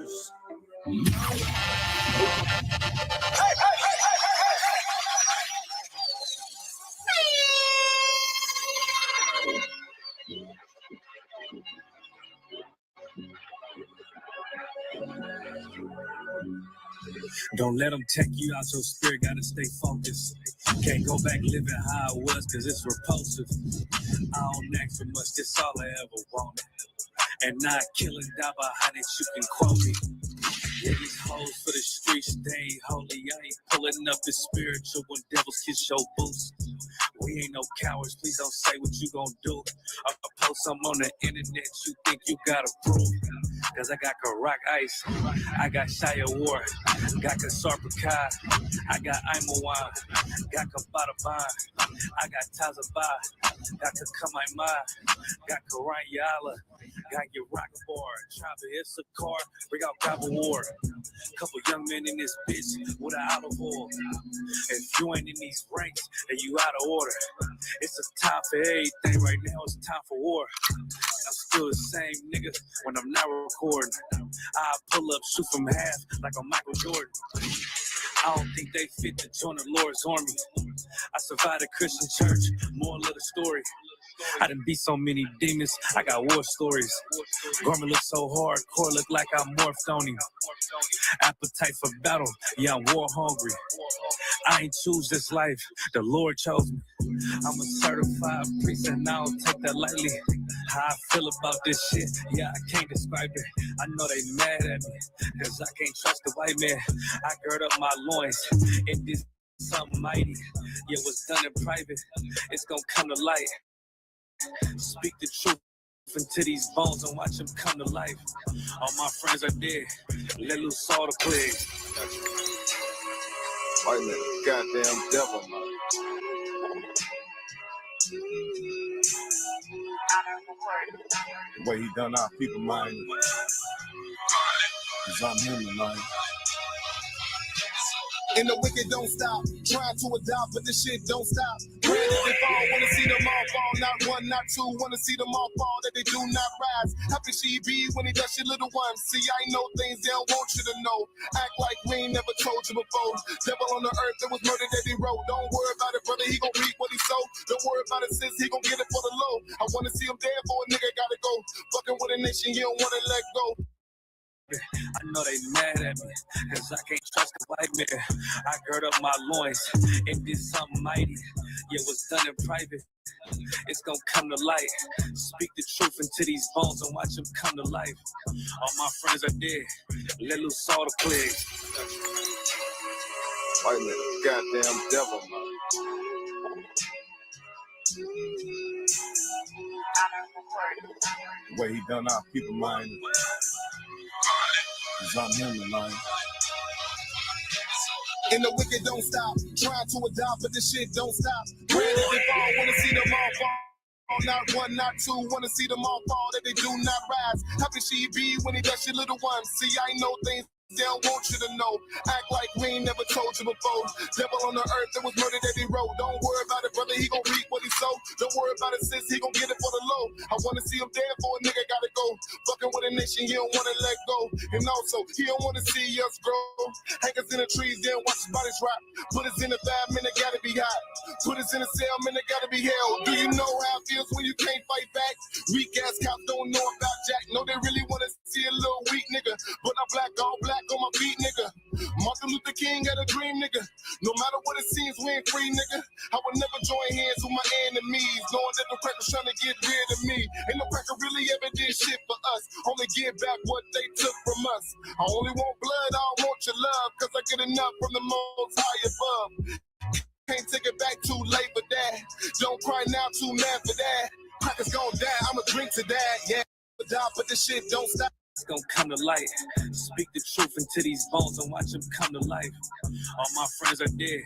soldiers. Don't let them take you out your spirit, gotta stay focused. Can't go back living how it was, cause it's repulsive. I don't ask for much, that's all I ever wanted. And not killing die behind it, you can quote me. Yeah, these hoes for the streets, they ain't holy. I ain't pulling up the spiritual when devils kiss your boots. We ain't no cowards, please don't say what you gon' do. I post something on the internet, you think you gotta prove. Cause I got Karak Ice, I got Shia War, got I.S.U.P.K, I got Imawan, got Kabataban, I got Tazaba, got Kamaima, got Karan Yala, got your rock bar, Tribe I.S.U.P.K, bring out Cabo War. Couple young men in this bitch with an out of order. If you ain't in these ranks, then you out of order. It's a time for everything right now, it's time for war. I'm still the same nigga when I'm not recording. I pull up, shoot from half like I'm Michael Jordan. I don't think they fit to join the Lord's army. I survived a Christian church, moral of the story. I done beat so many demons, I got war stories. Garment look so hard, core look like I morphed on him. Appetite for battle, yeah, I'm war hungry. I ain't choose this life, the Lord chose me. I'm a certified priest and I don't take that lightly. How I feel about this shit, yeah, I can't describe it. I know they mad at me, cause I can't trust the white man. I gird up my loins and this something mighty. Yeah, what's done in private, it's gonna come to light. Speak the truth into these bones and watch them come to life. All my friends are dead, let loose all the plague. White man, goddamn devil, man. The way he done our people mind is on him tonight. And the wicked don't stop, trying to adopt, but this shit don't stop. Praying that they fall, wanna see them all fall, not one, not two, wanna see them all fall, that they do not rise. Happy she be when he does your little ones. See, I know things they don't want you to know. Act like we ain't never told you before. Devil on the earth, there was murder that he wrote. Don't worry about it, brother, he gon' reap what he sowed. Don't worry about it, sis, he gon' get it for the low. I wanna see him dead for a nigga, gotta go. Fucking with a nation, you don't wanna let go. I know they mad at me, cause I can't trust the white man. I gird up my loins and did something mighty. Yeah, what's done in private, it's gonna come to light. Speak the truth into these bones and watch them come to life. All my friends are dead, let loose all the plague. White man, goddamn devil, man. The way he done our people mind is on him tonight. And the wicked don't stop, trying to adopt, but this shit don't stop. Praying that they fall, wanna see them all fall. Not one, not two, wanna see them all fall, that they do not rise. Happy she be when he does your little ones. See, I know things they don't want you to know. Act like we ain't never told you before. Devil on the earth, there was murder that he wrote. Don't worry about it, brother, he gon' reap what he sowed. Don't worry about it, sis, he gon' get it for the low. I wanna see him dead for a nigga, gotta go. Fucking with a nation, he don't wanna let go. And also, he don't wanna see us grow. Hang us in the trees, then watch his bodies rot. Put us in a fire, man, it gotta be hot. Put us in a cell, man, it gotta be hell. Do you know how it feels when you can't fight back? Weak ass cops don't know about Jack. No, they really wanna see a little weak nigga. But I'm black, all black on my feet, nigga. Martin Luther King had a dream, nigga. No matter what it seems, we ain't free, nigga. I would never join hands with my enemies, knowing that the crackers trying to get rid of me. Ain't no cracker really ever did shit for us. Only give back what they took from us. I only want blood, I don't want your love, cause I get enough from the most high above. Can't take it back, too late for that. Don't cry now, too mad for that. Crackers gon' die, I'ma drink to that, yeah. But this shit don't stop. It's gonna come to light. Speak the truth into these bones and watch them come to life. All my friends are dead,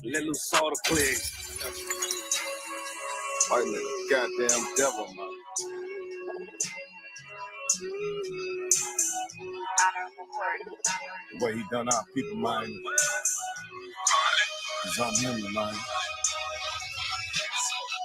let loose all the plague. White man, goddamn devil, man. The way he done our people mind is on him tonight.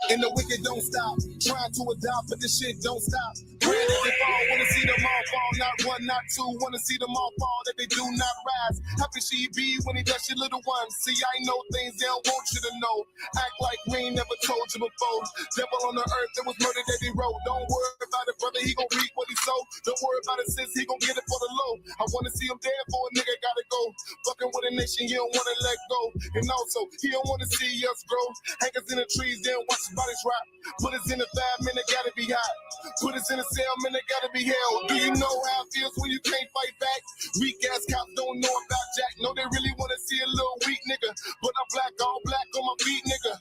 And the wicked don't stop, trying to adopt, but this shit don't stop. Praying that they fall, wanna see them all fall, not one, not two, wanna see them all fall, that they do not rise. Happy she be when he does your little ones. See, I know things they don't want you to know. Act like we ain't never told you before. Devil on the earth, there was murder that he wrote. Don't worry about it, brother, he gon' reap what he sowed. Don't worry about it, sis, he gon' get it for the low. I wanna see him dead for a nigga, gotta go. Fucking with a nation, you don't wanna let go. And also, he don't wanna see us grow. Hangers in the trees, then watch his bodies rot. Put us in a fire, man, they gotta be hot. Put us in a cell, man, they gotta be held. Do you know how it feels when you can't fight back? Weak ass cops don't know about Jack. No, they really wanna see a little weak nigga. But I'm black, all black on my feet, nigga.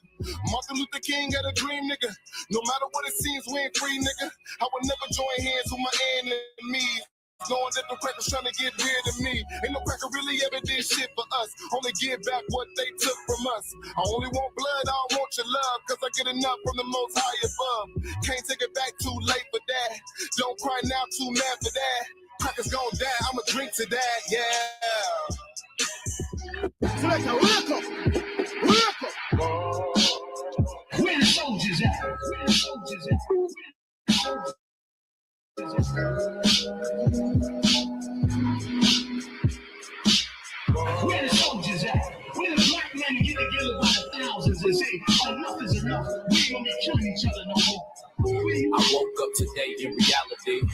Martin Luther King had a dream, nigga. No matter what it seems, we ain't free, nigga. I would never join hands with my enemies. Knowing that the crackers trying to get rid of me. Ain't no cracker really ever did shit for us. Only give back what they took from us. I only want blood, I don't want your love. Cause I get enough from the most high above. Can't take it back, too late for that. Don't cry now, too mad for that. Crackers gon' die, I'ma drink to that, yeah. Flecker, welcome. Where the soldiers at? Where the soldiers at? Where the soldiers at? Where the black men get together by the thousands and say, enough is enough. We ain't gonna be killing each other no more. I woke up today in reality,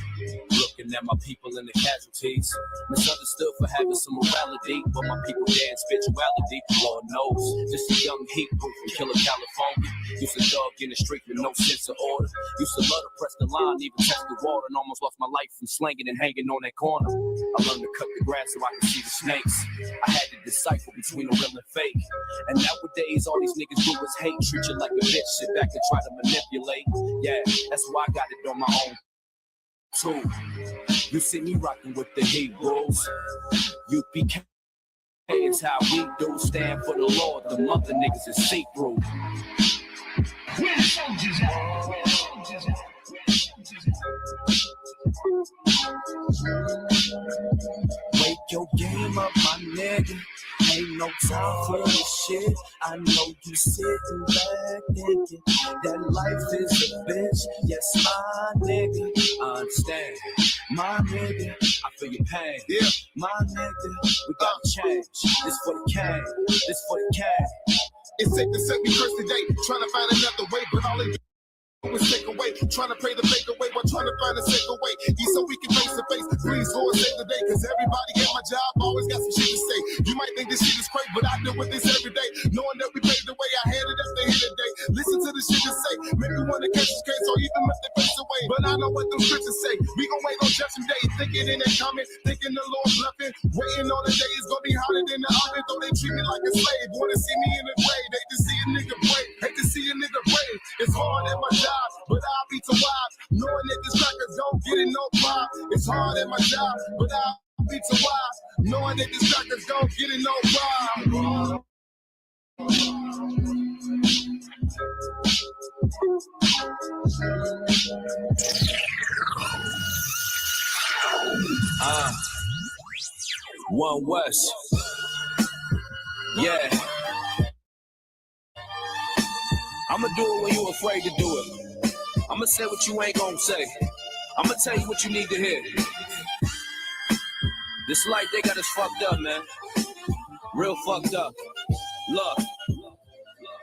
looking at my people and the casualties. Misunderstood for having some morality, but my people dead spirituality. Lord knows, just a young Hebrew from Killer, California. Used to dog in the street with no sense of order. Used to love to press the line, even test the water, and almost lost my life from slanging and hanging on that corner. I learned to cut the grass so I could see the snakes. I had to decipher between the real and fake. And nowadays, all these niggas do is hate, treat you like a bitch, sit back and try to manipulate. Yeah, that's why I got it on my own too. You see me rocking with the Hebrews. I.S.U.P.K is how we do. Stand for the Lord. The mother niggas is see-through. Where the soldiers at? Where the soldiers at? Wake your game up, my nigga. Ain't no time for this shit. I know you sitting back thinking that life is a bitch. Yes, my nigga, I understand. My nigga, I feel your pain. Yeah, my nigga, we gotta change. This for the cane, this for the cane. It's safe to say we curse today, trying to find another way, but all they do is take away, trying to pray the fake away while trying to find a safer way. Eat so we can face to face. Please, Lord, save the day, cause everybody at my job always got some shit to say. You might think this shit is crazy, but I deal with this every day. Knowing that we paved the way, I had it up the here today. Listen to the shit to say, make me want to catch this case or even if they face away. But I know what them scriptures say. We gon' wait on judgment day, thinking it ain't coming, thinking the Lord bluffing, waiting on the day it's gonna be hotter than the oven. Though they treat me like a slave, wanna see me in the grave. Hate to see a nigga brave, hate to see a nigga brave. It's hard at my job, but I'll be too wise, knowing that these crackers don't get it no problem. It's hard at my job, but I'll be too wise, knowing that these crackers don't get it no problem. One West. Yeah. I'ma do it when you afraid to do it. I'ma say what you ain't gonna say. I'ma tell you what you need to hear. This life, they got us fucked up, man. Real fucked up. Look.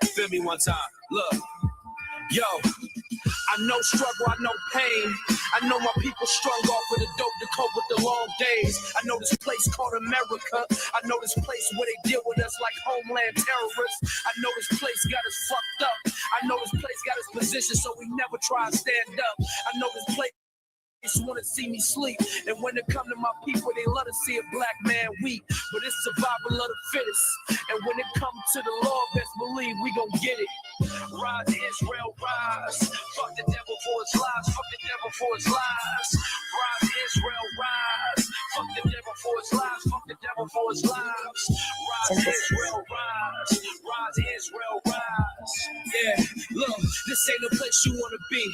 Feel me one time. Look. Yo. I know struggle, I know pain. I know my people strung off with the dope to cope with the long days. I know this place called America. I know this place where they deal with us like homeland terrorists. I know this place got us fucked up. I know this place got us positioned so we never try to stand up. I know this place just want to see me sleep. And when it come to my people, they love to see a black man weak. But it's survival of the fittest. And when it comes to the law, best believe we gon' get it. Rise, Israel, rise. Fuck the devil for his lies. Fuck the devil for his lies. Rise, Israel, rise. Fuck the devil for his lies. Fuck the devil for his lives. Rise, Israel, rise. Rise, Israel, rise. Yeah, look, this ain't a place you wanna be,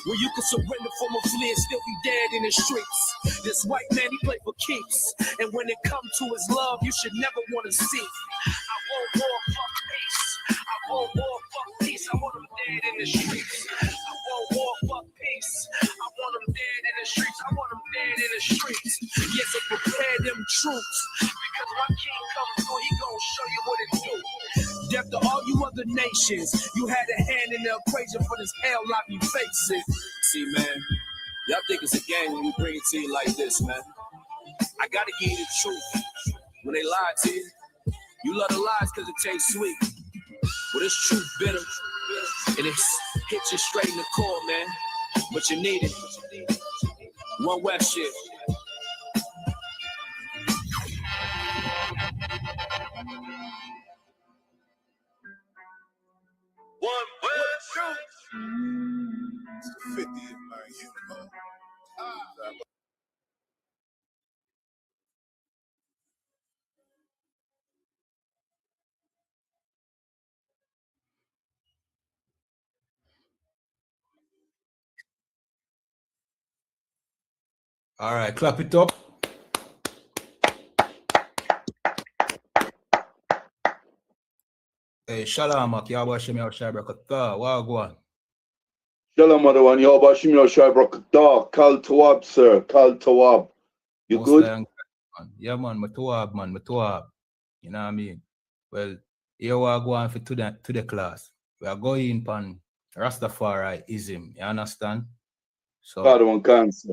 where you can surrender from a flea and still be dead in the streets. This white man, he play for keeps, and when it comes to his love, you should never wanna see. I want war, fuck peace. I want war, fuck peace. I want them dead dead in the streets. I want war for peace. I want them dead in the streets. I want them dead in the streets. Yes, so prepare them troops. Because my king comes through, he gon' show you what it do. Death to all you other nations. You had a hand in the equation for this hell life you facing. See, man, y'all think it's a game when we bring it to you like this, man. I gotta give you the truth. When they lie to you, you love the lies because it tastes sweet. But it's truth bitter. And it hits you straight in the core, man. But you need it. One West shit. One West truth. 50th, man. You know. All right, clap it up. Hey, Shalom, YAHANNA, Wagwan. Shalom, Madawan. Yabashim Yashai Kal Tawab, sir. Kal Tawab. You Most good? man. Yeah, man, Matuab, man, Matuab. You know what I mean? Well, here we are going for to the class. We are going on Rastafariism. You understand? So, Padawan cancer.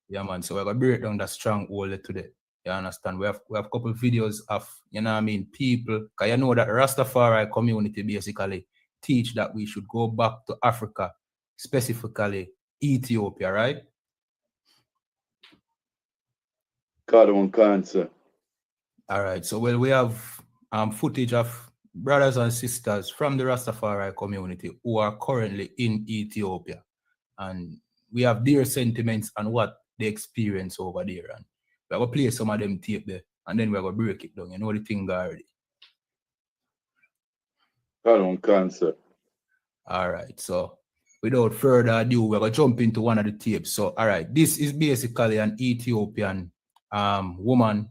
yeah, man. So we're gonna break down that stronghold today. You understand? We have a couple of videos of, you know what I mean, people, because you know that Rastafari community basically teach that we should go back to Africa, specifically Ethiopia, right? Padawan cancer. All right. So well, we have footage of brothers and sisters from the Rastafari community who are currently in Ethiopia, and we have their sentiments and what they experience over there, and we're gonna play some of them tape there, and then we're gonna break it down. You know the thing already. Padawan cancer. All right. So without further ado, we're gonna jump into one of the tapes. So all right, this is basically an Ethiopian woman.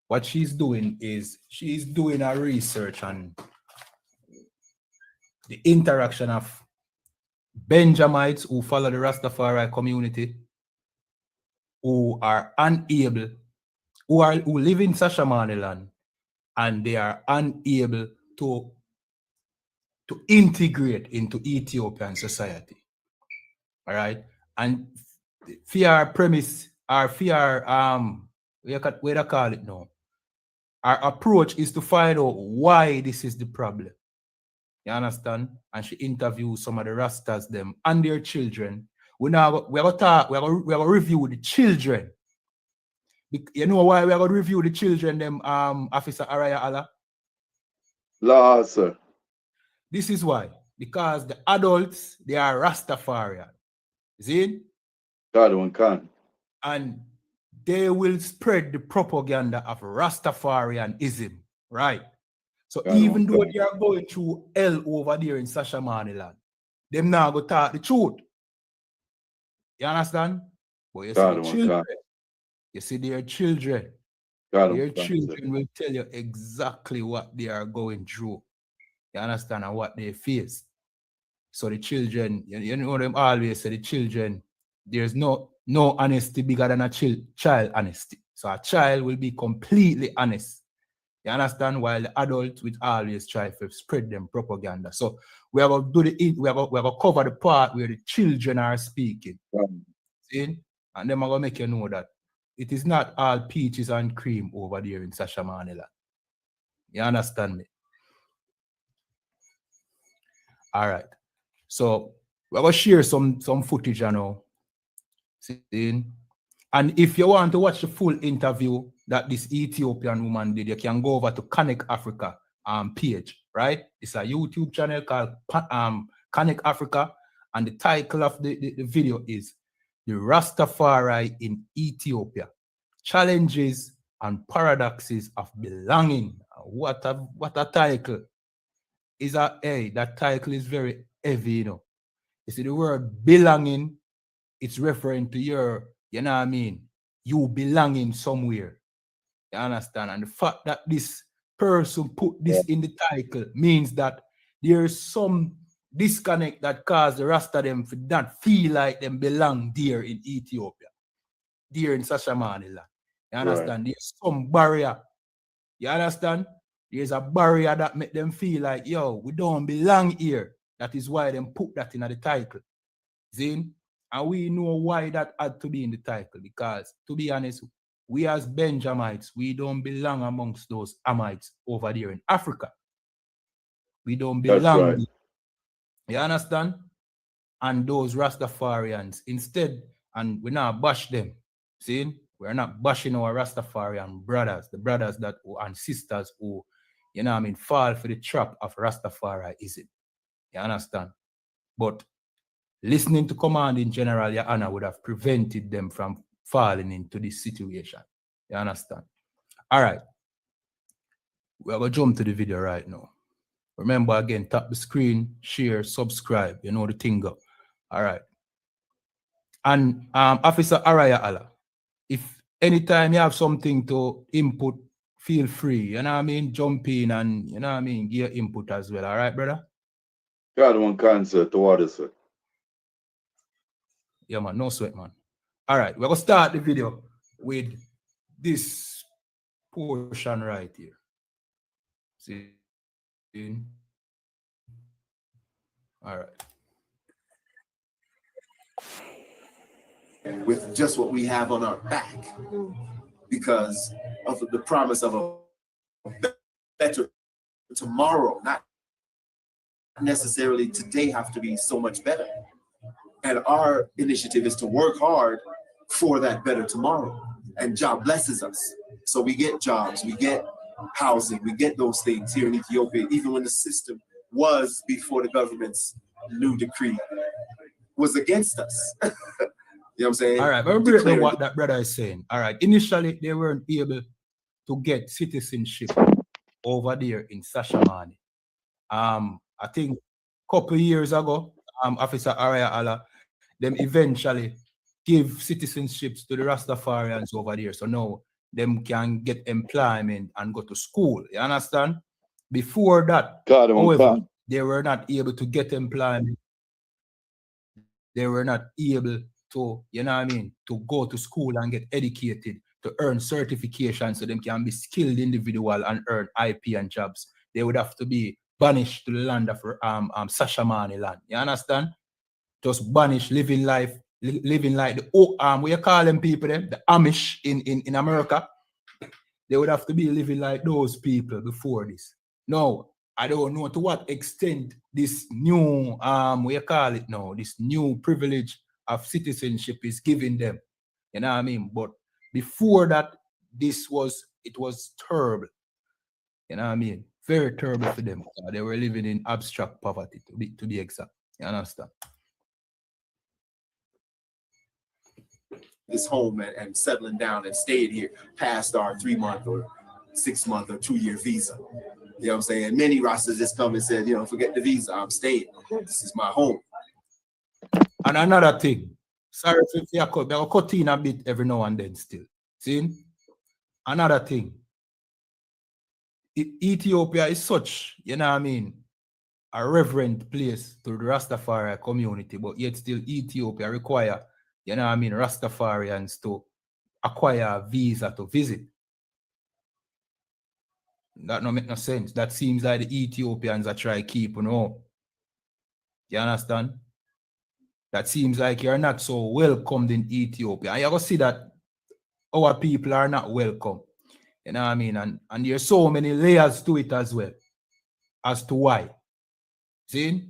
What she's doing is she's doing a research on the interaction of Benjamites who follow the Rastafari community, who are unable, who live in Sashamane land, and they are unable to integrate into Ethiopian society. All right. And fear premise, our fear, what do I call it now? Our approach is to find out why this is the problem. You understand? And she interviews some of the Rastas them and their children. We're gonna review the children. You know why we're gonna review the children, them Officer Araya Allah? La, sir. This is why. Because the adults, they are Rastafarian. See? Padawan can. And they will spread the propaganda of Rastafarianism, right? So even though they are going through hell over there in Sashamane land, them now go talk the truth. You understand? But you see the children. You see their children. Their children will tell you exactly what they are going through. You understand? And what they face. So the children, you know them always say the children, there's no honesty bigger than a child honesty. So a child will be completely honest. You understand? While the adults will always try to spread them propaganda. So we are going to do we are going to cover the part where the children are speaking. See? And then I'm going to make you know that it is not all peaches and cream over there in Sashamane land. You understand me? All right. So we're going to share some footage now. See? And if you want to watch the full interview that this Ethiopian woman did, you can go over to Connect Africa page, right? It's a YouTube channel called Connect Africa, and the title of the video is The Rastafari in Ethiopia, Challenges and Paradoxes of Belonging. What a title. That title is very heavy, you know. You see the word belonging, it's referring to your, you know what I mean, you belonging somewhere. You understand? And the fact that this person put this in the title means that there's some disconnect that caused the rest of them to not feel like them belong there in Ethiopia, there in Sashamane land. You understand? Right. There's some barrier. You understand? There's a barrier that make them feel like, yo, we don't belong here. That is why them put that in the title. Zin? And we know why that had to be in the title, because to be honest, we as Benjamites, we don't belong amongst those Hamites over there in Africa. We don't belong. That's right. You understand? And those Rastafarians instead, and we not bash them. See? We're not bashing our Rastafarian brothers, the brothers that and sisters who, you know what I mean, fall for the trap of Rastafarianism. You understand? But listening to Commanding General YAHANNA would have prevented them from falling into this situation. You understand? All right. We're going to jump to the video right now. Remember, again, tap the screen, share, subscribe. You know the thing go. All right. And Officer Araya Allah, if anytime you have something to input, feel free. You know what I mean? Jump in and, you know what I mean, give your input as well. All right, brother? God, one cancer to what is it? Yeah, man. No sweat, man. All right. We're going to start the video with this portion right here. See? All right. With just what we have on our back, because of the promise of a better tomorrow, not necessarily today have to be so much better. And our initiative is to work hard for that better tomorrow. And job blesses us. So we get jobs, we get housing, we get those things here in Ethiopia, even when the system was, before the government's new decree was against us. You know what I'm saying? All right, but remember what that brother is saying. All right, initially they weren't able to get citizenship over there in Sashamane. I think a couple of years ago, Officer Araya Allah, them eventually give citizenships to the Rastafarians over there. So now them can get employment and go to school. You understand? Before that, however, they were not able to get employment. They were not able to, you know what I mean, to go to school and get educated, to earn certification so them can be skilled individual and earn IP and jobs. They would have to be banished to the land of Sashamane land. You understand? Just banished, living life, living like the what you call them people, the Amish in America. They would have to be living like those people before this. No, I don't know to what extent this new what you call it now, this new privilege of citizenship is giving them. You know what I mean? But before that, it was terrible. You know what I mean? Very terrible for them. They were living in abstract poverty, to be exact. You understand? This home and settling down and stayed here past our 3-month or 6-month or 2-year visa. You know what I'm saying? Many Rastas just come and said, you know, forget the visa, I'm staying. This is my home. And another thing, sorry if you cut in a bit every now and then still. See? Another thing, Ethiopia is such, you know what I mean, a reverent place to the Rastafari community, but yet still Ethiopia require, you know what I mean, Rastafarians to acquire a visa to visit. That don't make no sense. That seems like the Ethiopians are trying to keep, you know. You understand? That seems like you're not so welcomed in Ethiopia. And you're going to see that our people are not welcome. You know what I mean? And there's so many layers to it as well, as to why. See?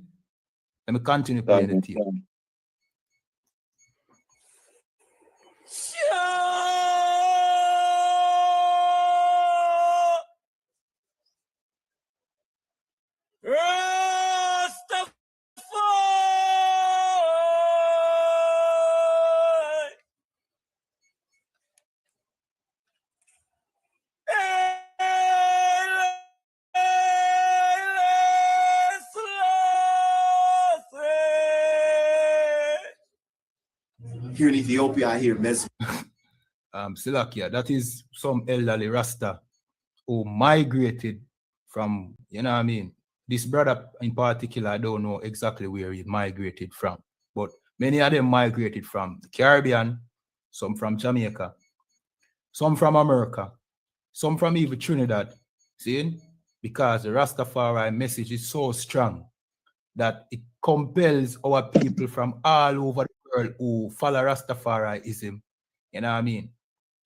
Let me continue playing the tape. Here in Ethiopia, I hear Mesmer. Silakia, that is some elderly Rasta who migrated from, you know what I mean, this brother in particular, I don't know exactly where he migrated from, but many of them migrated from the Caribbean, some from Jamaica, some from America, some from even Trinidad. See? Because the Rastafari message is so strong that it compels our people from all over the world who follow Rastafariism, you know what I mean,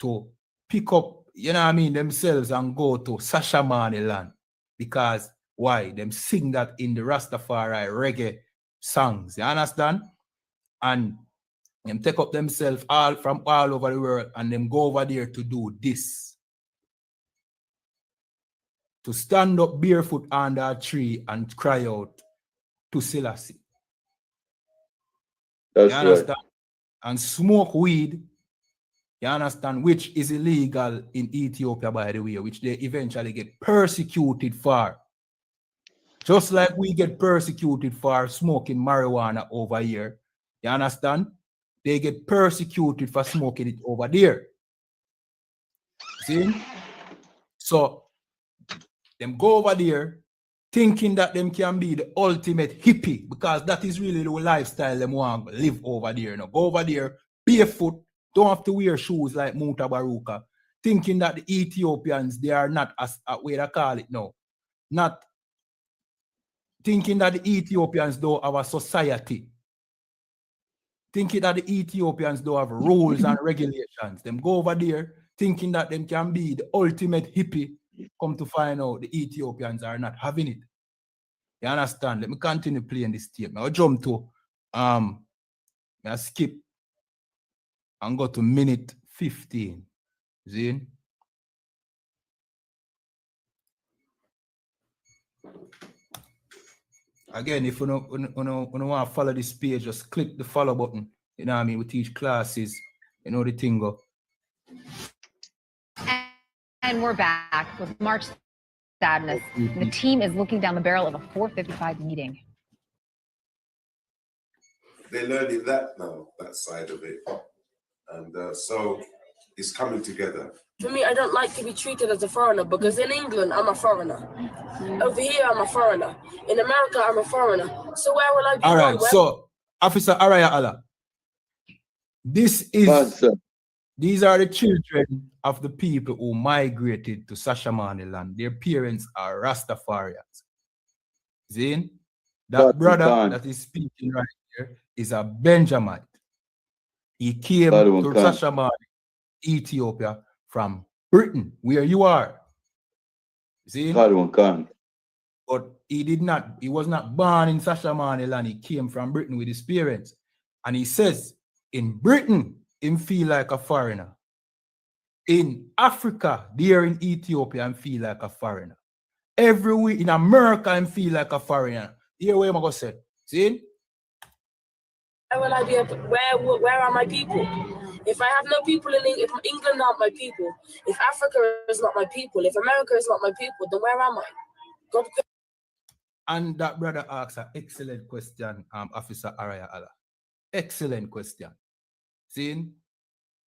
to pick up, you know what I mean, themselves and go to Sashamane land. Because why? Them sing that in the Rastafari reggae songs, you understand? And them take up themselves all from all over the world and them go over there to do this. To stand up barefoot under a tree and cry out to Selassie. That's you understand? right. And smoke weed, you understand, which is illegal in Ethiopia, by the way, which they eventually get persecuted for. Just like we get persecuted for smoking marijuana over here. You understand? They get persecuted for smoking it over there. See? So, them go over there thinking that them can be the ultimate hippie, because that is really the lifestyle them want to live over there. You know? Go over there barefoot, don't have to wear shoes like Muta Baruka, thinking that the Ethiopians, they are not, as way they call it now, not thinking that the Ethiopians don't have a society, thinking that the Ethiopians don't have rules and regulations. Them go over there thinking that them can be the ultimate hippie, come to find out the Ethiopians are not having it. You understand? Let me continue playing this tape. I'll jump to, I'll skip and go to minute 15. See? Again, if you don't want to follow this page, just click the follow button. You know what I mean? We teach classes. You know the thing go. And we're back with March Sadness. The team is looking down the barrel of a 4:55 meeting. They're learning that now, that side of it. And so it's coming together. For me, I don't like to be treated as a foreigner, because in England, I'm a foreigner. Over here, I'm a foreigner. In America, I'm a foreigner. So where will I be? All right, so Officer Araya Allah, these are the children of the people who migrated to Sashamane land. Their parents are Rastafarians. Zane, that brother that is speaking right here is a Benjamite. He came to Sashamane, Ethiopia, from Britain, where you are. See? But he was not born in Sashamane land. He came from Britain with his parents. And he says, in Britain, him feel like a foreigner. In Africa, there in Ethiopia, him feel like a foreigner. Everywhere in America, him feel like a foreigner. Here where am I going to say? See? Where will I be? Where are my people? If I have no people in England, if England aren't my people, if Africa is not my people, if America is not my people, then where am I? God. And that brother asks an excellent question, Officer Araya Allah. Excellent question. See,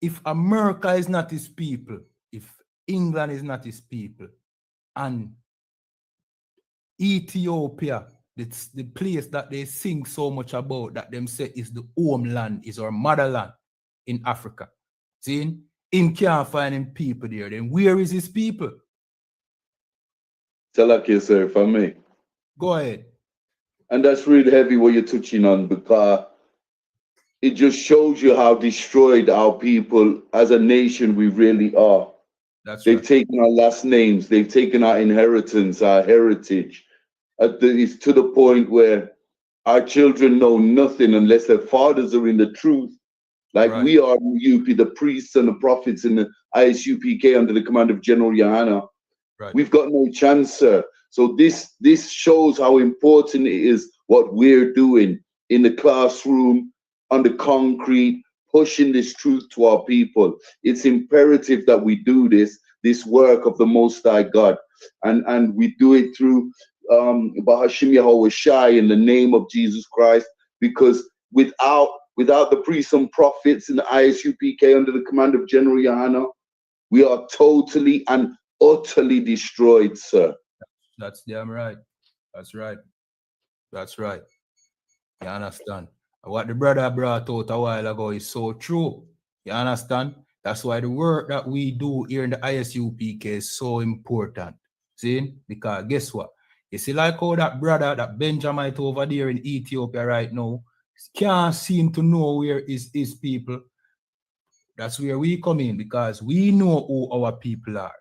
if America is not his people, if England is not his people, and Ethiopia, it's the place that they sing so much about, that them say is the homeland, is our motherland in Africa. See, him can't find him people there. Then where is his people? Tell like sir, for me. Go ahead. And that's really heavy what you're touching on, because it just shows you how destroyed our people as a nation we really are. They've taken our last names, they've taken our inheritance, our heritage. It's to the point where our children know nothing unless their fathers are in the truth. Like we are in UP, the priests and the prophets in the I.S.U.P.K under the command of General YAHANNA. We've got no chance, sir. So this shows how important it is what we're doing in the classroom, on the concrete, pushing this truth to our people. It's imperative that we do this work of the Most High God, and we do it through Bahashim Yahweh Shai, in the name of Jesus Christ, because without the priests and prophets in the I.S.U.P.K under the command of General YAHANNA, we are totally and utterly destroyed, sir. That's damn right. That's right. That's right. You understand? What the brother brought out a while ago is so true. You understand? That's why the work that we do here in the ISUPK is so important. See? Because guess what? You see, like how that brother, that Benjamite over there in Ethiopia right now, can't seem to know where is his people. That's where we come in, because we know who our people are.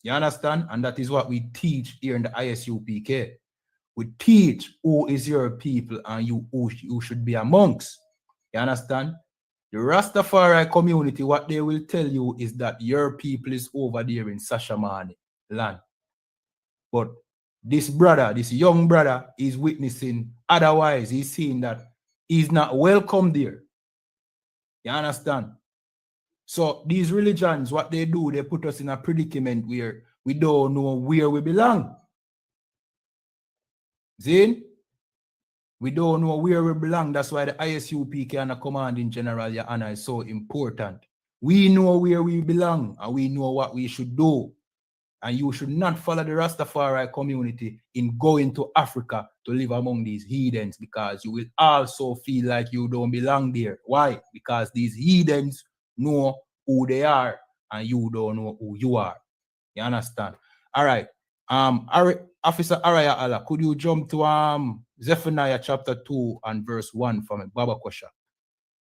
You understand? And that is what we teach here in the ISUPK. We teach who is your people and who should be amongst. You understand? The Rastafari community, what they will tell you is that your people is over there in Sashamane land. But this brother, this young brother, is witnessing otherwise. He's seeing that he's not welcome there. You understand? So these religions, what they do, they put us in a predicament where we don't know where we belong. Zin? We don't know where we belong. That's why the I.S.U.P.K and the Commanding General YAHANNA is so important. We know where we belong and we know what we should do. And you should not follow the Rastafari community in going to Africa to live among these heathens, because you will also feel like you don't belong there. Why? Because these heathens know who they are and you don't know who you are. You understand? All right. Officer Araya Allah, could you jump to Zephaniah chapter 2 and verse 1 from it? Baba Kosha.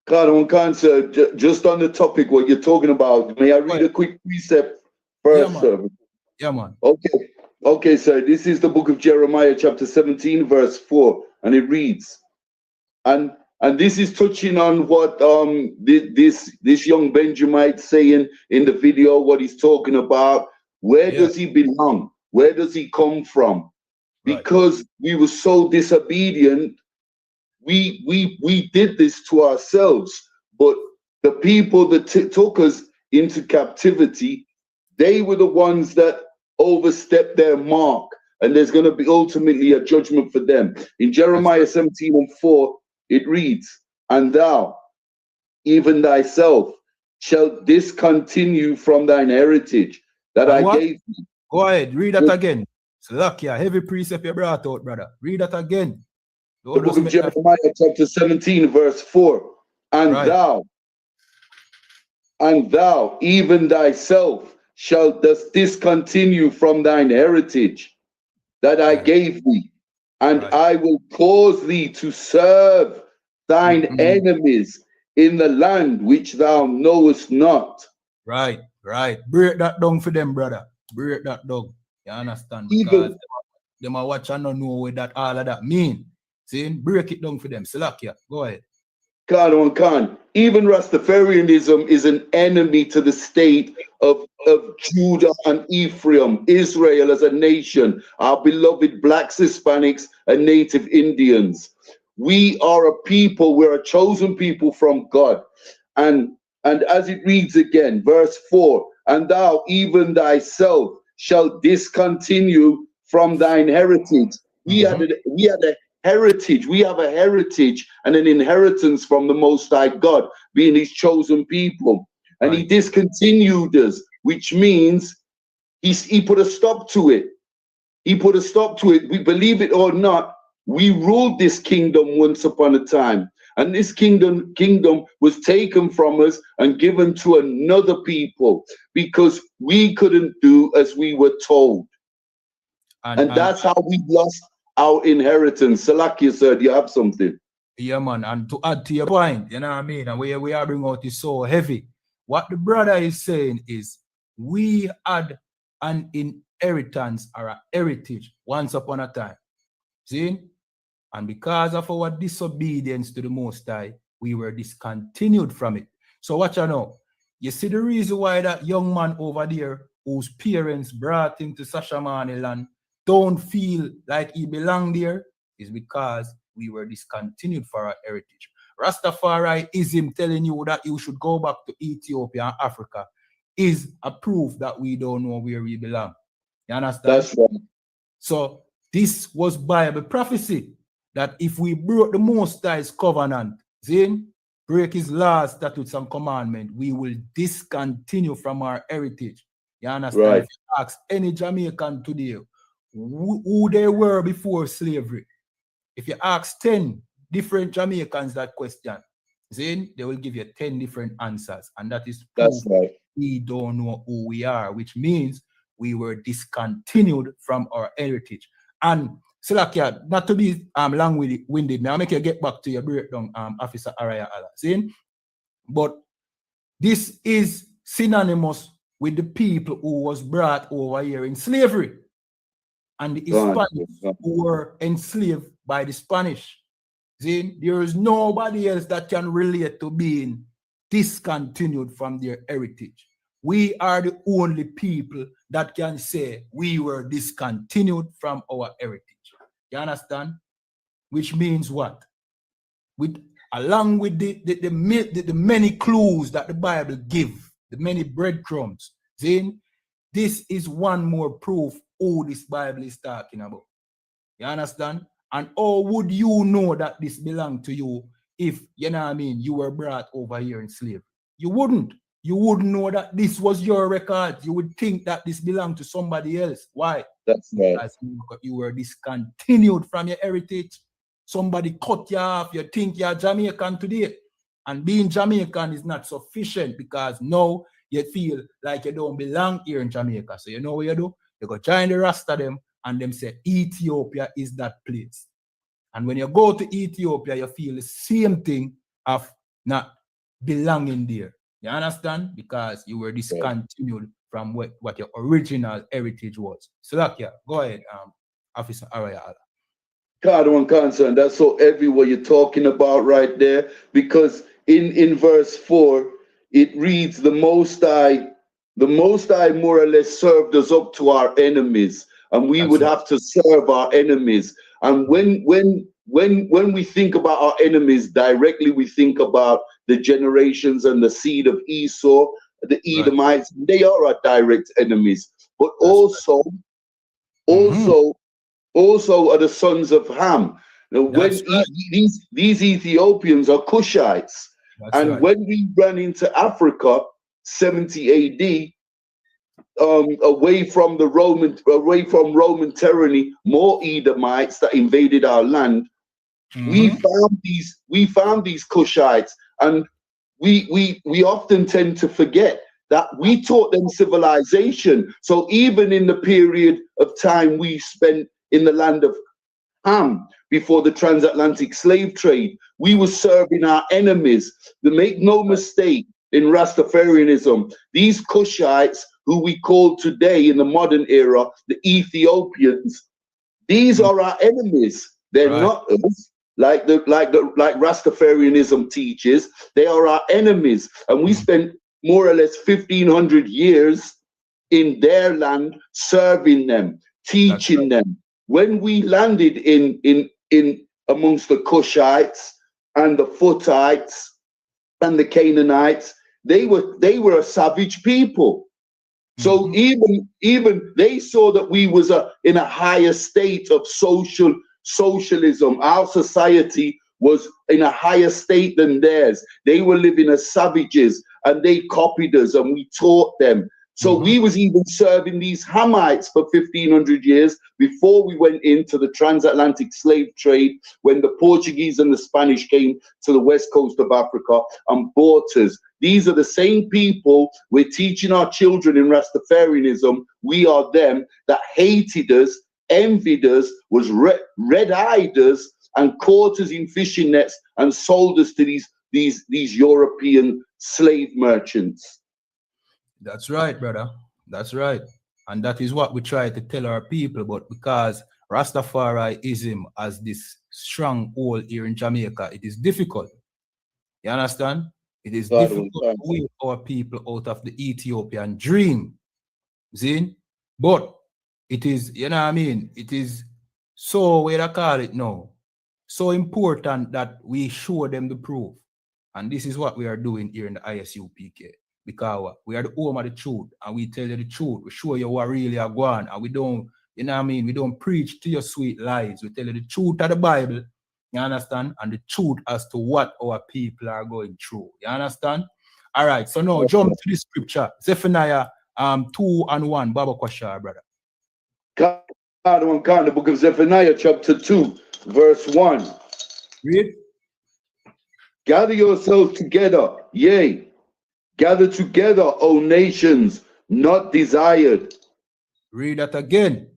God, sir, just on the topic what you're talking about, may I read a quick precept first, sir? Yeah, man. Okay. Okay, sir. This is the book of Jeremiah, chapter 17, verse 4, and it reads, and this is touching on what this young Benjamite saying in the video, what he's talking about. Where does he belong? Where does he come from? Because we were so disobedient, we did this to ourselves. But the people that took us into captivity, they were the ones that overstepped their mark, and there's going to be ultimately a judgment for them. In Jeremiah 17 and 4, it reads, and thou, even thyself, shalt discontinue from thine heritage that I gave thee. Go ahead, read that again. Slakia, heavy precept you brought out, brother. Read that again. The book of Jeremiah, chapter 17, verse 4. And thou, even thyself, shalt discontinue from thine heritage that I gave thee, and I will cause thee to serve thine enemies in the land which thou knowest not. Right. Break that down for them, brother. Break that down. You understand? Because them are watch and don't know what that all of that mean. See? Break it down for them. Salakia, go ahead. Khan. Even Rastafarianism is an enemy to the state of Judah and Ephraim, Israel as a nation, our beloved blacks, Hispanics, and native Indians. We are a people, we're a chosen people from God. And as it reads again, verse 4, and thou, even thyself, shalt discontinue from thine heritage. We had a heritage. We have a heritage and an inheritance from the Most High God, being his chosen people. And he discontinued us, which means he put a stop to it. He put a stop to it. We believe it or not, we ruled this kingdom once upon a time. And this kingdom was taken from us and given to another people because we couldn't do as we were told. And that's how we lost our inheritance. Salakia, sir, do you have something? Yeah, man. And to add to your point, you know what I mean? And where we are bringing out is so heavy. What the brother is saying is we had an inheritance or a heritage once upon a time. See? And because of our disobedience to the Most High, we were discontinued from it. So watch out now. You see the reason why that young man over there, whose parents brought him to Sashamane land, don't feel like he belonged there, is because we were discontinued for our heritage. Rastafari-ism telling you that you should go back to Ethiopia and Africa is a proof that we don't know where we belong. You understand? That's right. So this was Bible prophecy that if we broke the Most High's covenant, break his laws, statutes, and commandments, we will discontinue from our heritage. You understand? Right. If you ask any Jamaican today, who they were before slavery. If you ask 10 different Jamaicans that question, then they will give you 10 different answers. And that is proof we don't know who we are, which means we were discontinued from our heritage. And Salakia, not to be long-winded, now I'll make you get back to your breakdown, Officer Araya Allah. See? But this is synonymous with the people who was brought over here in slavery and the Hispanics who were enslaved by the Spanish. See? There is nobody else that can relate to being discontinued from their heritage. We are the only people that can say we were discontinued from our heritage. You understand? Which means what? Along with the many clues that the Bible gives, the many breadcrumbs, then this is one more proof who this Bible is talking about. You understand? And how would you know that this belonged to you if, you know what I mean, you were brought over here in slavery? You wouldn't. You wouldn't know that this was your record. You would think that this belonged to somebody else. Why? That's right. Because you were discontinued from your heritage. Somebody cut you off. You think you're Jamaican today. And being Jamaican is not sufficient because now you feel like you don't belong here in Jamaica. So you know what you do? You go join the Rasta them and them say Ethiopia is that place. And when you go to Ethiopia, you feel the same thing of not belonging there. You understand? Because you were discontinued from what your original heritage was. So yeah, go ahead, Officer Araya. God, one concern. That's so heavy what you're talking about right there. Because in verse 4, it reads, the Most High more or less served us up to our enemies, and we would have to serve our enemies. And when we think about our enemies directly, we think about the generations and the seed of Esau, the Edomites. They are our direct enemies. But also are the sons of Ham. Now, when these Ethiopians are Cushites, when we ran into Africa, 70 AD, away from Roman tyranny, more Edomites that invaded our land. We found these Cushites, and we often tend to forget that we taught them civilization. So even in the period of time we spent in the land of Ham before the transatlantic slave trade, we were serving our enemies. To make no mistake, in Rastafarianism, these Cushites, who we call today in the modern era the Ethiopians, these are our enemies. They're not us. Like Rastafarianism teaches, they are our enemies, and we spent more or less 1,500 years in their land, serving them, teaching them. When we landed in amongst the Cushites and the Foothites and the Canaanites, they were a savage people. So even they saw that we was in a higher state of socialism. Our society was in a higher state than theirs. They were living as savages, and they copied us, and we taught them. So we was even serving these Hamites for 1,500 years before we went into the transatlantic slave trade, when the Portuguese and the Spanish came to the west coast of Africa and bought us. These are the same people we're teaching our children in Rastafarianism. We are them that hated us, envied us, was red-eyed us, and caught us in fishing nets and sold us to these European slave merchants. That's right, brother. That's right. And that is what we try to tell our people. But because Rastafarianism has this strong hold here in Jamaica, it is difficult. You understand? It is difficult to wake our people out of the Ethiopian dream. See? But it is, you know what I mean? It is so, what I call it now, so important that we show them the proof. And this is what we are doing here in the I.S.U.P.K. Because we are the home of the truth, and we tell you the truth. We show you what really are going, and we don't, you know what I mean? We don't preach to your sweet lies. We tell you the truth of the Bible, you understand? And the truth as to what our people are going through. You understand? All right, so now jump to the scripture. Zephaniah 2:1, Baba Kwasha, brother. The book of Zephaniah, chapter 2, verse 1. Read. Gather yourselves together, yea, gather together, O nations, not desired. Read that again.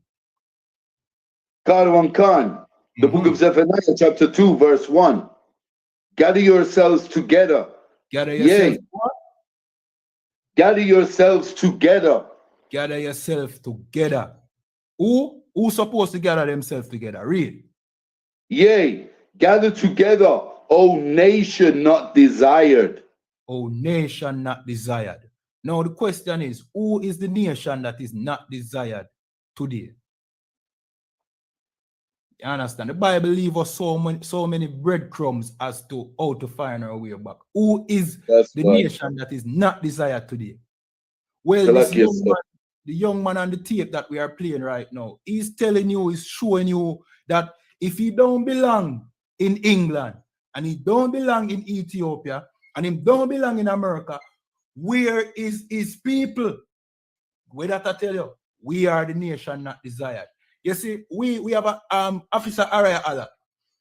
The book of Zephaniah, chapter 2, verse 1. Gather yourselves together. Gather yourself. Yea. Gather yourselves together. Gather yourself together. Who supposed to gather themselves together? Read. Yea. Gather together, O nation not desired. O nation not desired. Now the question is, who is the nation that is not desired today? You understand? The Bible leaves us so many breadcrumbs as to how to find our way back. Who is the nation that is not desired today? Well, the young man on the tape that we are playing right now, he's telling you, he's showing you that if he don't belong in England, and he don't belong in Ethiopia, and he don't belong in America, where is his people? Where that I tell you, we are the nation not desired. You see, we have a Officer Araya Allah.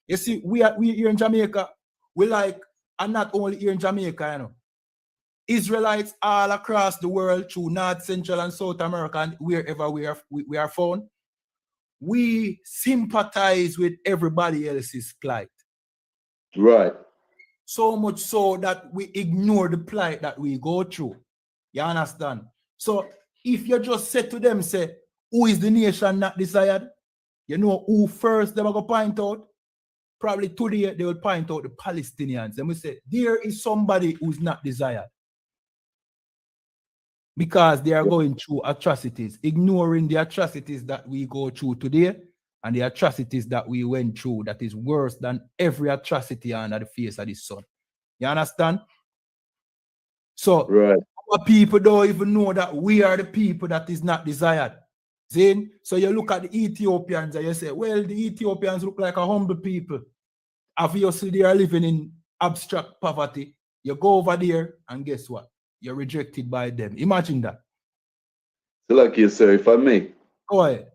You see, we here in Jamaica, and not only here in Jamaica, you know, Israelites all across the world, through North, Central, and South America, and wherever we are found, we sympathize with everybody else's plight. Right. So much so that we ignore the plight that we go through. You understand? So if you just say to them, say, who is the nation not desired? You know who first they will go point out? Probably today they will point out the Palestinians. And we say, there is somebody who's not desired. Because they are going through atrocities, ignoring the atrocities that we go through today and the atrocities that we went through that is worse than every atrocity under the face of the sun. You understand? So our people don't even know that we are the people that is not desired. See? So you look at the Ethiopians and you say, well, the Ethiopians look like a humble people. Obviously, they are living in abstract poverty. You go over there and guess what? You're rejected by them. Imagine that. Like you, sir, if I may. Go ahead.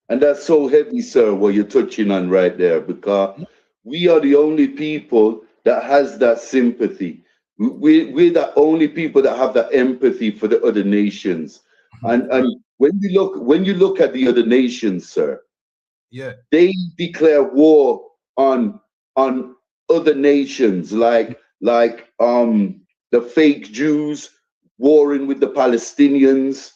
And that's so heavy, sir, what you're touching on right there, because we are the only people that has that sympathy. We're the only people that have that empathy for the other nations. And when you look at the other nations, sir, they declare war on other nations, like the fake Jews warring with the Palestinians.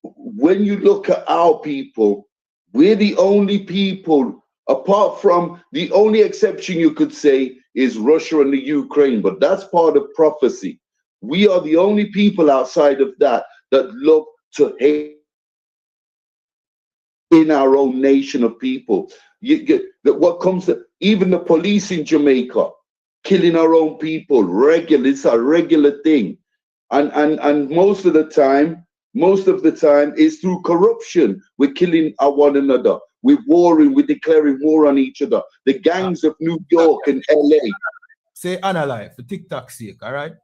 When you look at our people, we're the only people, apart from the only exception you could say is Russia and the Ukraine, but that's part of prophecy. We are the only people outside of that love to hate in our own nation of people. What comes to even the police in Jamaica, killing our own people, it's a regular thing. And most of the time it's through corruption. We're killing one another. We're warring, we're declaring war on each other. The gangs of New York and LA. Say analyze for TikTok's sake, all right?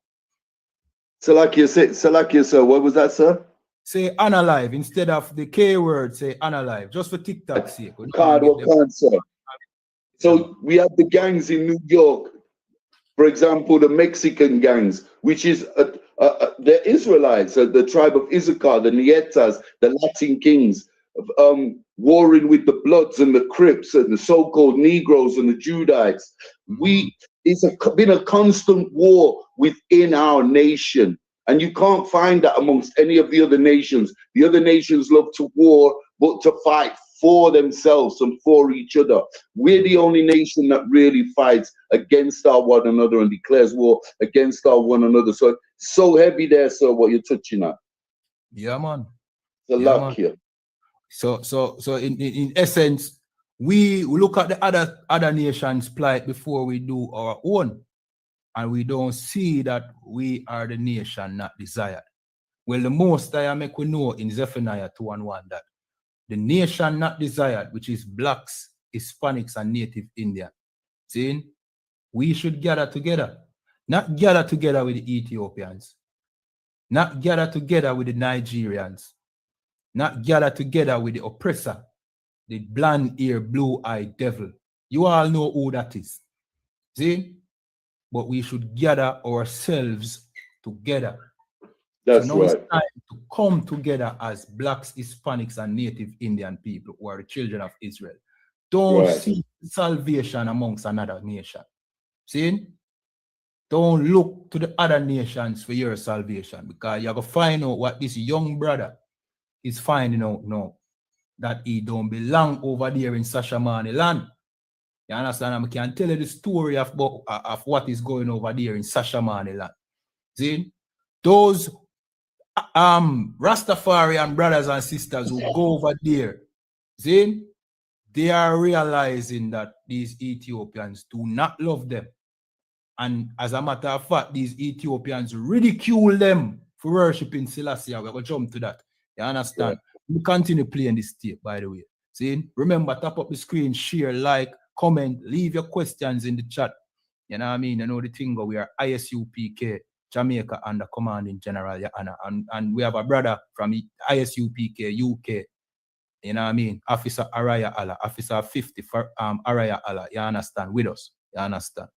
Salakia, sir, what was that, sir? Say unalive instead of the K word, say unalive, just for TikTok's sake. Sir. So we have the gangs in New York, for example, the Mexican gangs, which is the Israelites, the tribe of I.S.U.P.K, the Nietas, the Latin kings, warring with the Bloods and the Crips and the so-called Negroes and the Judites. It's been a constant war within our nation. And you can't find that amongst any of the other nations. The other nations love to war, but to fight for themselves and for each other. We're the only nation that really fights against our one another and declares war against our one another. So heavy there, sir, what you're touching on. Yeah, man. It's a lot here. So in essence, we look at the other nations' plight before we do our own. And we don't see that we are the nation not desired. Well, the most I make we know in Zephaniah 2:1 that the nation not desired, which is blacks, Hispanics, and Native Indian, saying we should gather together, not gather together with the Ethiopians, not gather together with the Nigerians, not gather together with the oppressor, the blonde-eared, blue-eyed devil. You all know who that is. See? But we should gather ourselves together. That's so now right. It's time to come together as Blacks, Hispanics, and Native Indian people who are the children of Israel. Don't seek salvation amongst another nation. See? Don't look to the other nations for your salvation, because you're going to find out what this young brother is finding out now, that he don't belong over there in Sashamane land. You understand? I can tell you the story of what is going over there in Sashamane land. See? Those Rastafarian brothers and sisters who go over there, see? They are realizing that these Ethiopians do not love them. And as a matter of fact, these Ethiopians ridicule them for worshiping Selassie. We're going to jump to that. You understand? Yeah. We continue playing this tape, by the way. See? Remember, tap up the screen, share, like, comment, leave your questions in the chat. You know what I mean? You know the thing, we are I.S.U.P.K, Jamaica under commanding General YAHANNA. And we have a brother from I.S.U.P.K, UK. You know what I mean? Officer Araya Allah, Officer 50 for Araya Allah. You understand? With us. You understand?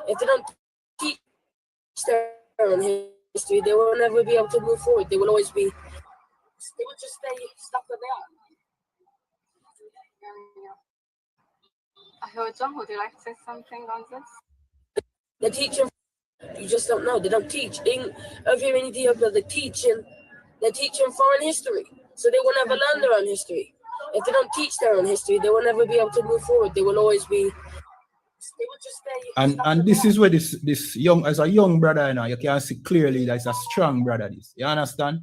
If they don't teach their own history, they will never be able to move forward. They will always be, they will just stay stuck where they are. John, would you like to say something on this? The teaching, you just don't know. They don't teach. Over here in Ethiopia, they're teaching foreign history. So they will never learn their own history. If they don't teach their own history, they will never be able to move forward. They will always be, they will just stay. And this is where this young, as a young brother, you know, you can see clearly that it's a strong brother. This, you understand?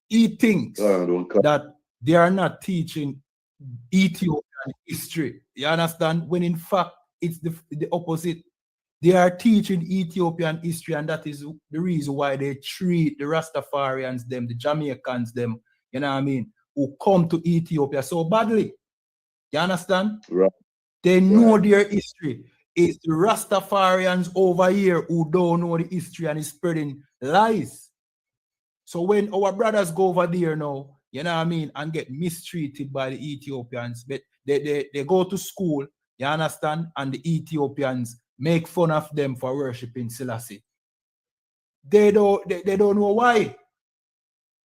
He thinks that they are not teaching Ethiopian history. You understand? When in fact it's the opposite. They are teaching Ethiopian history, and that is the reason why they treat the Rastafarians, them, the Jamaicans, them, you know what I mean, who come to Ethiopia so badly. You understand? Right. They know their history. It's the Rastafarians over here who don't know the history and is spreading lies. So when our brothers go over there now, you know what I mean, and get mistreated by the Ethiopians, but they go to school, you understand, and the Ethiopians make fun of them for worshiping Selassie. They don't know why.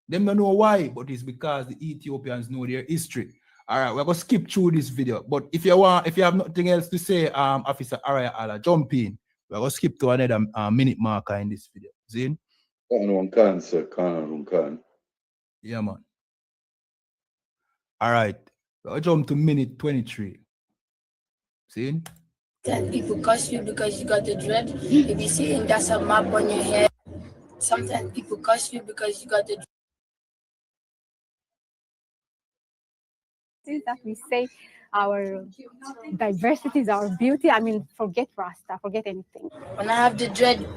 They don't know why, but it's because the Ethiopians know their history. All right, we're gonna skip through this video. But if you have nothing else to say, Officer Araya Allah, jump in. We're gonna skip to another minute marker in this video. Zin? Can, sir. Can. Yeah, man. All right, we'll jump to minute 23. See? Then people curse you because you got the dread. If you see that's a map on your head. Sometimes people curse you because you got the dread. That we say our diversity is our beauty. I mean, forget Rasta, forget anything. When I have the dread,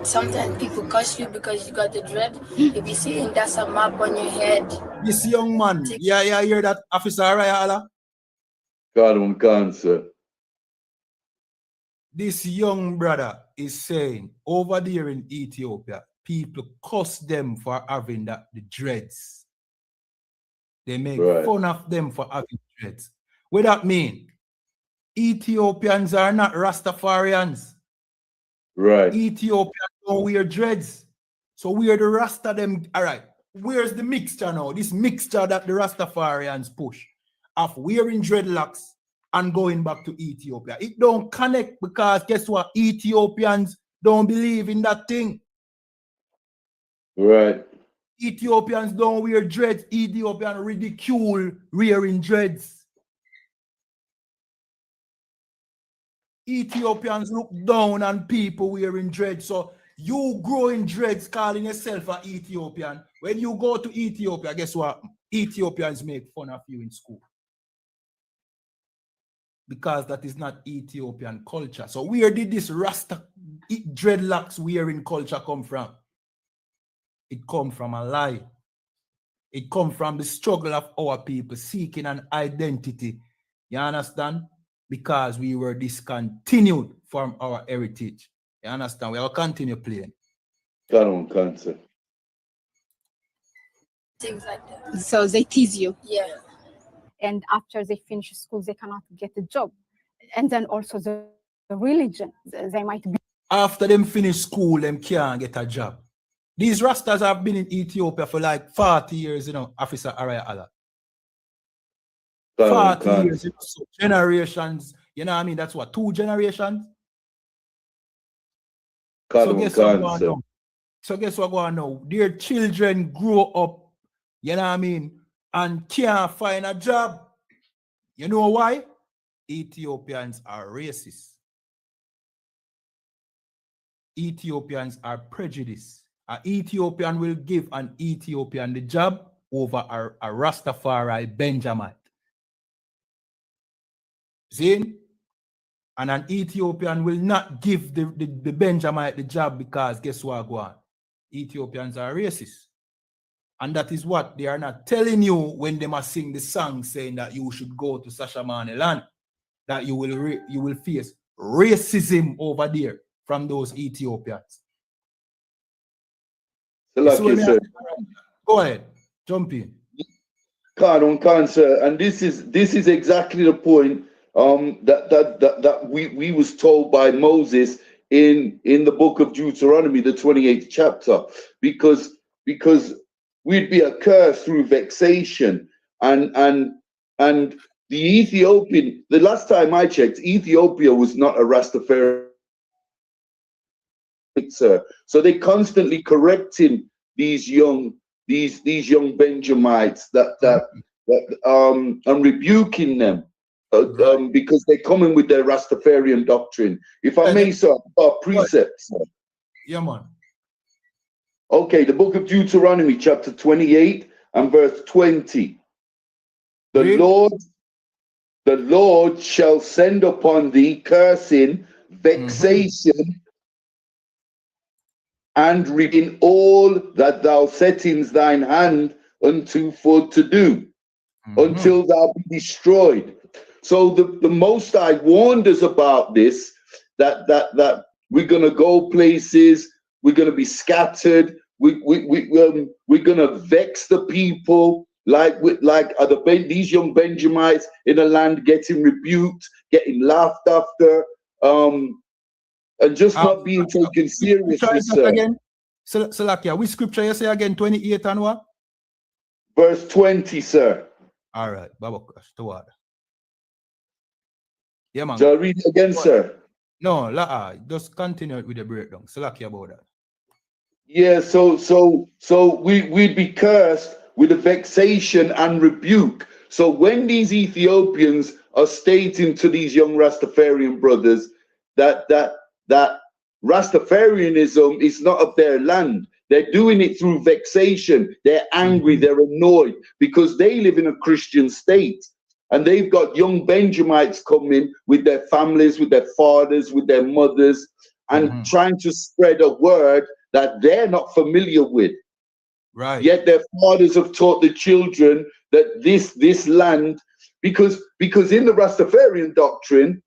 sometimes people curse you because you got the dread. If you see that's a map on your head. This young man, yeah, hear that, Officer Araya Allah? Can, sir. This young brother is saying over there in Ethiopia, people curse them for having the dreads. They make fun of them for having dreads. What that mean? Ethiopians are not Rastafarians. Right. Ethiopians don't wear dreads. So we're the Rasta them. All right. Where's the mixture now? This mixture that the Rastafarians push of wearing dreadlocks and going back to Ethiopia. It don't connect because guess what? Ethiopians don't believe in that thing. Right. Ethiopians don't wear dreads. Ethiopians ridicule wearing dreads. Ethiopians look down on people wearing dreads. So you growing dreads calling yourself an Ethiopian. When you go to Ethiopia, guess what? Ethiopians make fun of you in school. because that is not Ethiopian culture. So where did this Rasta dreadlocks wearing culture come from? It come from a lie. It come from the struggle of our people seeking an identity. You understand? Because we were discontinued from our heritage. You understand? We will continue playing. God on concert. Things like that. So they tease you. Yeah. And after they finish school, they cannot get a job. And then also the religion, they might be. After them finish school, them can't get a job. These Rastas have been in Ethiopia for like 40 years, you know, Officer Araya Allah. 40 years, you know, so generations, you know what I mean? That's what, 2 generations? So guess what going on now? So guess what going on now? Their children grow up, you know what I mean, and can't find a job. You know why? Ethiopians are racist. Ethiopians are prejudiced. An Ethiopian will give an Ethiopian the job over a Rastafari Benjamite. See? And an Ethiopian will not give the Benjamite the job because guess what go on? Ethiopians are racist. And that is what they are not telling you when they must sing the song saying that you should go to Sashamane land, that you will face racism over there from those Ethiopians. Go ahead, jump in. Cancer, and this is exactly the point that we was told by Moses in the book of Deuteronomy, the 28th chapter, because we'd be accursed through vexation, and the Ethiopian. The last time I checked, Ethiopia was not a Rastafarian. Sir. So they constantly correcting these young Benjamites and rebuking them because they're coming with their Rastafarian doctrine. If I may, sir, precepts. Yeah, man. Okay, the book of Deuteronomy, chapter 28 and verse 20. The Lord shall send upon thee cursing, vexation, and reaping all that thou settest thine hand unto for to do, until thou be destroyed. So the Most High warned us about this, that we're gonna go places, we're gonna be scattered, we're gonna vex the people, like these young Benjamites in the land getting rebuked, getting laughed after, and just not being taken seriously, sir. Again? Salakia, which scripture you say again? 28 and what? Verse 20, sir. All right, Baba Crash, toward. Yeah, man. Shall I read it again, sir? No, just continue with the breakdown. Salakia about that. Yeah, so we'd be cursed with a vexation and rebuke. So when these Ethiopians are stating to these young Rastafarian brothers that Rastafarianism is not of their land, they're doing it through vexation. They're angry, they're annoyed because they live in a Christian state. And they've got young Benjamites coming with their families, with their fathers, with their mothers, and trying to spread a word that they're not familiar with. Right. Yet their fathers have taught the children that this land, because in the Rastafarian doctrine,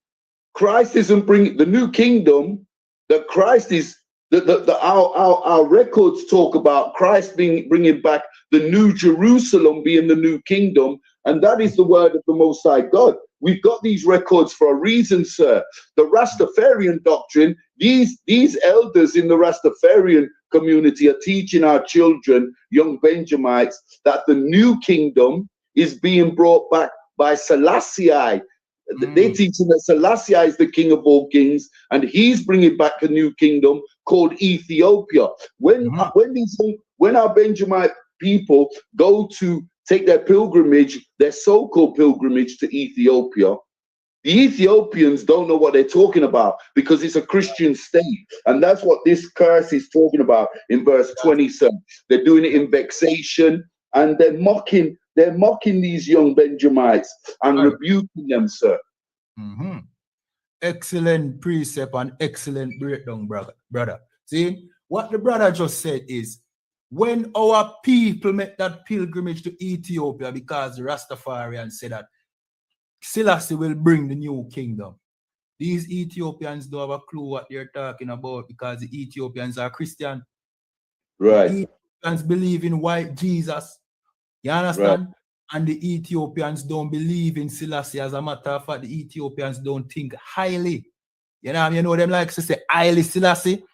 Christ isn't bringing the new kingdom. That Christ is our records talk about Christ bringing back the new Jerusalem, being the new kingdom, and that is the word of the Most High God. We've got these records for a reason, sir. The Rastafarian doctrine, these elders in the Rastafarian community are teaching our children, young Benjamites, that the new kingdom is being brought back by Selassie. They're teaching that Selassie is the king of all kings, and he's bringing back a new kingdom called Ethiopia. When our Benjamite people go to take their pilgrimage, their so-called pilgrimage to Ethiopia, the Ethiopians don't know what they're talking about because it's a Christian state, and that's what this curse is talking about in verse 27. They're doing it in vexation, and they're mocking these young Benjamites and rebuking them, sir. Excellent precept and excellent breakdown, brother. See, what the brother just said is, when our people make that pilgrimage to Ethiopia because the Rastafarians said that Selassie will bring the new kingdom, these Ethiopians don't have a clue what they're talking about because the Ethiopians are Christian. Right. The Ethiopians believe in white Jesus. You understand? Right. And the Ethiopians don't believe in Selassie. As a matter of fact, the Ethiopians don't think highly. You know them like to say highly Selassie.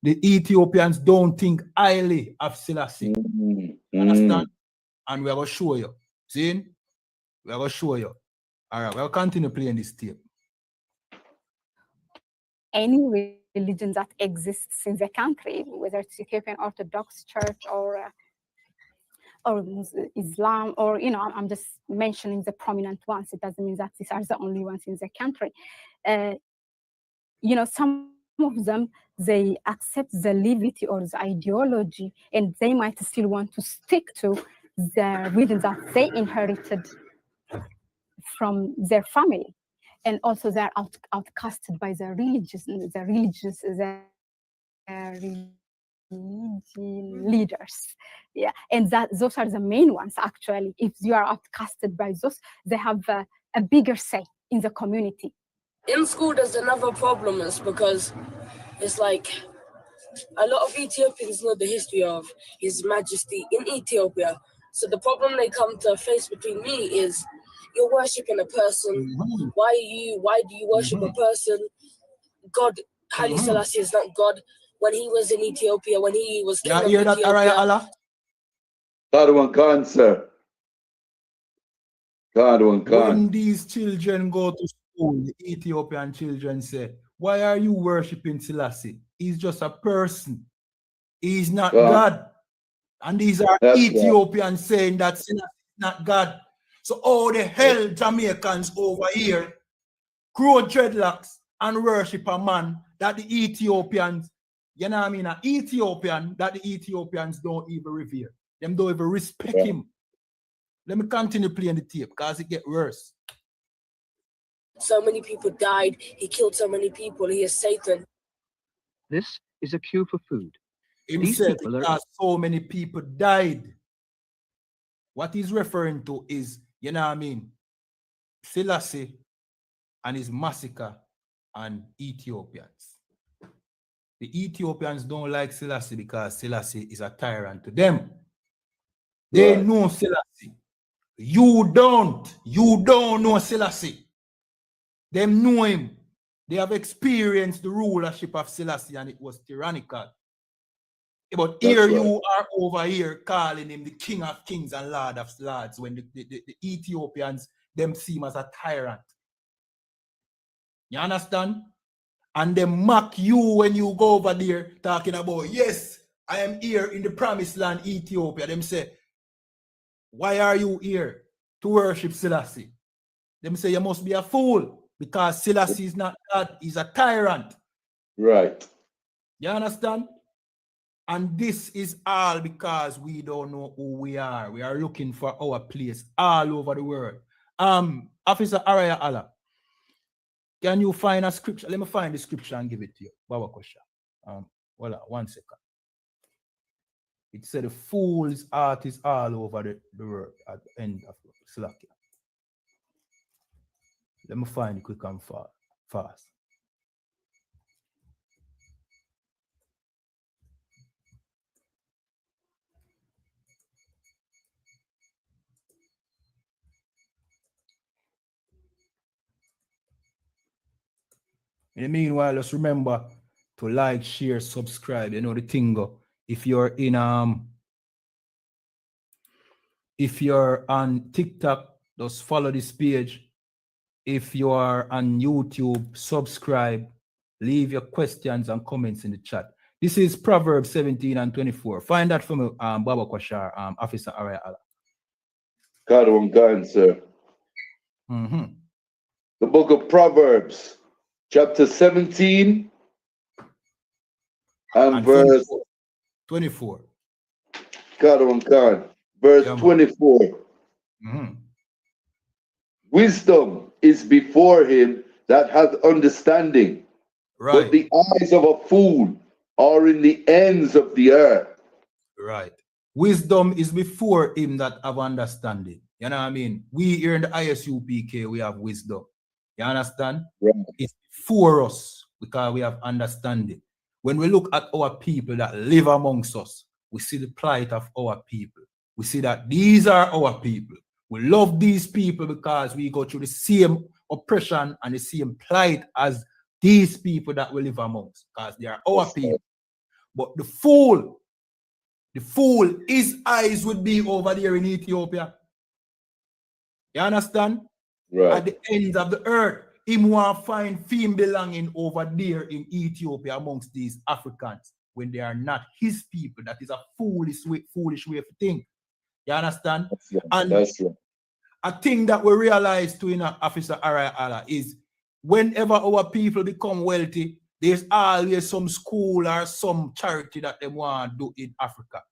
The Ethiopians don't think highly of Selassie. Understand? And we're going to show you. See? We're going to show you. All right, we'll continue playing this tape. Any religion that exists in the country, whether it's Ethiopian Orthodox Church or Islam, or, I'm just mentioning the prominent ones. It doesn't mean that these are the only ones in the country. Some of them, they accept the levity or the ideology, and they might still want to stick to the religion that they inherited from their family. And also they're outcasted by the religious leaders. Yeah, and those are the main ones, actually. If you are outcasted by those, they have a bigger say in the community. In school, there's another problem, is because it's like a lot of Ethiopians know the history of His Majesty in Ethiopia. So the problem they come to face between me is, you're worshipping a person. Why do you worship a person? God, Haile Selassie is not God. When he was in Ethiopia, when he was king of Ethiopia. When these children go to school, the Ethiopian children say, why are you worshipping Selassie? He's just a person. He's not God. And these are Ethiopians saying that Selassie is not God. So all the hell Jamaicans over here grow dreadlocks and worship a man that the Ethiopians, you know what I mean? An Ethiopian that the Ethiopians don't even revere. Them don't even respect him. Let me continue playing the tape because it gets worse. So many people died. He killed so many people. He is Satan. This is a queue for food. He said because so many people died. What he's referring to is, you know what I mean, Selassie and his massacre on Ethiopians. The Ethiopians don't like Selassie because Selassie is a tyrant to them. They know Selassie. You don't know Selassie. Them know him. They have experienced the rulership of Selassie and it was tyrannical. But here you are over here calling him the King of Kings and Lord of Lords when the Ethiopians, them see him as a tyrant. You understand? And they mock you when you go over there talking about, yes, I am here in the promised land, Ethiopia. Them say, why are you here to worship Selassie? Them say, you must be a fool because Selassie is not God, he's a tyrant. Right. You understand? And this is all because we don't know who we are. We are looking for our place all over the world. Officer Araya Allah, can you find a scripture? Let me find the scripture and give it to you. Baba Kosha. Hold on, 1 second. It said the fool's heart is all over the world at the end of Slakia. Let me find it quick and fast. In the meanwhile, just remember to like, share, subscribe. You know the thing go. If you're on TikTok, just follow this page. If you are on YouTube, subscribe. Leave your questions and comments in the chat. This is Proverbs 17 and 24. Find that from Baba Kwashar, Officer Araya Allah. God one God, sir. The book of Proverbs, chapter 17 and verse 24. God one God. Verse 24. Wisdom is before him that hath understanding. Right. But the eyes of a fool are in the ends of the earth. Right. Wisdom is before him that have understanding. You know what I mean? We here in the I.S.U.P.K, we have wisdom. You understand? Right. It's before us because we have understanding. When we look at our people that live amongst us, we see the plight of our people. We see that these are our people. We love these people because we go through the same oppression and the same plight as these people that we live amongst, because they are our people. But the fool, his eyes would be over there in Ethiopia. You understand? Right. At the ends of the earth, him want to find fame belonging over there in Ethiopia amongst these Africans when they are not his people. That is a foolish way of thinking. You understand? That's right. And That's right. a thing that we realize too in Officer Araya is whenever our people become wealthy, there's always some school or some charity that they want to do in Africa.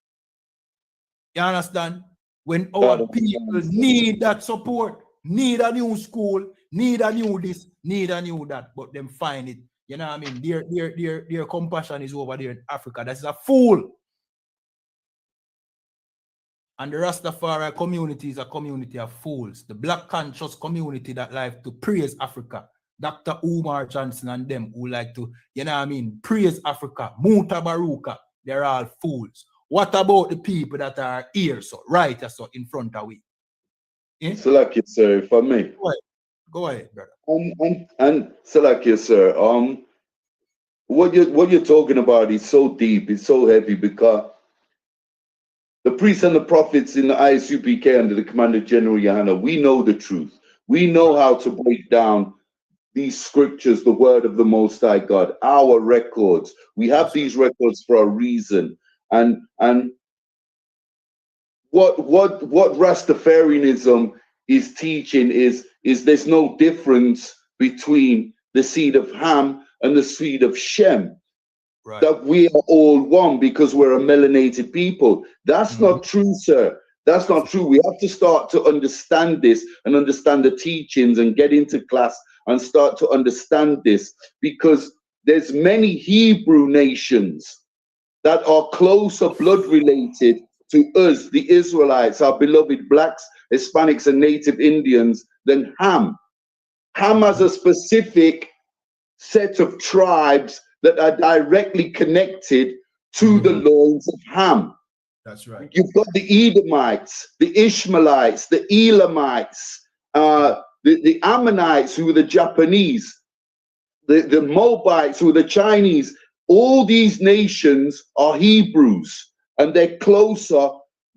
You understand? When our people need that support, need a new school, need a new this, need a new that, but them find it. You know what I mean? Their compassion is over there in Africa. That's a fool. And the Rastafari community is a community of fools. The black conscious community that like to praise Africa. Dr. Umar Johnson and them who like to, you know what I mean, praise Africa. Muta Baruka, they're all fools. What about the people that are here, so right, so in front of we? Eh? Salakia, sir, if I may. Go ahead, brother. And Salakia, sir, what you're talking about is so deep, it's so heavy, because the priests and the prophets in the I.S.U.P.K under the Commander General YAHANNA, we know the truth. We know how to break down these scriptures, the word of the Most High God, our records. We have these records for a reason. And what Rastafarianism is teaching is there's no difference between the seed of Ham and the seed of Shem. Right. That we are all one because we're a melanated people. That's not true, sir. That's not true. We have to start to understand this and understand the teachings and get into class and start to understand this, because there's many Hebrew nations that are closer blood related to us, the Israelites, our beloved blacks, Hispanics, and native Indians, than Ham. Ham has a specific set of tribes that are directly connected to the loins of Ham. That's right. You've got the Edomites, the Ishmaelites, the Elamites, the Ammonites, who were the Japanese, the Moabites, who were the Chinese. All these nations are Hebrews, and they're closer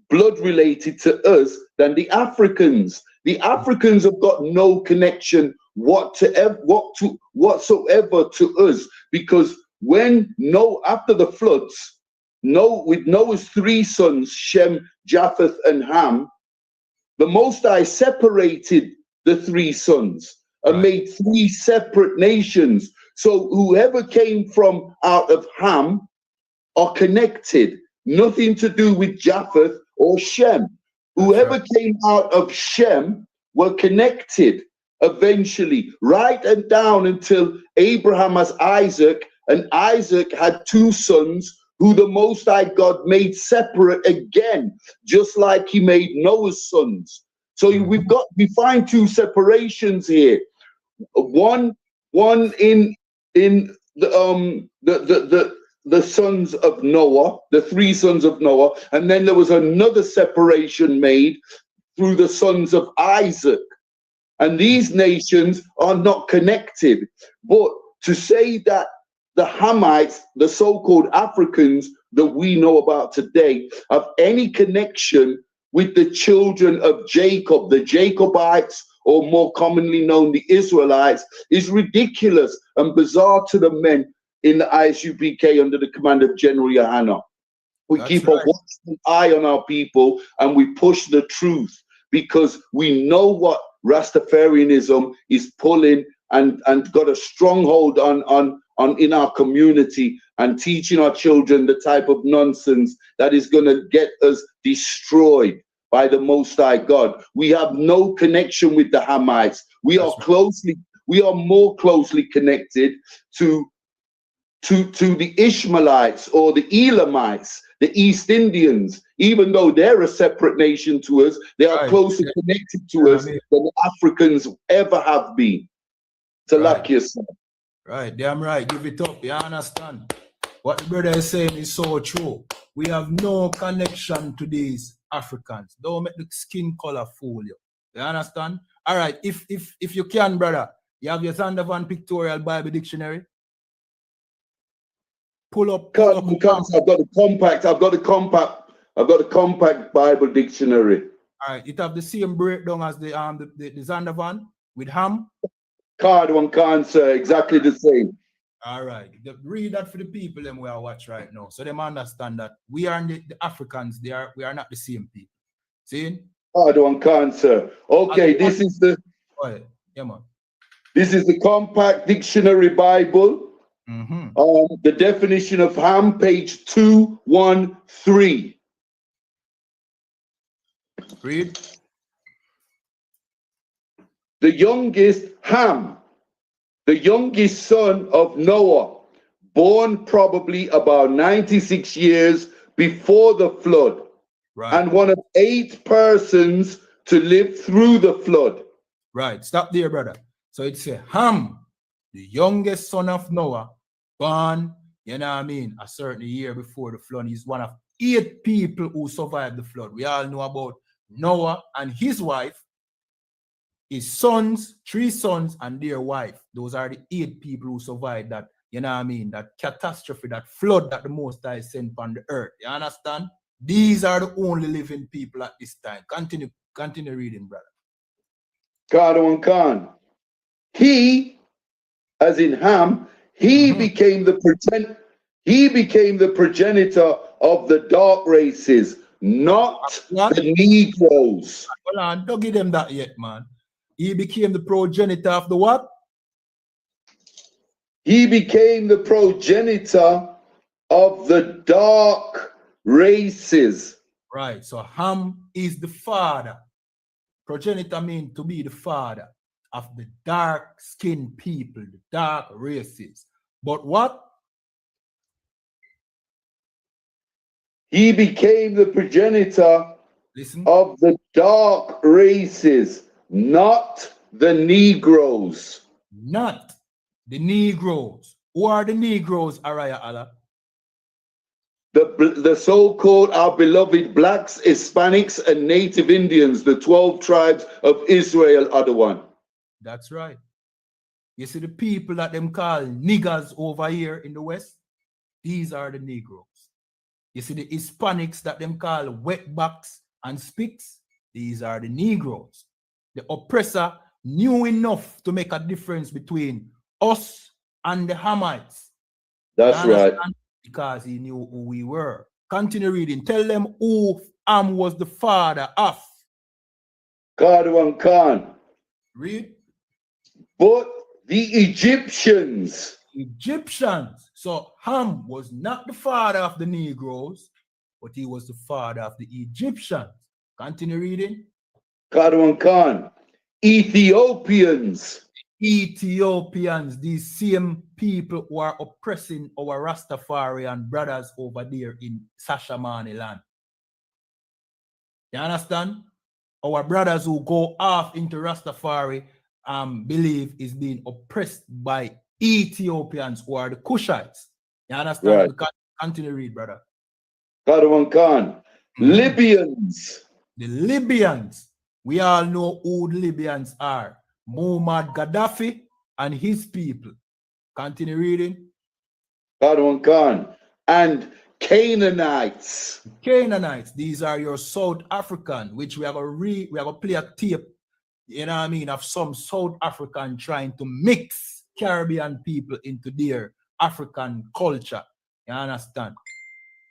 blood related to us than the Africans. The Africans have got no connection whatsoever to us, because after the floods, with Noah's 3 sons, Shem, Japheth, and Ham, the Most High separated the 3 sons and made 3 separate nations. So whoever came from out of Ham are connected, nothing to do with Japheth or Shem. Whoever came out of Shem were connected eventually, right and down until Abraham has Isaac, and Isaac had 2 sons who the Most High God made separate again, just like he made Noah's sons. So we find 2 separations here. One in the sons of Noah, the 3 sons of Noah, and then there was another separation made through the sons of Isaac. And these nations are not connected. But to say that the Hamites, the so-called Africans that we know about today, have any connection with the children of Jacob, the Jacobites, or more commonly known, the Israelites, is ridiculous and bizarre to the men in the I.S.U.P.K under the command of General YAHANNA. We keep a watchful eye on our people, and we push the truth, because we know what Rastafarianism is pulling and got a stronghold on in our community, and teaching our children the type of nonsense that is going to get us destroyed by the Most High God. We have no connection with the Hamites. We are more closely connected to the Ishmaelites or the Elamites, the East Indians. Even though they're a separate nation to us, they are closer connected to us than the Africans ever have been. Salakia, son. Right, damn right. Give it up. You understand? What the brother is saying is so true. We have no connection to these Africans. Don't make the skin color fool you. You understand? All right. If you can, brother, you have your Zandervan Pictorial Bible Dictionary. Pull up. I've got the compact Bible Dictionary. All right. It have the same breakdown as the Zandervan with ham. Card one can, sir. Exactly the same. All right. Read that for the people them we are watch right now, so them understand that we are the Africans. We are not the same people. See? Card one can, sir. Okay, this is the. Yeah, man. This is the compact dictionary Bible. The definition of ham, page 213. Read. The youngest Ham, the youngest son of Noah, born probably about 96 years before the flood, and one of 8 persons to live through the flood. Right. Stop there, brother. So it's a Ham, the youngest son of Noah, born, you know what I mean, a certain year before the flood. He's one of 8 people who survived the flood. We all know about Noah and his wife, his sons, 3 sons, and their wife. Those are the 8 people who survived that, you know what I mean, that catastrophe, that flood that the Most High sent on the earth. You understand? These are the only living people at this time. Continue reading, brother. Khan Khan. He, as in Ham, he became the progenitor of the dark races, not the Negroes. Hold on, don't give them that yet, man. He became the progenitor of the what? He became the progenitor of the dark races. Right, so Ham is the father. Progenitor means to be the father of the dark-skinned people, the dark races. But what? He became the progenitor of the dark races, not the Negroes. Not the Negroes. Who are the Negroes, Araya Allah? The so-called our beloved blacks, Hispanics, and Native Indians, the 12 tribes of Israel are the one. That's right. You see the people that them call niggers over here in the West? These are the Negroes. You see the Hispanics that them call wetbacks and spicks? These are the Negroes. The oppressor knew enough to make a difference between us and the Hamites. That's right. Because he knew who we were. Continue reading. Tell them who Ham was the father of. Khan. Read. But the Egyptians. So Ham was not the father of the Negroes, but he was the father of the Egyptians. Continue reading. Khan. Ethiopians. These same people who are oppressing our Rastafarian brothers over there in Sashamane land. You understand? Our brothers who go off into Rastafari believe is being oppressed by Ethiopians who are the Cushites. You understand? Right. Continue to read, brother. Khan. Libyans. The Libyans. We all know who the Libyans are. Muammar Gaddafi and his people. Continue reading. Khan. And Canaanites. These are your South African, which we have a play a tape, you know what I mean, of some South African trying to mix Caribbean people into their African culture. You understand?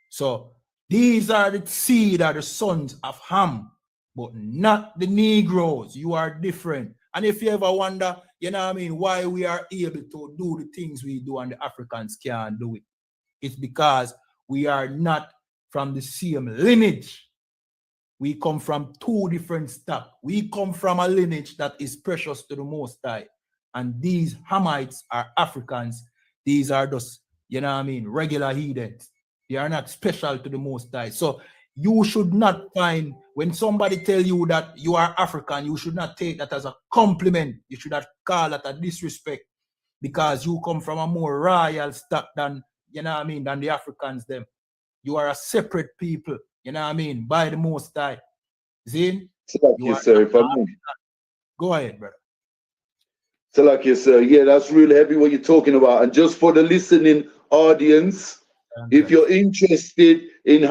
So these are the seed, are the sons of Ham, but not the Negroes. You are different. And if you ever wonder, you know what I mean, why we are able to do the things we do and the Africans can't do it, it's because we are not from the same lineage. We come from two different stock. We come from a lineage that is precious to the Most High. And these Hamites are Africans. These are just, you know what I mean, regular heathens. They are not special to the Most High. So you should not find, when somebody tell you that you are African, you should not take that as a compliment. You should not call that a disrespect because you come from a more royal stock than, you know what I mean, than the Africans them. You are a separate people, you know what I mean, by the Most High. See? Go ahead, brother. So like you sir, yeah, that's really heavy what you're talking about. And just for the listening audience, if you're interested in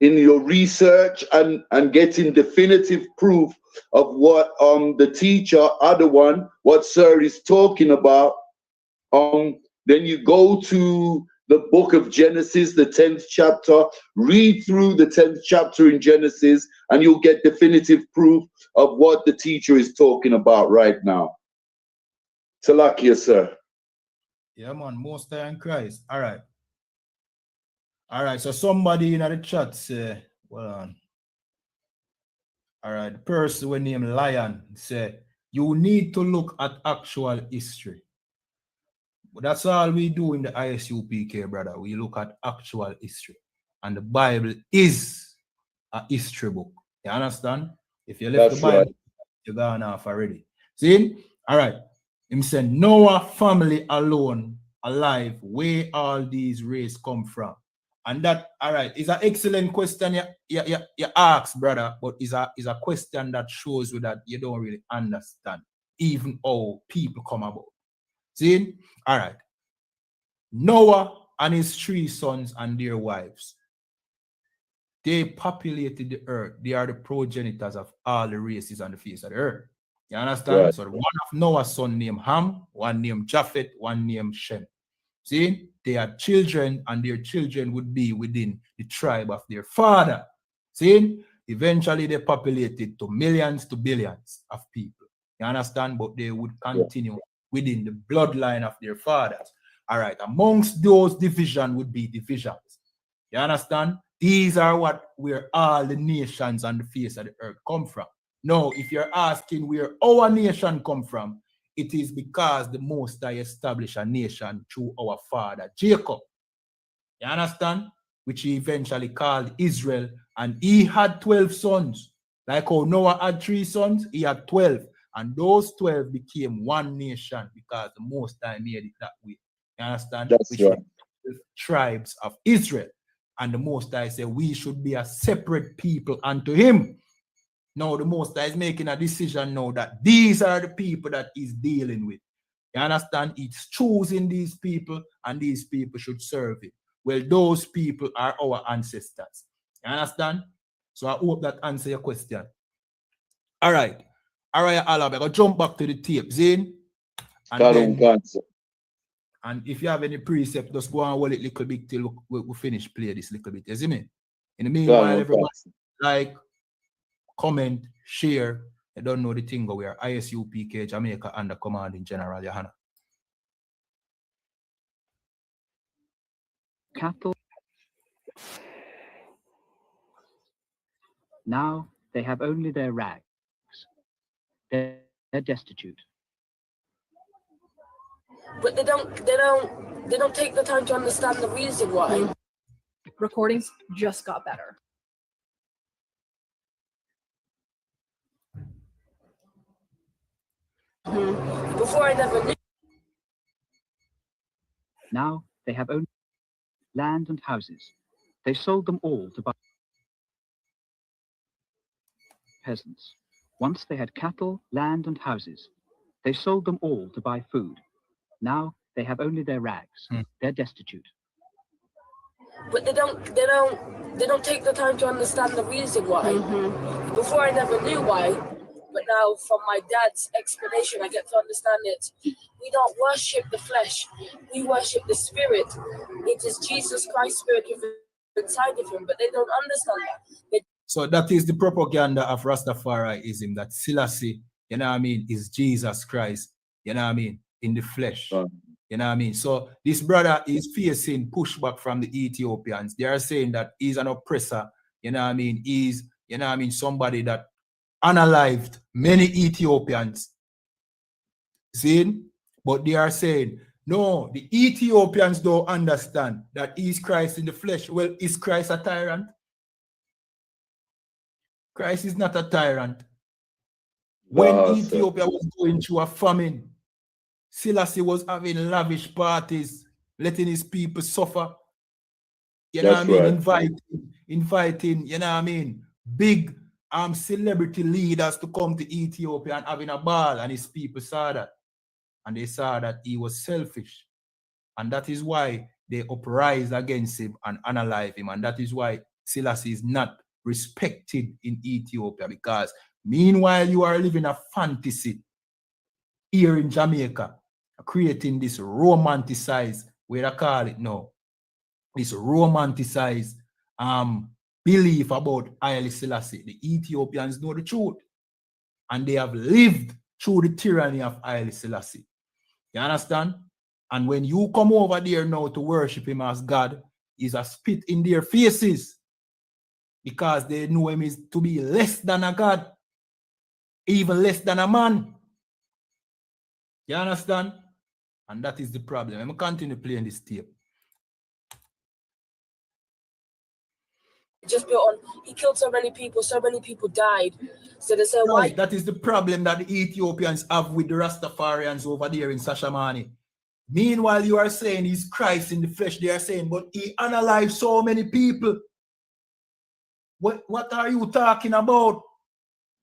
in your research and getting definitive proof of what the teacher, other one, what sir is talking about, then you go to the book of Genesis, the 10th chapter, read through the 10th chapter in Genesis, and you'll get definitive proof of what the teacher is talking about right now. Salakia, sir. Yeah, man, Most High in Christ. All right. All right, so somebody in the chat say, well on. All right, the person with name Lion say, you need to look at actual history. But that's all we do in the ISUPK, brother. We look at actual history. And the Bible is a history book. You understand? If you left the Bible, right, you're gone off already. See? All right. Him said, Noah family alone, alive, where all these races come from. And that, all right, is an excellent question you ask, brother, but is a question that shows you that you don't really understand even how people come about. See? All right. Noah and his 3 sons and their wives, they populated the earth. They are the progenitors of all the races on the face of the earth. You understand? Right. So one of Noah's son named Ham, one named Japheth, one named Shem. See? They had children, and their children would be within the tribe of their father. See? Eventually, they populated to millions to billions of people. You understand? But they would continue within the bloodline of their fathers. All right. Amongst those divisions would be divisions. You understand? These are where all the nations on the face of the earth come from. Now, if you're asking where our nation come from, it is because the Most High established a nation through our father Jacob. You understand? Which he eventually called Israel, and he had 12 sons. Like how Noah had 3 sons, he had 12. And those 12 became one nation because the Most High made it that way. You understand? That's which right. were the tribes of Israel. And the Most High said we should be a separate people unto him. Now the Most High is making a decision now that these are the people that he's dealing with. You understand? He's choosing these people, and these people should serve him. Well, those people are our ancestors. You understand? So I hope that answers your question. All right. All right, Allah, I'm going to jump back to the tape, Zane. And if you have any precept, just go and hold it a little bit till we finish play this little bit. You see me? In the meanwhile, everybody like, comment, share. I don't know the thing, but we are I.S.U.P.K. Jamaica under command in General YAHANNA. Cattle. Now they have only their rags. They're destitute. But they don't take the time to understand the reason why. Recordings just got better. Before I never knew. Now they have only land and houses. They sold them all to buy peasants. Once they had cattle, land, and houses. They sold them all to buy food. Now they have only their rags. They're destitute. But they don't take the time to understand the reason why. Before I never knew why, but now from my dad's explanation, I get to understand it. We don't worship the flesh. We worship the spirit. It is Jesus Christ's spirit inside of him, but they don't understand that. So that is the propaganda of Rastafarianism, that Selassie, you know what I mean, is Jesus Christ, you know what I mean, in the flesh. You know what I mean? So this brother is facing pushback from the Ethiopians. They are saying that he's an oppressor, you know what I mean, is, you know what I mean, somebody that unalived many Ethiopians. See? But they are saying, no, the Ethiopians don't understand that he's Christ in the flesh. Well, is Christ a tyrant? Christ is not a tyrant. When Ethiopia was going through a famine, Selassie was having lavish parties, letting his people suffer. You know what I mean? Inviting, you know what I mean, big celebrity leaders to come to Ethiopia and having a ball, and his people saw that. And they saw that he was selfish. And that is why they uprise against him and unalive him. And that is why Selassie is not respected in Ethiopia, because meanwhile you are living a fantasy here in Jamaica, creating this romanticized, where I call it now, this romanticized belief about Haile Selassie. The Ethiopians know the truth, and they have lived through the tyranny of Haile Selassie. You understand? And when you come over there now to worship him as God, is a spit in their faces, because they know him is to be less than a God, even less than a man. You understand? And that is the problem. I'm going to continue playing this tape. Just built on, he killed so many people died. So they say, why? That is the problem that the Ethiopians have with the Rastafarians over there in Sashamane. Meanwhile, you are saying he's Christ in the flesh. They are saying, but he unalived so many people. What are you talking about?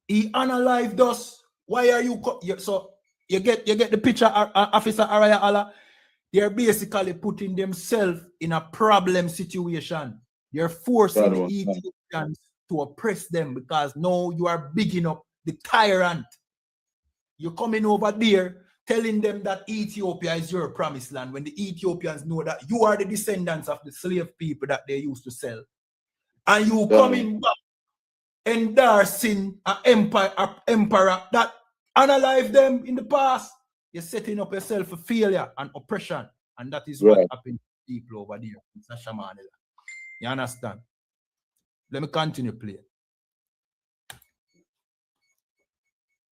He unalived us. Why are you? So you get the picture, Officer Araya Allah. They're basically putting themselves in a problem situation. You're forcing the Ethiopians to oppress them, because now you are bigging up the tyrant. You're coming over there telling them that Ethiopia is your promised land, when the Ethiopians know that you are the descendants of the slave people that they used to sell. And you coming back endorsing an emperor that unalived them in the past. You're setting up yourself for failure and oppression. And that is what happened to people over there in Sashamane. You understand? Let me continue playing.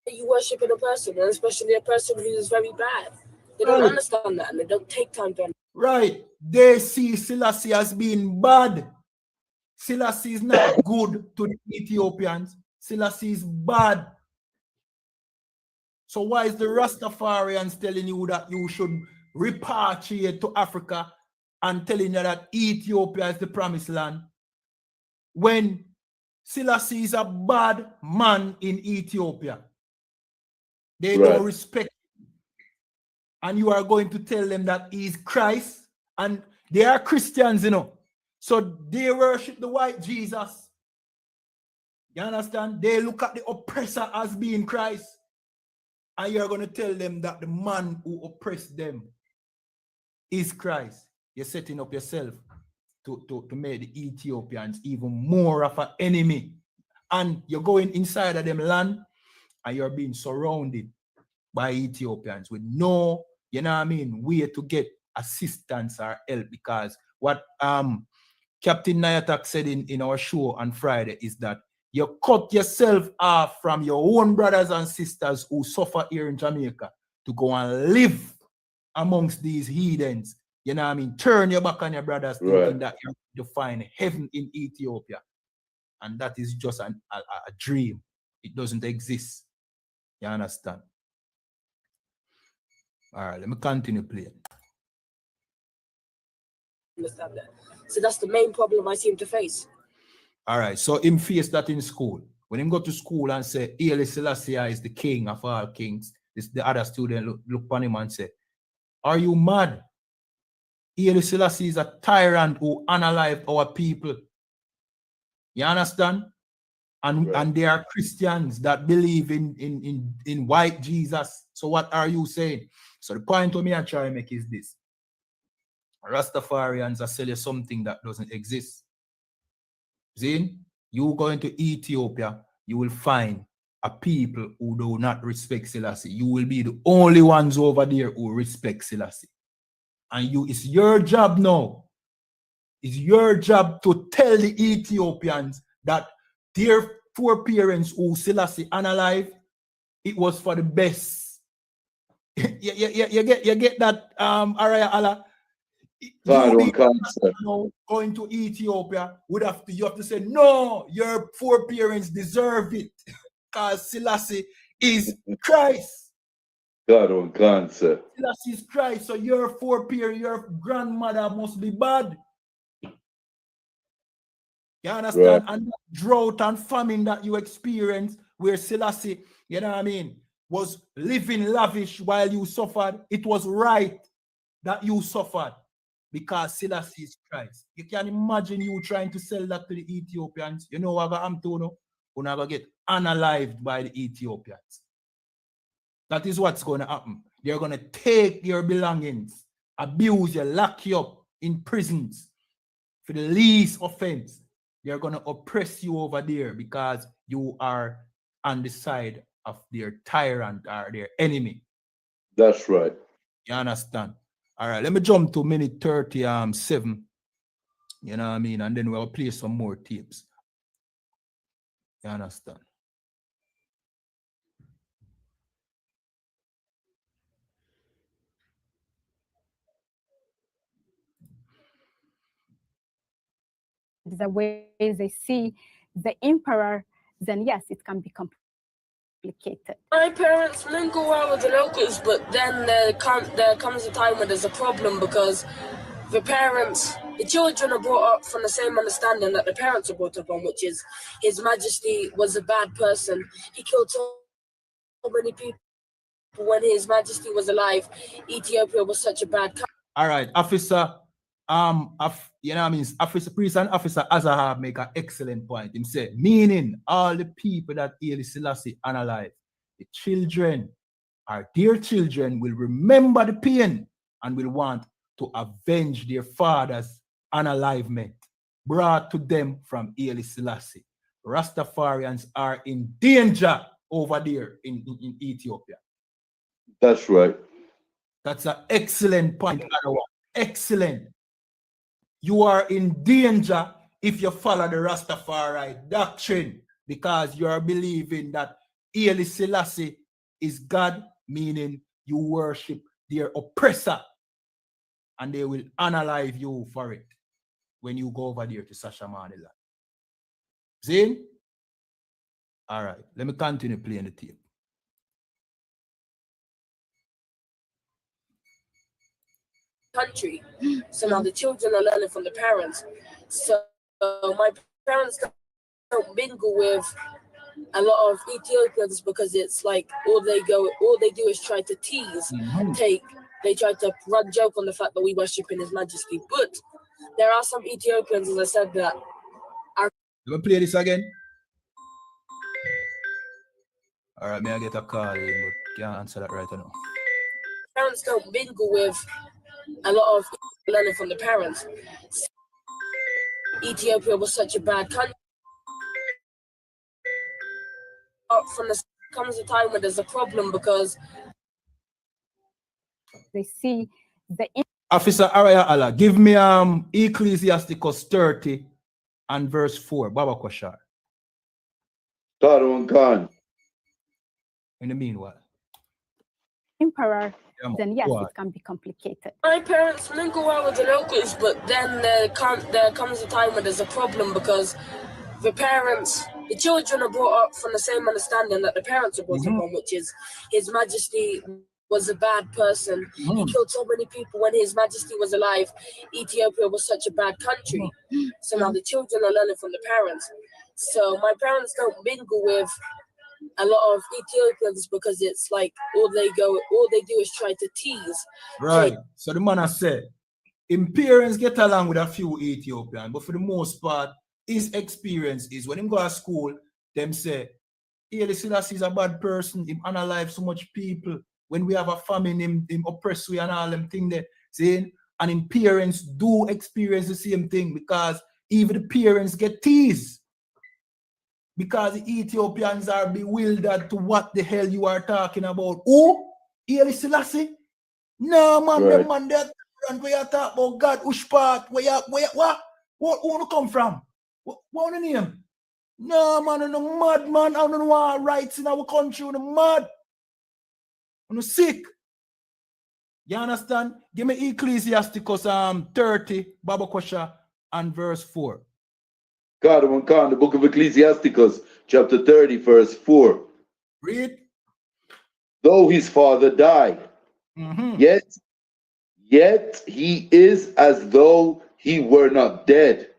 You worshiping a person, and especially a person who is very bad. They don't understand that, and they don't take time to understand. Right. They see Selassie as being bad. Selassie is not good to the Ethiopians. Selassie is bad. So why is the Rastafarians telling you that you should repatriate to Africa and telling you that Ethiopia is the promised land, when Selassie is a bad man in Ethiopia? They don't respect him. And you are going to tell them that he's Christ, and they are Christians, you know. So they worship the white Jesus. You understand? They look at the oppressor as being Christ. And you're going to tell them that the man who oppressed them is Christ. You're setting up yourself to make the Ethiopians even more of an enemy. And you're going inside of them land, and you're being surrounded by Ethiopians with no, you know what I mean, way to get assistance or help. Because what Captain Nayatak said in our show on Friday is that you cut yourself off from your own brothers and sisters who suffer here in Jamaica to go and live amongst these heathens. You know what I mean? Turn your back on your brothers, thinking that you're going to find heaven in Ethiopia. And that is just a dream. It doesn't exist. You understand? All right, let me continue playing. Understand that. So that's the main problem I seem to face. All right, so him face that in school. When him go to school and say, Haile Selassie is the king of all kings, the other student look upon him and say, are you mad? Haile Selassie is a tyrant who unalived our people. You understand? And they are Christians that believe in white Jesus. So what are you saying? So the point to me I try to make is this. Rastafarians are selling something that doesn't exist. See? You go into Ethiopia, you will find a people who do not respect Selassie. You will be the only ones over there who respect Selassie. And it's your job now. It's your job to tell the Ethiopians that their foreparents who Selassie unalive, it was for the best. You get that, Araya Allah? You going to Ethiopia you have to say, no, your foreparents deserve it because Selassie is Christ. God on cancer. Selassie is Christ, so your foreparent, your grandmother must be bad. You understand? Right. And that drought and famine that you experience, where Selassie, you know what I mean, was living lavish while you suffered, it was right that you suffered because Selassie is Christ. You can imagine you trying to sell that to the Ethiopians. You know what I'm doing? You're going to get unalived by the Ethiopians. That is what's going to happen. They're going to take your belongings, abuse you, lock you up in prisons for the least offense. They're going to oppress you over there because you are on the side of their tyrant or their enemy. That's right. You understand? All right, let me jump to minute 37. You know what I mean? And then we'll play some more tapes. You understand? The way they see the emperor, then yes, it can be complicated. My parents mingle well with the locals, but then there comes a time when there's a problem because the children are brought up from the same understanding that the parents are brought up on, which is His Majesty was a bad person. He killed so many people when His Majesty was alive. Ethiopia was such a bad country. All right, officer. You know what I mean? Officer Priest and Officer Azahab make an excellent point. He said, meaning all the people that Haile Selassie unalive, the children, our dear children, will remember the pain and will want to avenge their father's unalivement brought to them from Haile Selassie. Rastafarians are in danger over there in Ethiopia. That's right. That's an excellent point. Excellent. You are in danger if you follow the Rastafari doctrine because you are believing that Haile Selassie is God, meaning you worship their oppressor and they will unalive you for it when you go over there to Sashamane. See? All right, let me continue playing the tape. Country. So now the children are learning from the parents. So my parents don't mingle with a lot of Ethiopians because it's like all they do is try to tease, they try to run joke on the fact that we worship in His Majesty. But there are some Ethiopians, as I said, that are. Let me play this again. All right, may I get a call in, but can't answer that right now. Parents don't mingle with a lot of learning from the parents. Ethiopia was such a bad country. Comes a time when there's a problem because they see the Officer Araya Allah, give me Ecclesiasticus 30 and verse 4. Baba Koshar. In the meanwhile. Emperor, then yes, it can be complicated. My parents mingle well with the locals, but then there comes a time when there's a problem because the children are brought up from the same understanding that the parents are brought up on, which is His Majesty was a bad person. He killed so many people when His Majesty was alive. Ethiopia was such a bad country. So now the children are learning from the parents. So my parents don't mingle with a lot of Ethiopians because it's like all they do is try to tease. Right. So the man has said, his parents get along with a few Ethiopians, but for the most part, his experience is when him go to school, them say, Haile Selassie is a bad person, him unalive so much people. When we have a famine, him oppress we and all them thing there. See? And him parents do experience the same thing because even the parents get teased. Because the Ethiopians are bewildered to what the hell you are talking about. Who? Haile Selassie? No, man, right. The man that where you talk about God, which part? Where what? Who come from? What the name? No, man, I'm no mad, man. I don't want rights in our country. I'm mad. I'm sick. You understand? Give me Ecclesiasticus 30, Baba Kosha, and verse 4. God, the book of Ecclesiasticus, chapter 30, verse 4. Read. Though his father died, yet he is as though he were not dead.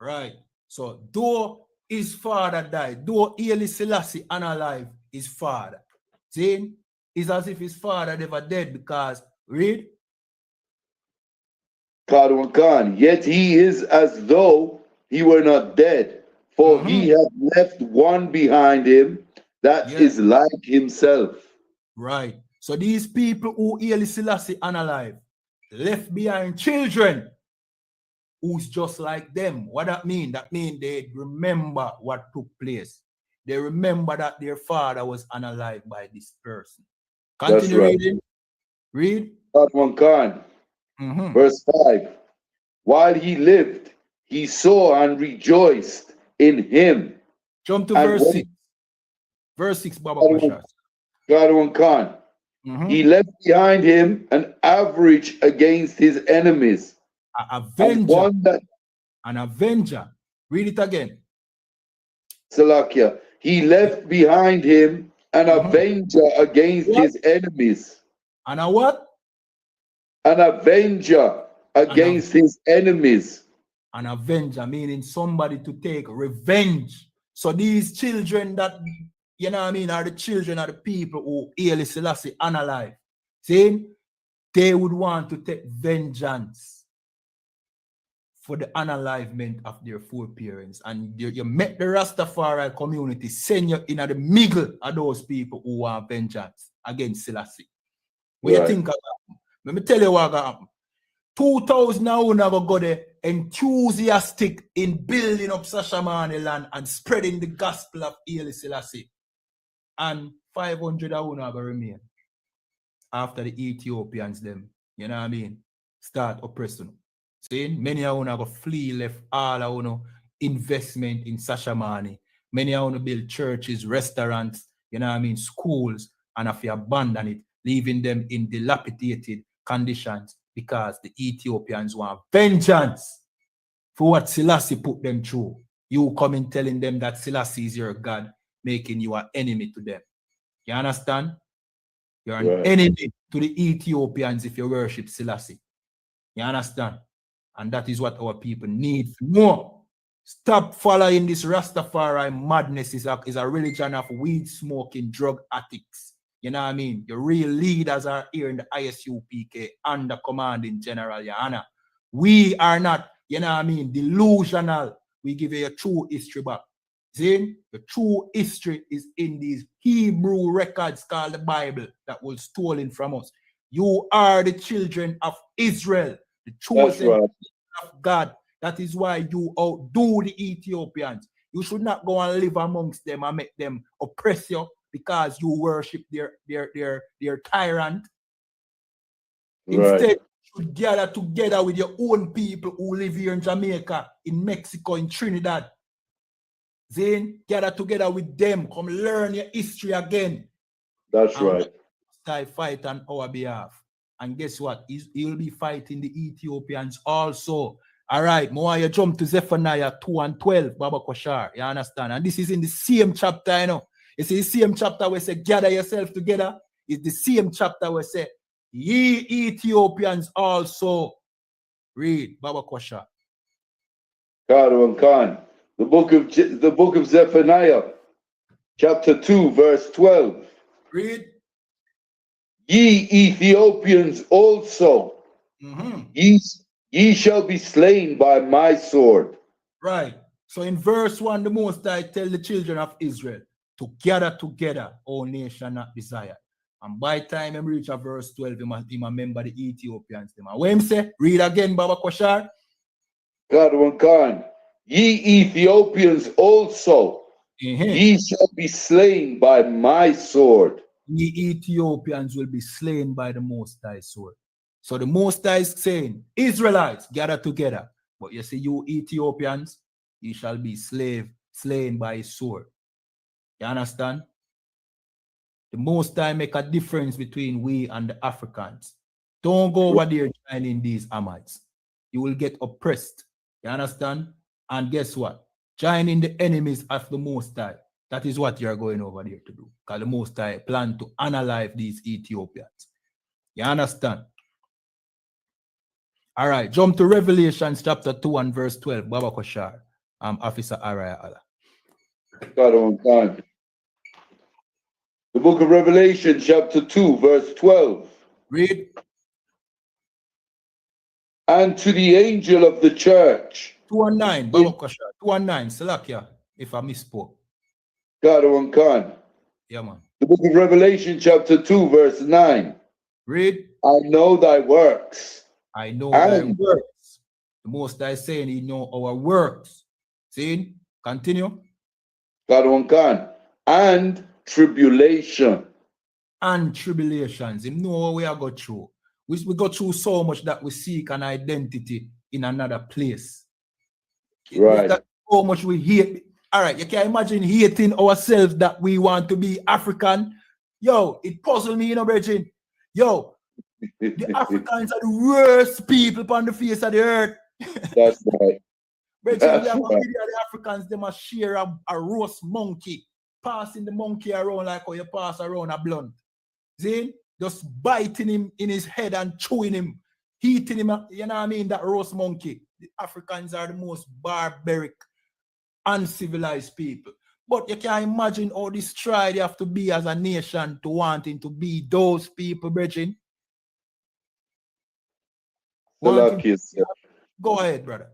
Right. So, though his father died, though Haile Selassie unalive his father, see, it's as if his father never dead because, read. God, yet he is as though he were not dead, for he hath left one behind him that is like himself. Right. So these people who Haile Selassie unalive left behind children who's just like them. What that mean? That mean they remember what took place. They remember that their father was unalive by this person. Continue reading. Read. God, verse 5. While he lived, he saw and rejoiced in him. Jump to verse 6. Verse 6, Baba Kosha. God, he left behind him an average against his enemies. An avenger. Read it again. Salakia. He left behind him an avenger against his enemies. And a what? An avenger against his enemies. An avenger, meaning somebody to take revenge. So these children that, you know what I mean, are the children of the people who Haile Selassie unalive. See? They would want to take vengeance for the unalivement of their foreparents. And you met the Rastafari community, send you in the middle of those people who want vengeance against Selassie. What you think of that? Let me tell you what happened. 2000 now go there enthusiastic in building up Sashamane land and spreading the gospel of Haile Selassie. And 500 go remain after the Ethiopians them, you know what I mean, start oppressing. See, many go flee, left all investment in Sashamane. Many build churches, restaurants, you know what I mean, schools, and if you abandon it, leaving them in dilapidated conditions because the Ethiopians want vengeance for what Selassie put them through. You coming telling them that Selassie is your God, making you an enemy to them. You understand? You're an enemy to the Ethiopians if you worship Selassie. You understand? And that is what our people need more. Stop following this Rastafari madness. Is a religion of weed smoking drug addicts. You know what I mean? Your real leaders are here in the I.S.U.P.K. under commanding General YAHANNA. We are not, you know what I mean, delusional. We give you a true history back. See? The true history is in these Hebrew records called the Bible that was stolen from us. You are the children of Israel, the chosen of God. That is why you outdo the Ethiopians. You should not go and live amongst them and make them oppress you because you worship their tyrant. Instead, you should gather together with your own people who live here in Jamaica, in Mexico, in Trinidad. Then gather together with them. Come learn your history again. That's right. I fight on our behalf. And guess what? He'll be fighting the Ethiopians also. All right, more you jump to Zephaniah 2 and 12, Baba Koshar. You understand? And this is in the same chapter, you know. It's the same chapter where say, gather yourself together. It's the same chapter where say, ye Ethiopians also. Read, Baba Koshar. Khan. The book of Zephaniah, chapter 2, verse 12. Read. Ye Ethiopians also, ye shall be slain by my sword. Right. So in verse 1, the Most High tell the children of Israel to gather together, O nation not desired. And by the time him reach a verse 12, he remember the Ethiopians. And when him say, read again, Baba Koshar. Khan. Ye Ethiopians also, ye shall be slain by my sword. Ye Ethiopians will be slain by the Most High sword. So the Most High is saying, Israelites, gather together. But you see, you Ethiopians, ye shall be slain slain by his sword. You understand? The Most High make a difference between we and the Africans. Don't go over there joining these Hamites. You will get oppressed. You understand? And guess what? Joining the enemies of the Most High. That is what you're going over there to do. Because the Most High plan to unalive these Ethiopians. You understand? All right, jump to Revelations chapter 2 and verse 12. Baba Koshar, Officer Araya Allah. God on time. The book of Revelation, chapter 2, verse 12. Read. And to the angel of the church. 219, Baba Koshar. 219, Salakia, if I misspoke. God on time. Yeah, man. The book of Revelation, chapter 2, verse 9. Read. I know thy works. I know thy works. The Most High saying he know our works. See? Continue. God on time. And tribulation. And tribulations. Him know what we are go through. We go through so much that we seek an identity in another place. Right. That so much we hate. All right, you can imagine hating ourselves that we want to be African. Yo, it puzzles me, you know, Bridget. Yo, the Africans are the worst people on the face of the earth. That's right. Bridget, we have a video of the Africans, they must share a roast monkey, passing the monkey around like how you pass around a blunt. See? Just biting him in his head and chewing him, eating him, you know what I mean? That roast monkey. The Africans are the most barbaric, uncivilized people. But you can imagine how this try they have to be as a nation to wanting to be those people, Bridget. Go ahead, brother.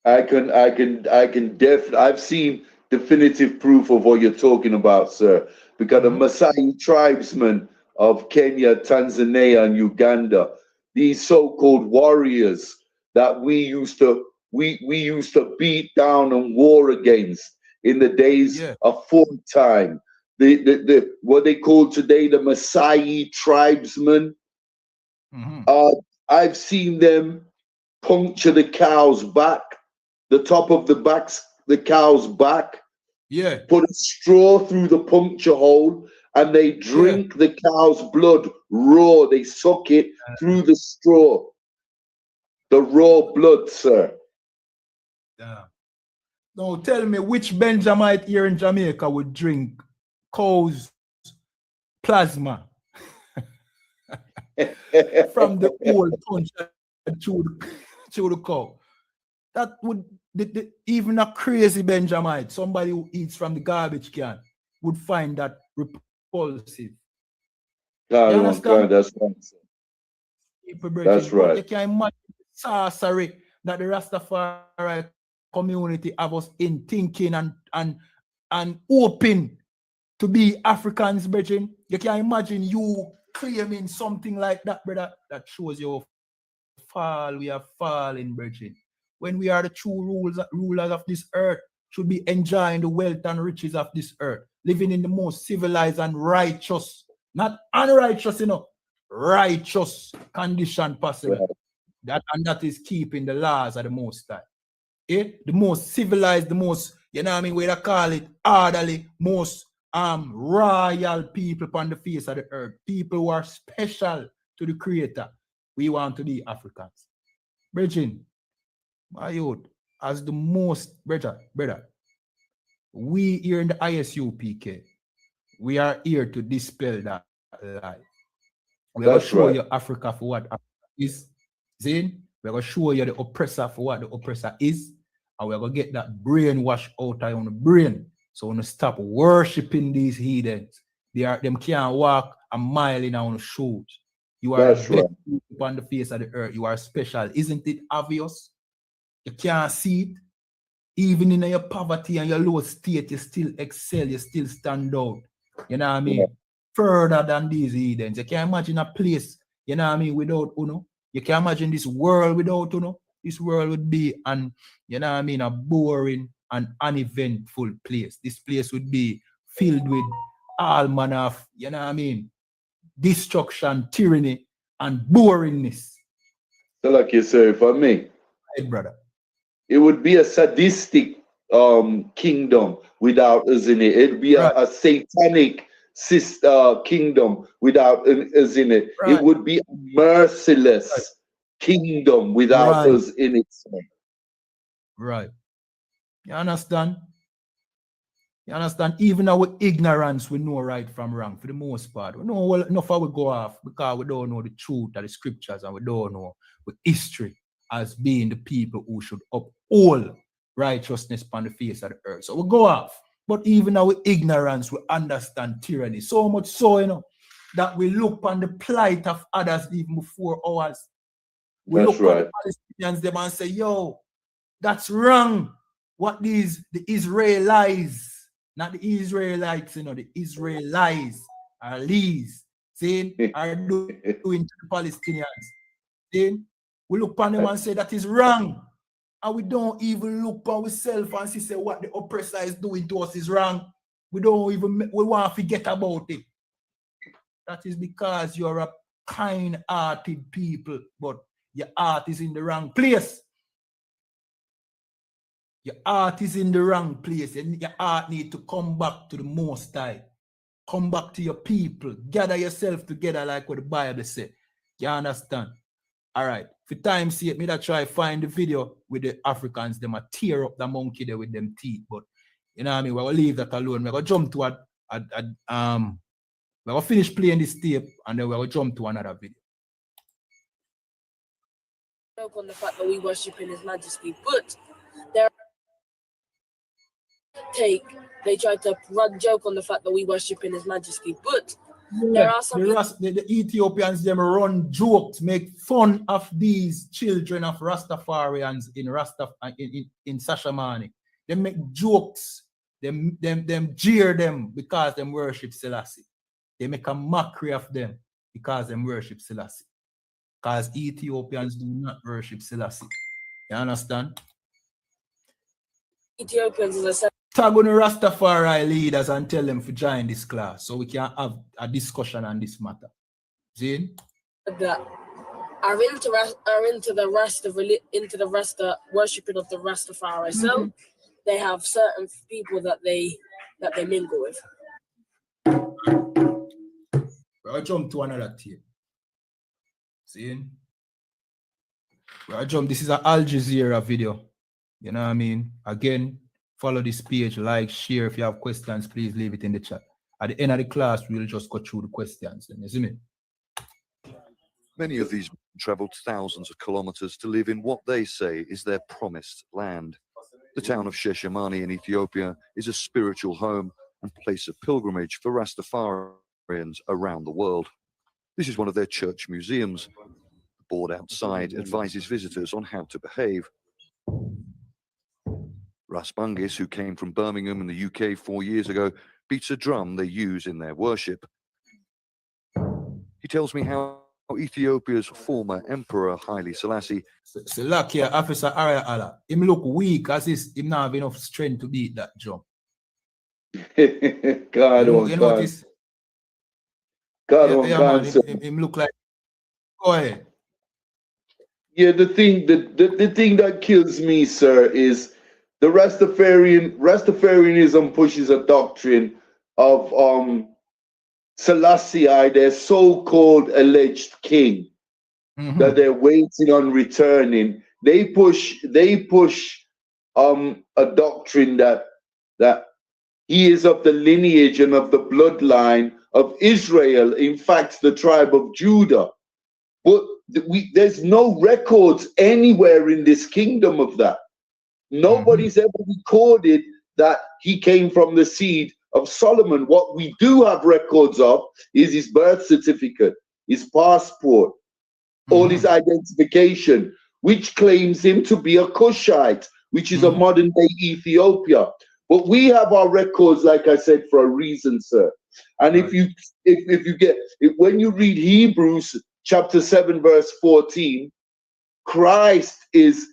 I can definitely, I've seen definitive proof of what you're talking about, sir. Because the Maasai tribesmen of Kenya, Tanzania, and Uganda, these so-called warriors that we used to beat down and war against in the days of full time. The what they call today the Maasai tribesmen. I've seen them puncture the cow's back, the top of the cow's back. Yeah. Put a straw through the puncture hole and they drink the cow's blood raw. They suck it through the straw. The raw blood, sir. Yeah. Now tell me which Benjamite here in Jamaica would drink cow's plasma from the old punch to the cow. That would even a crazy Benjamite, somebody who eats from the garbage can, would find that repulsive. That's right. That's right. You can imagine the sorcery that the Rastafari community have us in thinking and open to be Africans, brethren. You can imagine you claiming something like that, brother. That shows you how far we are falling, brethren. When we are the true rulers of this earth, should be enjoying the wealth and riches of this earth, living in the most civilized and righteous, not unrighteous, righteous condition possible. That is keeping the laws of the Most High. The most civilized, the most, you know what I mean, where they call it orderly, most royal people upon the face of the earth. People who are special to the Creator. We want to be Africans. Brethren, my youth, as the most, brother, we here in the I.S.U.P.K, we are here to dispel that lie. We're going to show you Africa for what Africa is. Zane, we're going to show you the oppressor for what the oppressor is. And we're going to get that brainwash out of your brain. So we're going to stop worshiping these heathens. Them can't walk a mile in our shoes. You are on the face of the earth. You are special. Isn't it obvious? You can't see it. Even in your poverty and your low state, you still excel. You still stand out. You know what I mean? Yeah. Further than these heathens. You can't imagine a place, you know what I mean, without Uno. You can't imagine this world without Uno. This world would be you know what I mean, a boring and uneventful place. This place would be filled with all manner of, you know what I mean, destruction, tyranny, and boringness. So like you say, for me, hey, brother, it would be a sadistic kingdom without us in it. It'd be a satanic kingdom without us in it. It would be a merciless kingdom without us in it. Right. You understand? You understand? Even our ignorance, we know right from wrong for the most part. We know well enough how we go off because we don't know the truth of the scriptures and we don't know the history as being the people who should uphold righteousness upon the face of the earth. So we go off. But even our ignorance, we understand tyranny. So much so, you know, that we look on the plight of others even before ours. We look on the Palestinians them and say, yo, that's wrong. What the Israelites, not the Israelites, you know, the Israelites are lees, saying, are doing to the Palestinians. Saying, we look on them and say that is wrong. And we don't even look on ourselves and say what the oppressor is doing to us is wrong. We don't even, we want to forget about it. That is because you're a kind-hearted people, but your heart is in the wrong place. Your heart is in the wrong place. And your heart needs to come back to the Most High. Come back to your people. Gather yourself together like what the Bible says. You understand? All right. For time's sake, me that try find the video with the Africans. Them a tear up the monkey there with them teeth. But you know what I mean? We'll leave that alone. We're going to jump to we're going to finish playing this tape and then we're going to jump to another video. On the fact that we worship in His Majesty, but there they try to run joke on the fact that we worship in His Majesty, but there are some the Ethiopians them run jokes, make fun of these children of Rastafarians in Sashamane. They make jokes, them jeer them because them worship Selassie. They make a mockery of them because them worship Selassie. Because Ethiopians do not worship Selassie. You understand? Ethiopians is a tag on the Rastafari leaders and tell them to join this class so we can have a discussion on this matter. See? That are into the Rasta worshiping of the Rastafari. So they have certain people that they mingle with. I'll jump to another tape. See? I'll jump. This is an Al Jazeera video. You know what I mean? Again, follow this page, like, share. If you have questions, please leave it in the chat. At the end of the class, we'll just go through the questions. You see me? Many of these men traveled thousands of kilometers to live in what they say is their promised land. The town of Sashamane in Ethiopia is a spiritual home and place of pilgrimage for Rastafarians around the world. This is one of their church museums. The board outside advises visitors on how to behave. Ras Bungis, who came from Birmingham in the UK 4 years ago, beats a drum they use in their worship. He tells me how Ethiopia's former emperor, Haile Selassie, Officer Arya Allah, him look weak as if he not have enough strength to beat that drum. Him look like. Go ahead. Yeah, the thing that kills me, sir, is the Rastafarianism pushes a doctrine of Selassie, their so-called alleged king, that they're waiting on returning. They push a doctrine that he is of the lineage and of the bloodline of Israel, in fact, the tribe of Judah. But there's no records anywhere in this kingdom of that. Nobody's ever recorded that he came from the seed of Solomon. What we do have records of is his birth certificate, his passport, all his identification, which claims him to be a Cushite, which is a modern day Ethiopia. But we have our records, like I said, for a reason, sir. And when you read Hebrews chapter 7, verse 14, Christ is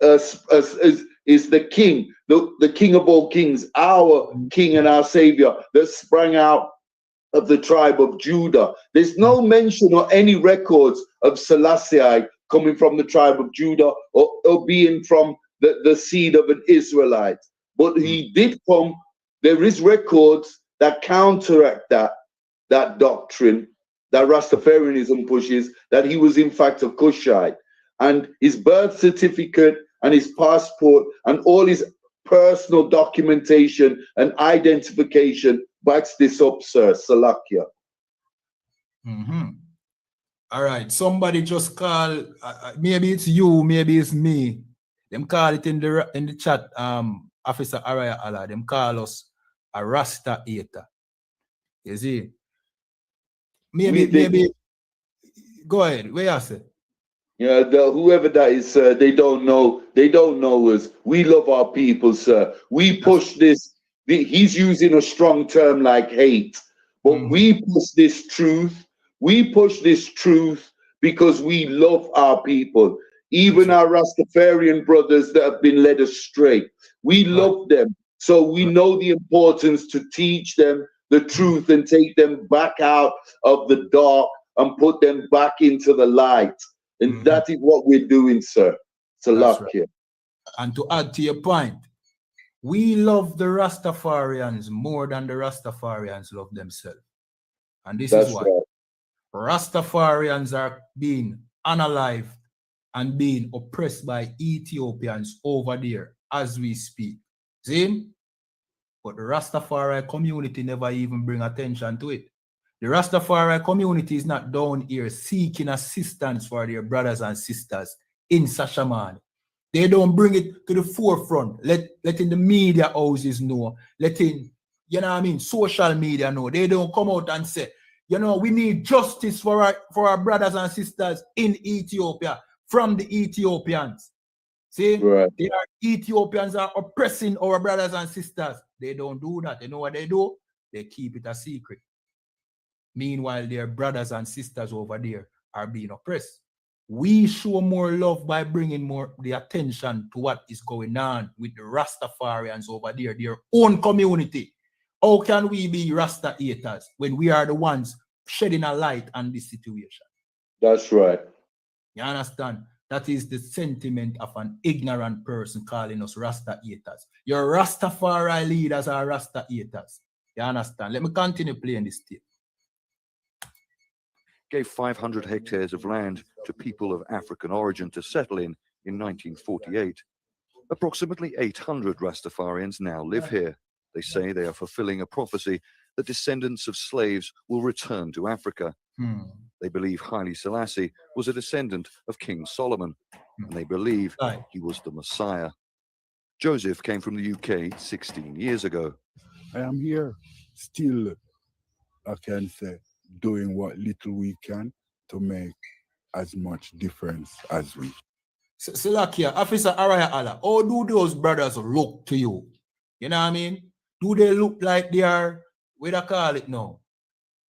the king, the king of all kings, our king and our savior that sprang out of the tribe of Judah. There's no mention or any records of Selassie coming from the tribe of Judah or being from the seed of an Israelite. But he did come. There is records that counteract that doctrine that Rastafarianism pushes, that he was in fact a Cushite. And his birth certificate and his passport and all his personal documentation and identification backs this up, sir. Salakia. All right, somebody just call, maybe it's you, maybe it's me. Them call it in the chat, Officer Araya Allah, them call us a Rasta hater. You see? Maybe, go ahead, where you say? Yeah, whoever that is, sir, they don't know us. We love our people, sir. We push this. He's using a strong term like hate, but we push this truth. We push this truth because we love our people. Even our Rastafarian brothers that have been led astray, we love them. So we know the importance to teach them the truth and take them back out of the dark and put them back into the light. And that is what we're doing, sir. Salakia. Right. And to add to your point, we love the Rastafarians more than the Rastafarians love themselves. And this is why Rastafarians are being unalived and being oppressed by Ethiopians over there as we speak. See? But the Rastafari community never even bring attention to it. The Rastafari community is not down here seeking assistance for their brothers and sisters in Sashamane. They don't bring it to the forefront, letting the media houses know, letting, you know what I mean, social media know. They don't come out and say, you know, we need justice for our brothers and sisters in Ethiopia from the Ethiopians. See, Ethiopians are oppressing our brothers and sisters. They don't do that. You know what they do? They keep it a secret. Meanwhile, their brothers and sisters over there are being oppressed. We show more love by bringing more the attention to what is going on with the Rastafarians over there, their own community. How can we be Rasta haters when we are the ones shedding a light on this situation? That's right. You understand? That is the sentiment of an ignorant person calling us Rasta haters. Your Rastafari leaders are Rasta haters. You understand? Let me continue playing this tape. Gave 500 hectares of land to people of African origin to settle in 1948. Approximately 800 Rastafarians now live here. They say they are fulfilling a prophecy that descendants of slaves will return to Africa. They believe Haile Selassie was a descendant of King Solomon, and they believe he was the Messiah. Joseph came from the UK 16 years ago. I am here still, I can say, doing what little we can to make as much difference as we. Salakia, Officer Araya Allah, how do those brothers look to you? You know what I mean? Do they look like they are, what do I call it now?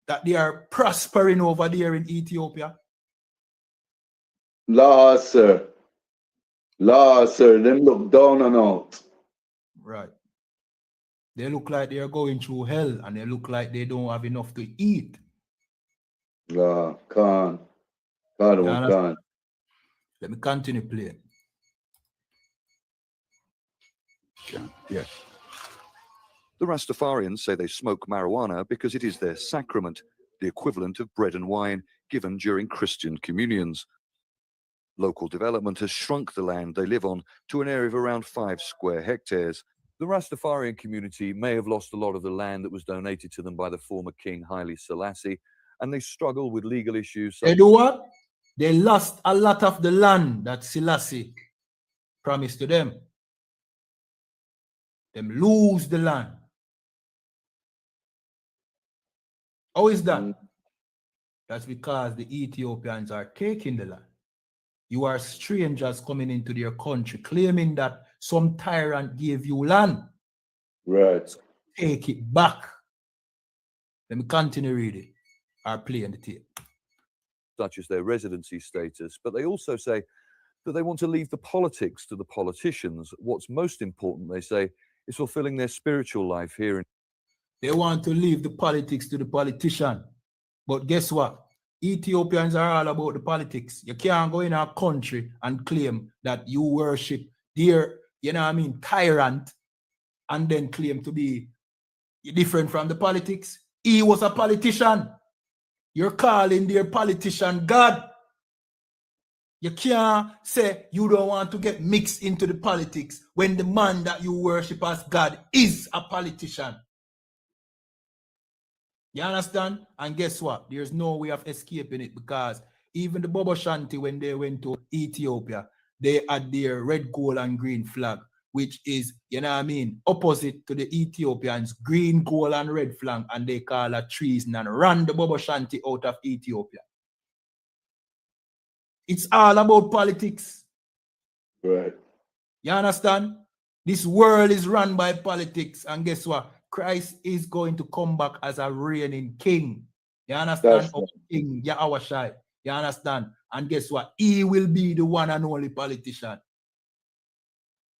That they are prospering over there in Ethiopia? La, sir. La, sir. Them look down and out. Right. They look like they are going through hell and they look like they don't have enough to eat. La, can't. Can't. Let me continue playing. Yes. The Rastafarians say they smoke marijuana because it is their sacrament, the equivalent of bread and wine given during Christian communions. Local development has shrunk the land they live on to an area of around 5 square hectares. The Rastafarian community may have lost a lot of the land that was donated to them by the former king Haile Selassie, and they struggle with legal issues. They do what? They lost a lot of the land that Selassie promised to them. Them lose the land. How is that? That's because the Ethiopians are taking the land. You are strangers coming into their country claiming that some tyrant gave you land. Right. So take it back. Let me continue reading or playing the tape. Such as their residency status, but they also say that they want to leave the politics to the politicians. What's most important, they say, is fulfilling their spiritual life here. They want to leave the politics to the politician. But guess what? Ethiopians are all about the politics. You can't go in our country and claim that you worship their you know what I mean, tyrant, and then claim to be different from the politics. He was a politician. You're calling their politician God. You can't say you don't want to get mixed into the politics when the man that you worship as God is a politician. You understand? And guess what? There's no way of escaping it, because even the Bobo Shanti, when they went to Ethiopia, they had their red, gold, and green flag, which is, you know what I mean, opposite to the Ethiopians, green, gold, and red flag, and they call it treason and ran the Bobo Shanti out of Ethiopia. It's all about politics. Right. You understand? This world is run by politics, and guess what? Christ is going to come back as a reigning king. You understand? King Yahawashi. You understand? And guess what? He will be the one and only politician.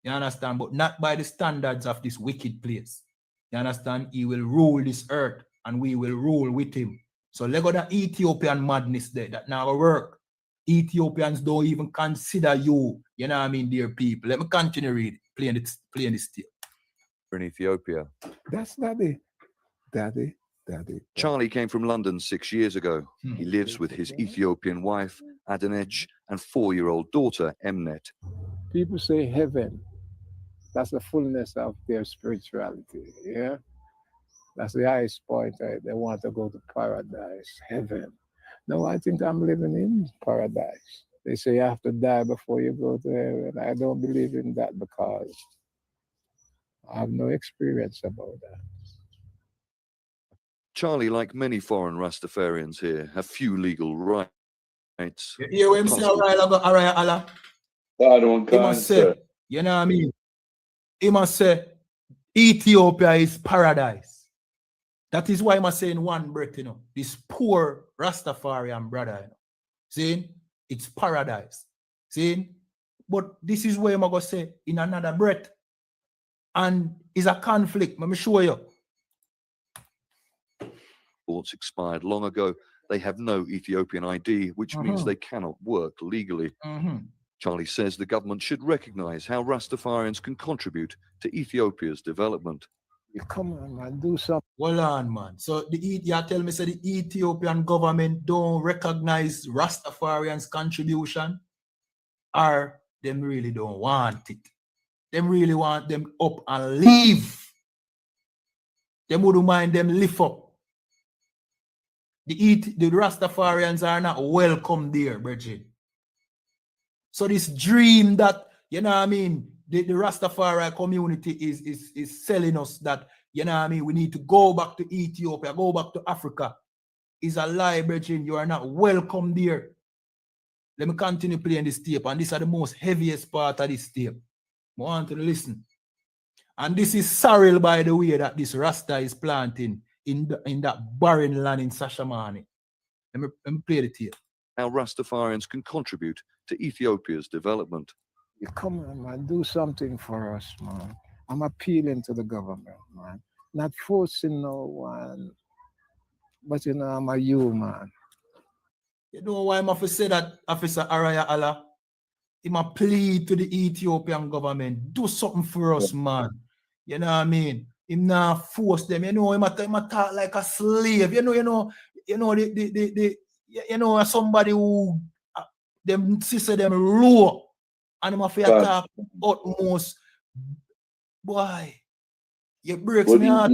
You understand? But not by the standards of this wicked place. You understand? He will rule this earth, and we will rule with him. So let go that Ethiopian madness there. That now work. Ethiopians don't even consider you. You know what I mean, dear people. Let me continue read, playing this tape. In Ethiopia. That's Daddy. Charlie came from London 6 years ago. He lives with his Ethiopian wife, Adenech, and 4-year-old daughter, Emnet. People say heaven. That's the fullness of their spirituality. Yeah? That's the highest point. They want to go to paradise, heaven. No, I think I'm living in paradise. They say you have to die before you go to heaven. I don't believe in that because I have no experience about that. Charlie, like many foreign Rastafarians here, have few legal rights. You hear him say, Allah? He must say, you know what I mean? He must say, Ethiopia is paradise. That is why I must say in one breath, you know, this poor Rastafarian brother, you know, see, it's paradise. See, but this is where I'm going to say in another breath. And it's a conflict, let me show you. Passports expired long ago. They have no Ethiopian ID, which means they cannot work legally. Charlie says the government should recognize how Rastafarians can contribute to Ethiopia's development. You come on, man, do something. Hold on, man. So you tell me, say the Ethiopian government don't recognize Rastafarians' contribution, or them really don't want it? Them really want them up and leave. Them wouldn't mind them lift up. The Rastafarians are not welcome there, Bridget. So this dream that, you know what I mean, the Rastafari community is selling us that, you know what I mean, we need to go back to Ethiopia, go back to Africa, is a lie, Bridget. You are not welcome there. Let me continue playing this tape, and these are the most heaviest part of this tape. I want you to listen. And this is sorrel, by the way, that this Rasta is planting in that barren land in Sashamane. Let me play the tape. How Rastafarians can contribute to Ethiopia's development. You come on, man, do something for us, man. I'm appealing to the government, man. Not forcing no one, but you know, I'm a you, man. You know why I'm going to say that, Officer Araya Allah? I'm a plea to the Ethiopian government. Do something for us, man. You know what I mean? Him not force them. You know, him talk like a slave. You know, somebody who them sister them low, and him have to talk utmost. Boy, you breaks me heart.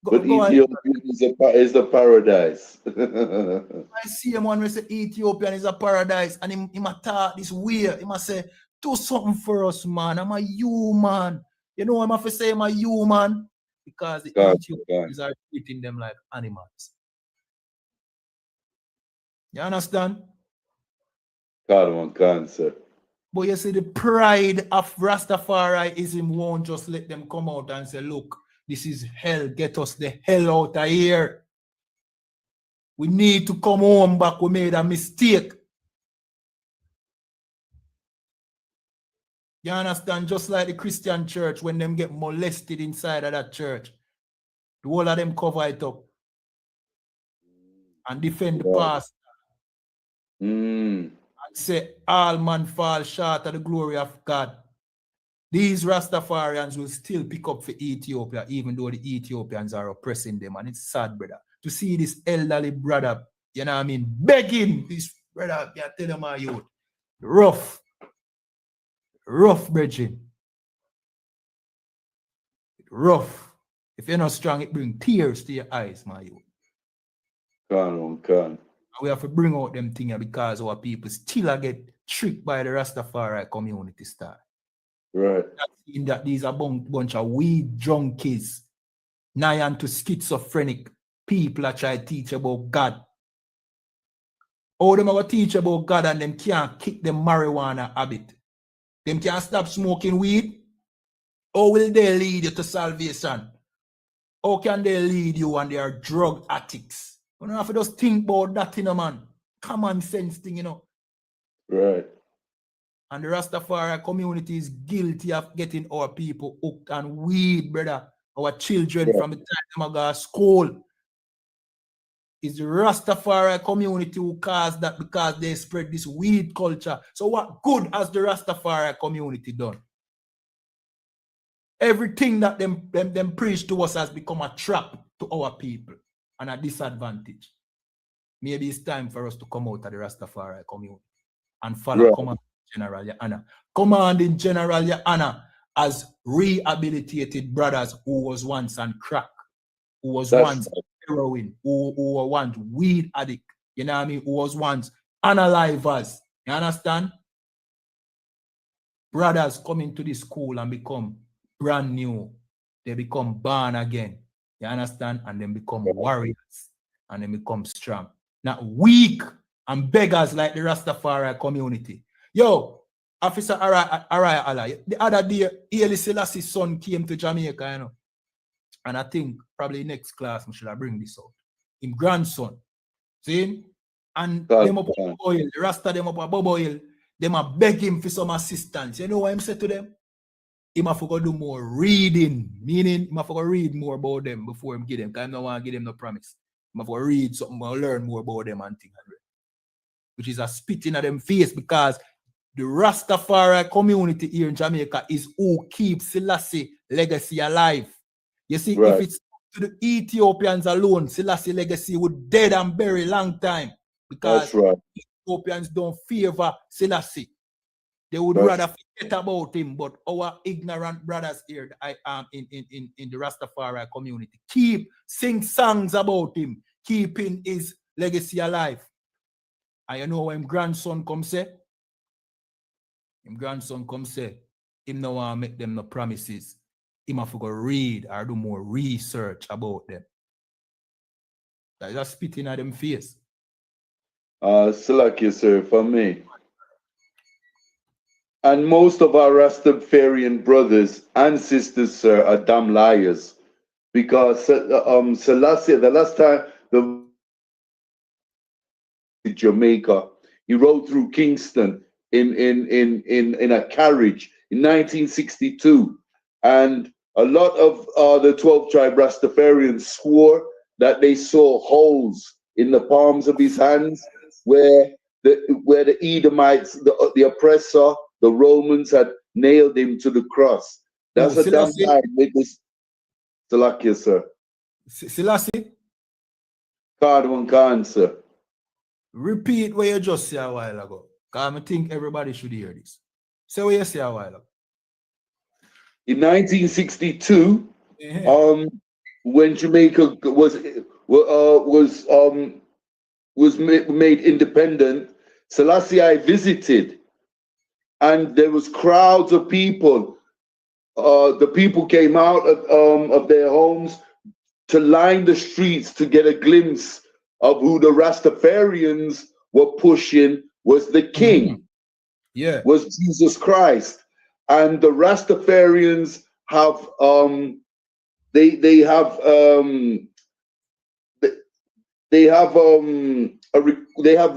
But Ethiopia is the paradise. I see him when we say Ethiopian is a paradise, and him talk this way. He must say, do something for us, man. I'm a human. You know, I'm have to say I'm a human because the Ethiopians are treating them like animals. You understand? God, one cancer. But you see, the pride of Rastafarianism won't just let them come out and say, look, this is hell. Get us the hell out of here. We need to come home back. We made a mistake. You understand? Just like the Christian church, when them get molested inside of that church, the whole of them cover it up and defend the pastor. And say, all man fall short of the glory of God. these Rastafarians will still pick up for Ethiopia, even though the Ethiopians are oppressing them. And it's sad, brother, to see this elderly brother, you know what I mean, begging this brother, I tell him, my youth, rough, brethren. Rough. If you're not strong, it brings tears to your eyes, my youth. Can. We have to bring out them things because our people still get tricked by the Rastafari community style. Right. In that these are bunch of weed junkies, nigh to schizophrenic people that try to teach about God. All them are teach about God and them can't kick them marijuana habit. Them can't stop smoking weed. How will they lead you to salvation? How can they lead you when they are drug addicts? You don't have to just think about that, you know, man. Common sense thing, you know. Right. And the Rastafari community is guilty of getting our people hooked on weed, brother. Our children from the time they go to school. It's the Rastafari community who caused that because they spread this weed culture. So what good has the Rastafari community done? Everything that them preach to us has become a trap to our people and a disadvantage. Maybe it's time for us to come out of the Rastafari community and follow Command General YAHANNA. Commanding General YAHANNA as rehabilitated brothers who was once on crack, who was once heroin, who were once weed addict, you know what I mean, who was once unalivers. You understand? Brothers come into this school and become brand new. They become born again. You understand? And then become warriors. And then become strong. Not weak and beggars like the Rastafari community. Yo, Officer Araya Allah, the other day, Haile Selassie's son came to Jamaica, you know. And I think probably next class, I should bring this out. His grandson. See him? And them up a boil, the Rasta them up a boil. Them a beg him for some assistance. You know what I'm saying to them? He must go do more reading. Meaning, he must go read more about them before him give them. Because I don't want to give them no promise. He must go read something or learn more about them and things. Which is a spitting at them face because the Rastafari community here in Jamaica is who keeps Selassie legacy alive. You see, if it's to the Ethiopians alone, Selassie legacy would dead and bury long time. Because Ethiopians don't favor Selassie. They would rather forget about him. But our ignorant brothers here in the Rastafari community sing songs about him, keeping his legacy alive. And you know when grandson come say? Him grandson come say, him no want to make them no promises. Him have to go read or do more research about them. That's just spitting at them face. Salaki, sir, for me. And most of our Rastafarian brothers and sisters, sir, are damn liars. Because Selassie, the last time Jamaica, he rode through Kingston in a carriage in 1962. And a lot of the 12 tribe Rastafarians swore that they saw holes in the palms of his hands where the Edomites, the oppressor, the Romans had nailed him to the cross. That's a damn lie with this. Salakia, sir. Selassie? Khan, sir. Repeat what you just said a while ago. Because I think everybody should hear this. Say what you said a while ago. In 1962, when Jamaica was made independent, Selassie I visited, and there was crowds of people. The people came out of their homes to line the streets to get a glimpse of who the Rastafarians were pushing was the king. Yeah, was Jesus Christ. And the Rastafarians have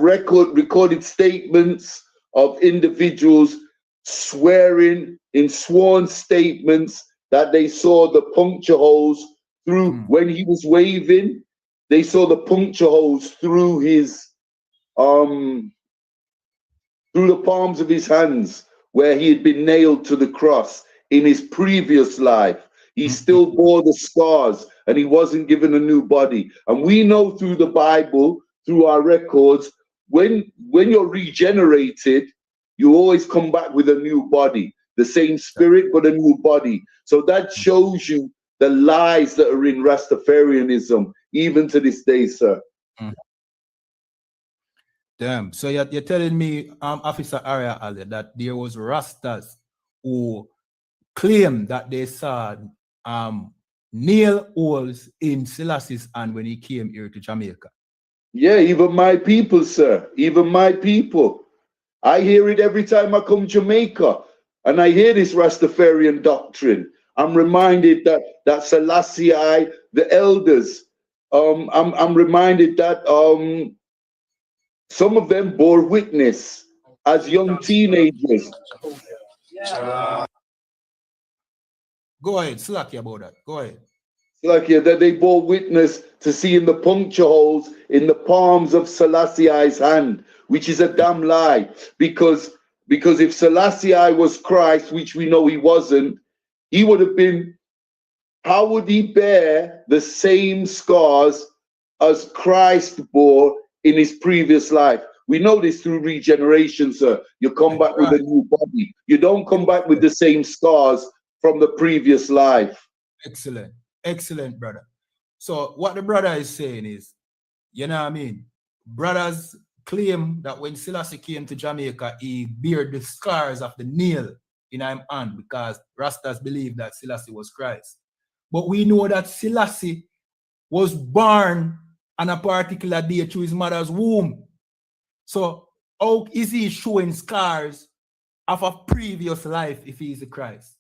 recorded statements of individuals swearing in sworn statements that they saw the puncture holes through when he was waving. They saw the puncture holes through his through the palms of his hands where he had been nailed to the cross in his previous life. He still bore the scars and he wasn't given a new body. And we know through the Bible, through our records, when you're regenerated, you always come back with a new body, the same spirit, but a new body. So that shows you the lies that are in Rastafarianism, even to this day, sir. Damn. So you're telling me, Officer Arya Ali, that there was Rastas who claim that they saw nail holes in Selassie's hand when he came here to Jamaica. Yeah, even my people, sir. Even my people. I hear it every time I come to Jamaica, and I hear this Rastafarian doctrine. I'm reminded that Selassie, the elders, I'm reminded that some of them bore witness as young teenagers. Go ahead, Slacky about that. Go ahead. Slacky, that they bore witness to seeing the puncture holes in the palms of Selassie's hand, which is a damn lie. Because if Selassie was Christ, which we know he wasn't, he would have been. How would he bear the same scars as Christ bore in his previous life? We know this through regeneration, sir. You come back with a new body. You don't come back with the same scars from the previous life. Excellent. Excellent, brother. So what the brother is saying is, you know what I mean? Brothers claim that when Selassie came to Jamaica, he bear the scars of the nail in his hand because Rastas believe that Selassie was Christ. But we know that Selassie was born on a particular day through his mother's womb. So how is he showing scars of a previous life if he is the Christ?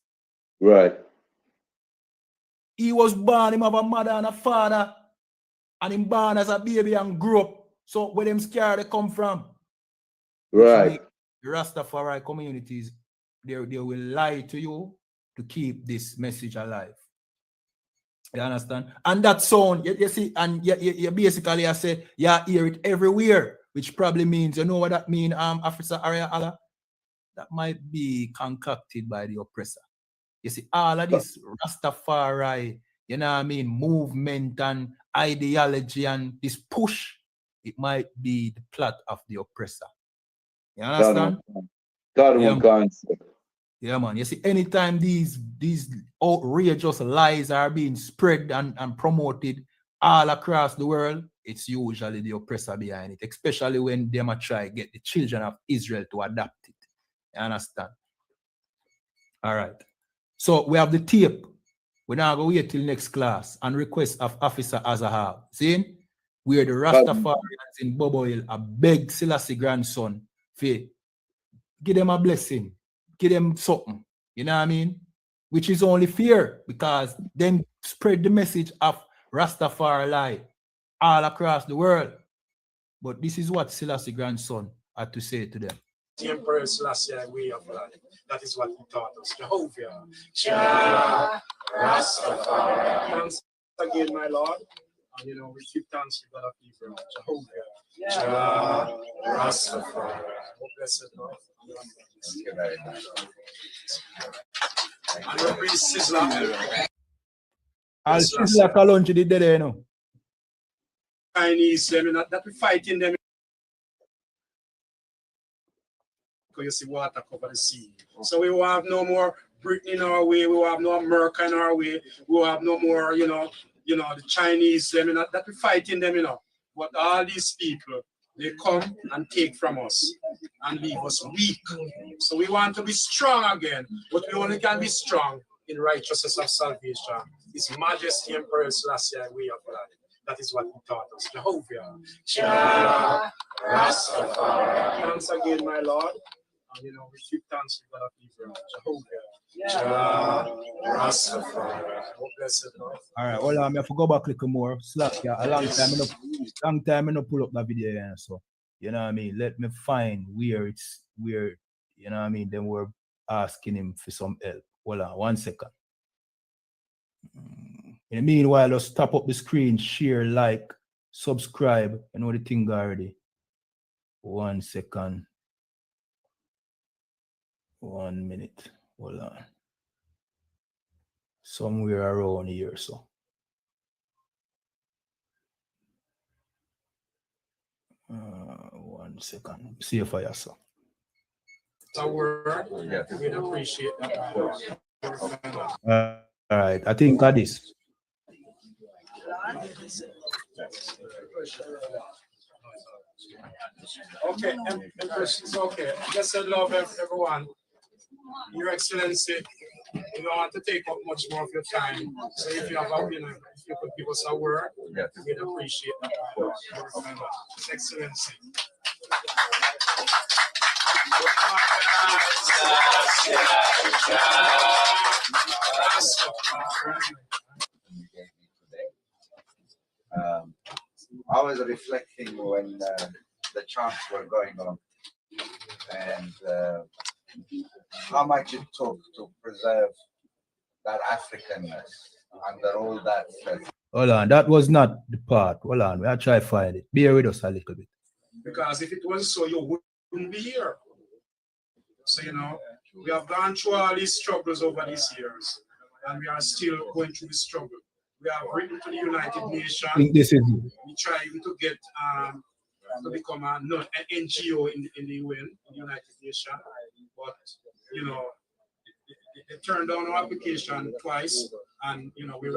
Right. He was born, him have a mother and a father, and him born as a baby and grew up. So where them scars they come from? Right. The Rastafari communities, they will lie to you to keep this message alive. You understand? And that sound, you see, and you basically I say, you hear it everywhere, which probably means, you know what that means, Officer Arya Allah? That might be concocted by the oppressor. You see, all of this Rastafari, you know what I mean, movement and ideology and this push, it might be the plot of the oppressor. You understand? Yeah, man. You see, anytime these outrageous lies are being spread and promoted all across the world, it's usually the oppressor behind it, especially when they might try to get the children of Israel to adapt it. You understand? All right. So we have the tape. We're now going to wait till next class and request of Officer Azahar. See? Where the Rastafarians in Bobo Hill are beg Selassie grandson for give them a blessing. Give them something, you know what I mean? Which is only fair because then spread the message of Rastafari all across the world. But this is what Selassie grandson had to say to them. The Emperor Selassie way of life. That is what he taught us. Jehovah. Rastafari. Thanks again, my Lord. And you know, we give thanks to God of Israel. Jehovah. Rastafari. Oh, blessed Lord. Thank you very much. I'll Sizzla Kalonji did there, you know. Chinese, that we fighting them. Because you see water cover the sea. So we will have no more Britain in our way, we will have no America in our way, we will have no more, you know, the Chinese, that we fighting them, you know. But all these people, they come and take from us and leave us weak. So we want to be strong again, but we only can be strong in righteousness of salvation. His Majesty Emperor Selassie way of life. That is what he taught us. Jehovah. Rastafari. Thanks again, my Lord. And you know, we give thanks to God of Israel. Jehovah. Rastafari. Oh, blessed Lord. All right, hold on, I have to go back a little more. Slack, yeah, a long time I don't pull up that video, yeah, so you know what I mean. Let me find where you know what I mean. Then we're asking him for some help. Hold on, 1 second. In the meanwhile, let's tap up the screen, share, like, subscribe. You know the thing already. 1 second. 1 minute. Hold on. somewhere around here, so. One second. See if I saw. A word. Yeah. We'd appreciate that. All right, I think that is. Okay, it's okay. Just love everyone. Your Excellency, we don't want to take up much more of your time. So if you have a, if you could give us a word, we'd appreciate that. His Excellency. I was reflecting when the chants were going on, and how much it took to preserve that Africanness under all that. Hold on, that was not the part. Hold on, we'll try to find it. Bear with us a little bit. Because if it was so, you wouldn't be here. So, you know, we have gone through all these struggles over these years, and we are still going through the struggle. We have written to the United Nations. I think this is We try even to get to become an NGO in the UN, in the United Nations. But, you know, they turned down our application twice, and, you know, we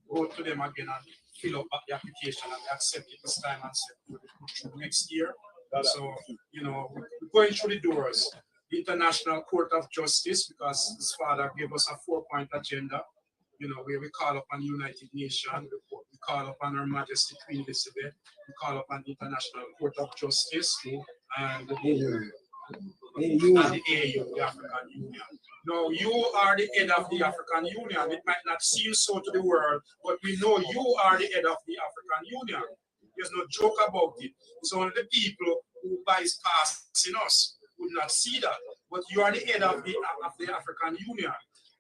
wrote to them again and fill up the application, and they accepted this time and said we'll put through next year. So, you know, we're going through the doors. The International Court of Justice, because his father gave us a 4-point agenda, you know, where we call upon the United Nations, we call upon Her Majesty Queen Elizabeth, we call upon the International Court of Justice, and the AU, the African Union. Now, you are the head of the African Union. It might not seem so to the world, but we know you are the head of the African Union. There's no joke about it. It's only the people who bypass in us would not see that. But you are the head of the African Union.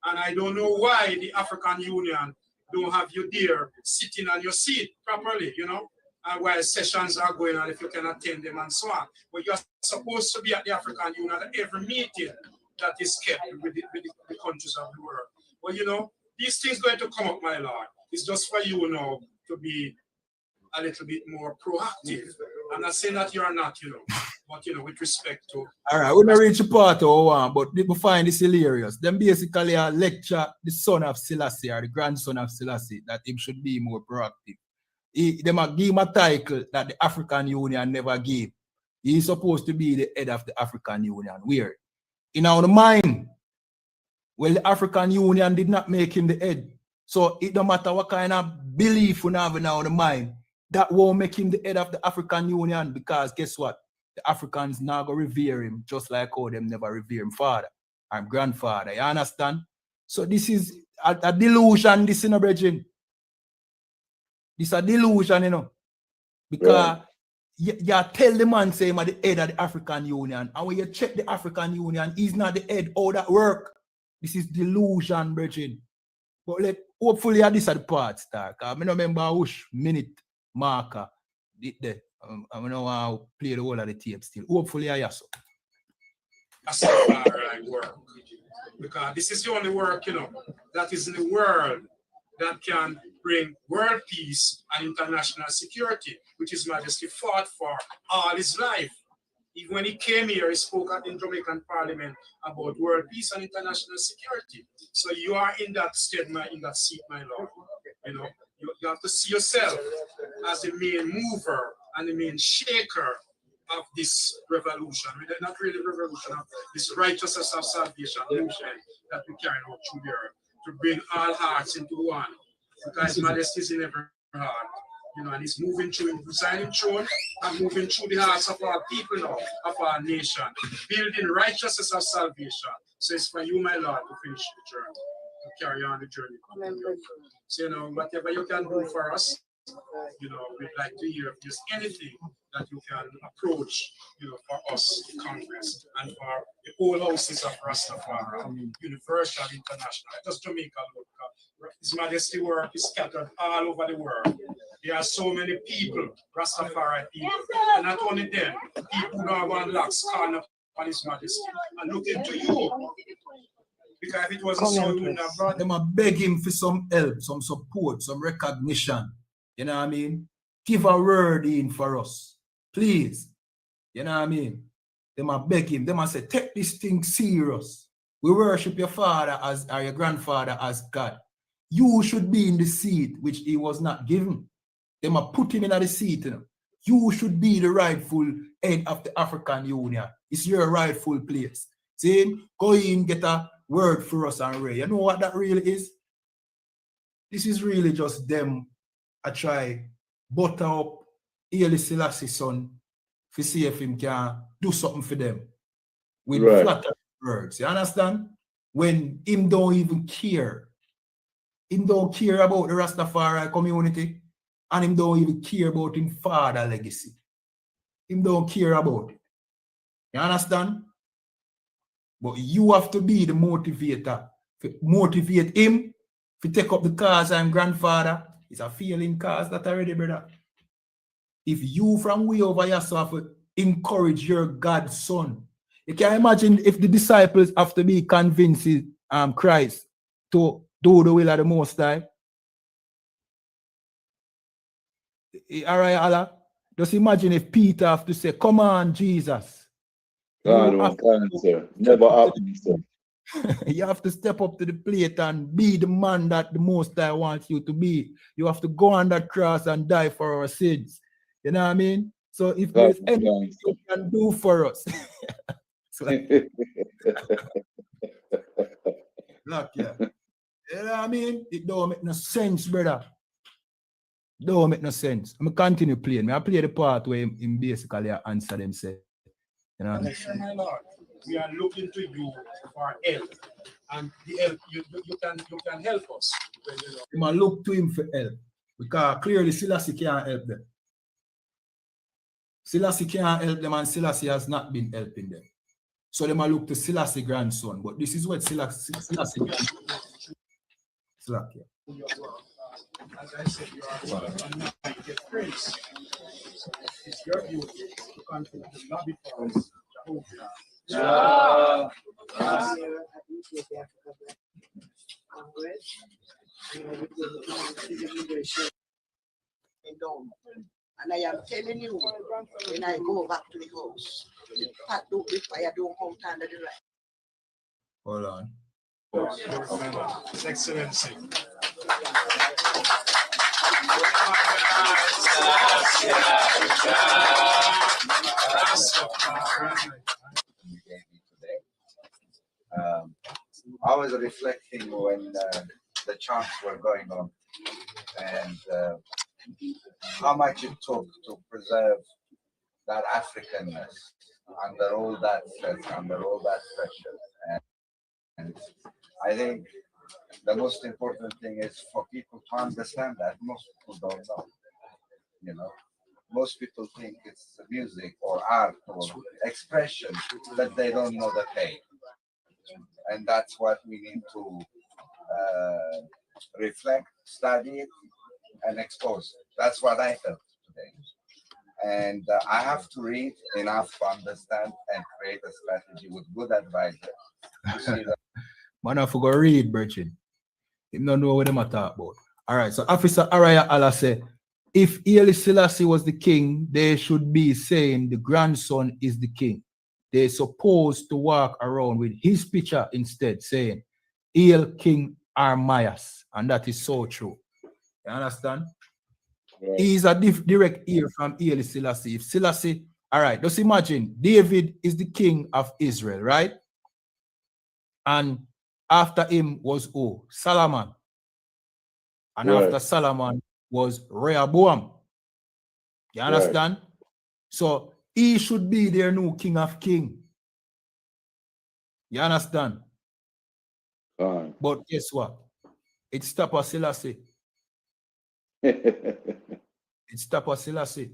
And I don't know why the African Union don't have you there sitting on your seat properly, you know, and while sessions are going on, if you can attend them and so on. But you're supposed to be at the African Union at every meeting that is kept with the countries of the world. But, you know, these things going to come up, my Lord. It's just for you now to be a little bit more proactive. I'm not saying that you are not, you know, but, you know, with respect to... All right, we're not reach the part of one, but people find this hilarious. Them basically lecture the son of Selassie or the grandson of Selassie that him should be more proactive. They might give him a title that the African Union never gave. He's supposed to be the head of the African Union. Weird. In our mind, well, the African Union did not make him the head. So it don't matter what kind of belief we have in our mind, that won't make him the head of the African Union, because guess what? The Africans now go revere him just like how them never revere him father and grandfather. You understand? So this is a delusion, this in a bridging. This is a delusion, you know. Because you tell the man say he's the head of the African Union, and when you check the African Union, he's not the head. How that work? This is delusion, bridging. But like, hopefully this is the part, Star. I don't remember which minute marker did that. I don't know how to play the whole of the tape still. Hopefully I so. That's how I work. Because this is the only work, you know, that is in the world that can bring world peace and international security, which His Majesty fought for all his life. Even when he came here, he spoke at the Jamaican Parliament about world peace and international security. So you are in that state, in that seat, my Lord. You know, you have to see yourself as the main mover and the main shaker of this revolution. Not really revolution, of this righteousness of salvation movement that we carry out through the earth, to bring all hearts into one. Because His Majesty is in every heart. You know, and he's moving through, resigning throne and moving through the hearts of our people now, of our nation, building righteousness of salvation. So it's for you, my Lord, to finish the journey, to carry on the journey. So, you know, whatever you can do for us, you know, we'd like to hear if there's anything that you can approach, you know, for us, the Congress, and for the whole houses of Rastafari, universal, international, just Jamaica local. His Majesty work is scattered all over the world. There are so many people, Rastafari people, and not only them, people who don't have one locks calling upon His Majesty and looking to you Because if it wasn't so, we wouldn't have brought them. I beg him for some help, some support, some recognition. You know what I mean? Give a word in for us, please. You know what I mean? Them I beg him. Them I say, take this thing serious. We worship your father as or your grandfather as God. You should be in the seat which he was not given. Them I put him in the seat. You know? You should be the rightful head of the African Union. It's your rightful place. See, go in, get a word for us and Ray. You know what that really is? This is really just them. I try butter up Haile Selassie's son to see if him can do something for them with flattering words. You understand? When him don't even care. Him don't care about the Rastafari community and him don't even care about him father legacy. Him don't care about it. You understand? But you have to be the motivator. To motivate him to take up the cause and grandfather. It's a failing cause that already, brother. If you from way over yourself encourage your godson, you can imagine if the disciples have to be convincing Christ to do the will of the Most High. All right, Allah. Just imagine if Peter have to say, come on, Jesus. God, sir. Never happened, sir. You have to step up to the plate and be the man that the Most High wants you to be. You have to go on that cross and die for our sins. You know what I mean? So if there's anything you can do for us, look, yeah. You know what I mean? It don't make no sense, brother. Don't make no sense. I'm gonna continue playing. I play the part where him basically answer them say, you know. My Lord, we are looking to you for help, and the help you can help us. You must look to him for help because clearly Selassie can't help them. Selassie can't help them, and Selassie has not been helping them. So they must look to Selassie grandson. But this is what Selassie Selassie. As I said, you are anointed prince. It's your duty to continue to lobby for us. And I am telling you, when I go back to the house, the fire don't come under the right. Hold on. His Excellency. I was reflecting when the chants were going on and how much it took to preserve that Africanness under all that stress, under all that pressure. And I think the most important thing is for people to understand that most people don't know. You know, most people think it's music or art or expression, but they don't know the pain. And that's what we need to reflect, study it, and expose. That's what I felt today. And I have to read enough to understand and create a strategy with good advisors. To see that. Man, I forgot to read, Berchin. You don't know what them are talking about. All right, so Officer Araya Allah said, if Haile Selassie was the king, they should be saying the grandson is the king. They're supposed to walk around with his picture instead, saying, Hail King Armias. And that is so true. You understand? Right. He is a direct ear from Haile Selassie. If Selassie, all right, just imagine, David is the king of Israel, right? And after him was who? Solomon. And right. After Solomon was Rehoboam. You understand? Right. So he should be their new king of kings. You understand? But guess what? It's Tapa Selassie. It's Tapa Selassie.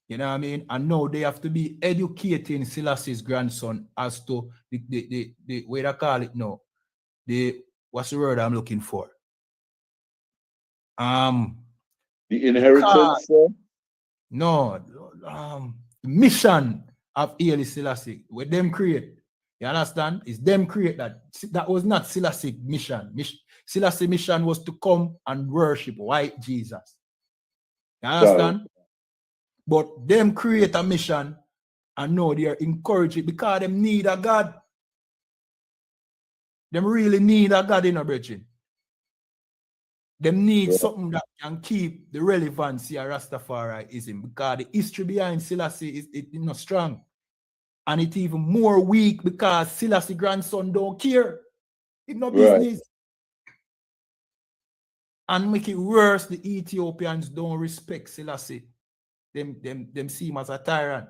You know what I mean? And now they have to be educating Selassie's grandson as to the way they call it now. What's the word I'm looking for? The inheritance, sir? No, the mission of Haile Selassie, with them create. You understand? It's them create that. That was not Selassie mission. Selassie mission was to come and worship white Jesus. You understand? But them create a mission and now they are encouraged it because them need a God. Them really need a God in a brethren. Them need something that can keep the relevancy of Rastafarianism because the history behind Selassie is not strong. And it's even more weak because Selassie grandson don't care. It's no business. And make it worse, the Ethiopians don't respect Selassie. Them see him as a tyrant.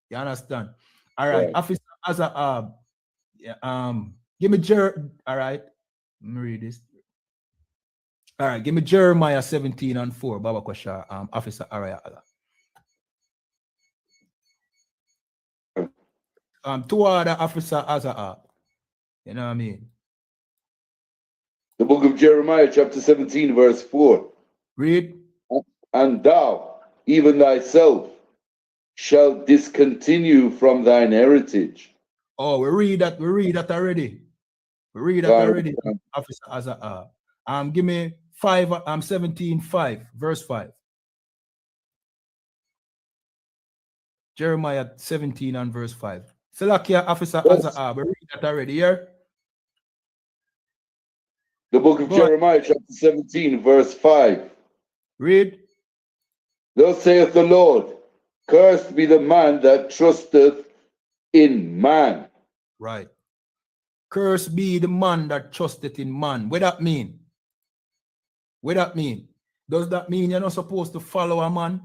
You understand? All right. Officer as a give me all right. Let me read this. All right, give me Jeremiah 17:4. Baba Kwasha, Officer Araya Allah. Two other officer as a you know what I mean? The book of Jeremiah, chapter 17, verse 4. Read. And thou, even thyself, shalt discontinue from thine heritage. Oh, we read that already. We read that already, Officer as a give me 17:5, verse 5. Jeremiah 17 and verse 5. Salakia Officer Azaa, we read that already here. The book of Jeremiah, chapter 17, verse 5. Read. Thus saith the Lord, cursed be the man that trusteth in man. Right. Cursed be the man that trusteth in man. What that mean? What that mean? Does that mean you're not supposed to follow a man?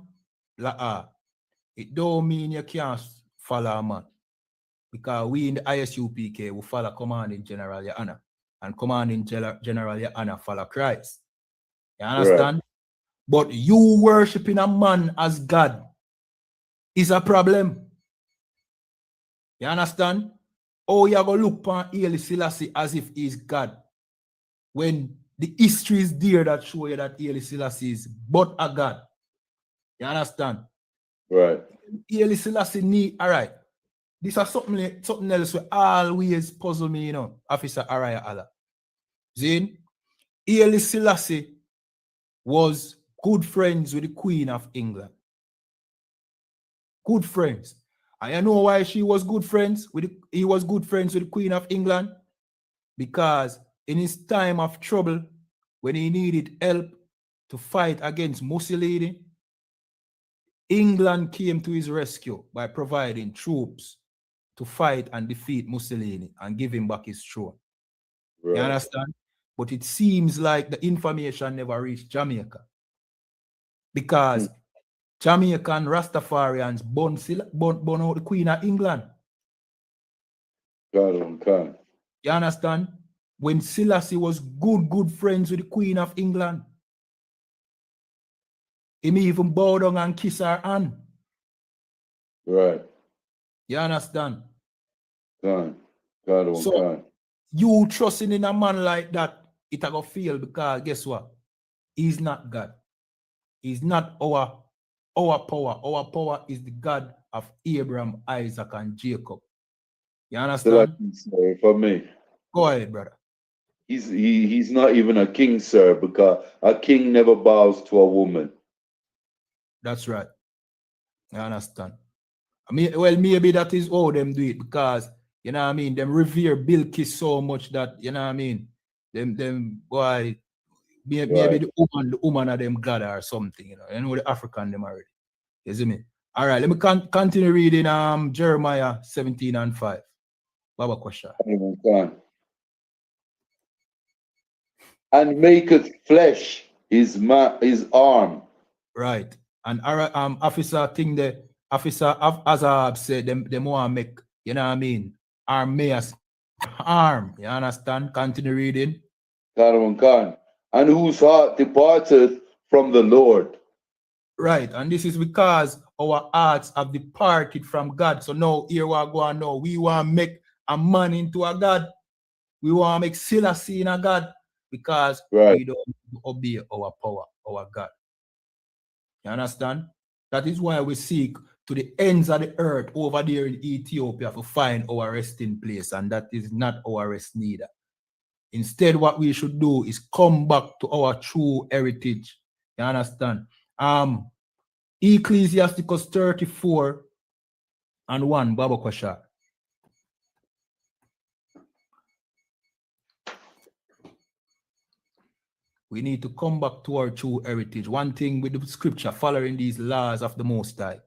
It don't mean you can't follow a man. Because we in the I.S.U.P.K. will follow Commanding General YAHANNA. And Commanding General YAHANNA follow Christ. You understand? Right. But you worshiping a man as God is a problem. You understand? Oh, you're going to look upon Haile Selassie as if he's God. When the history is there that show you that Haile Selassie is but a God. You understand? Right. Haile Selassie need, all right. This is something else will always puzzle me, you know, Officer Araya Allah. Zin, Haile Selassie was good friends with the Queen of England. Good friends. And you know why he was good friends with the Queen of England? Because in his time of trouble, when he needed help to fight against Mussolini, England came to his rescue by providing troops to fight and defeat Mussolini and give him back his throne. Right. You understand? But it seems like the information never reached Jamaica. Because Jamaican Rastafarians born out the Queen of England. God. You understand? When Selassie was good friends with the Queen of England, he may even bow down and kiss her hand. Right. You understand? God. You trusting in a man like that, it a go fail because guess what? He's not God. He's not our power. Our power is the God of Abraham, Isaac, and Jacob. You understand? Sorry for me. Go ahead, brother. He's not even a king, sir, because a king never bows to a woman. That's right. I understand. I mean, well, maybe that is how them do it because, you know what I mean, them revere Bilkis so much that, you know what I mean, them boy, maybe the woman of them God or something, you know the African them already. You see me? All right, let me continue reading Jeremiah 17:5. Baba Kwasha. And maketh flesh his arm. Right. And officer thing the officer of Azab said them want to make, you know what I mean, Armeas arm. You understand? Continue reading. And whose heart departeth from the Lord. Right. And this is because our hearts have departed from God. So now here we are going now. We want to make a man into a God. We want to make Selassie in a God because we don't obey our power, our God. You understand? That is why we seek to the ends of the earth over there in Ethiopia to find our resting place, and that is not our rest neither. Instead, what we should do is come back to our true heritage. You understand? Ecclesiasticus 34:1, Baba Kwasha. We need to come back to our true heritage. One thing with the scripture, following these laws of the Most High,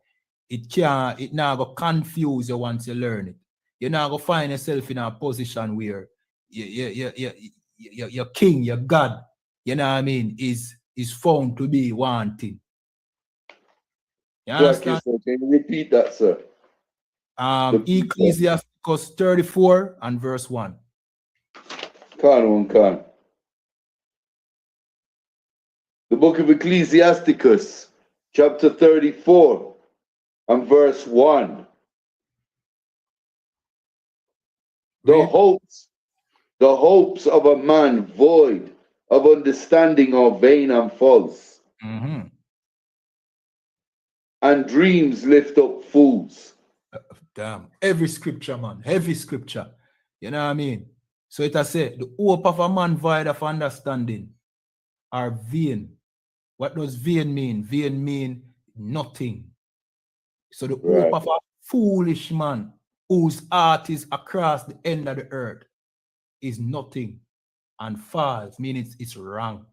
it now go confuse you once you learn it. You're now going to find yourself in a position where your king, your God, you know what I mean, is found to be wanting. You understand? Can you repeat that, sir? Ecclesiasticus 34:1. Khan. The book of Ecclesiasticus, chapter 34:1. The hopes of a man void of understanding are vain and false. And dreams lift up fools. Damn. Every scripture, man. Heavy scripture. You know what I mean? So it has said, the hope of a man void of understanding are vain. What does vain mean? Vain mean nothing. So the hope of a foolish man whose heart is across the end of the earth is nothing and false, meaning it's wrong.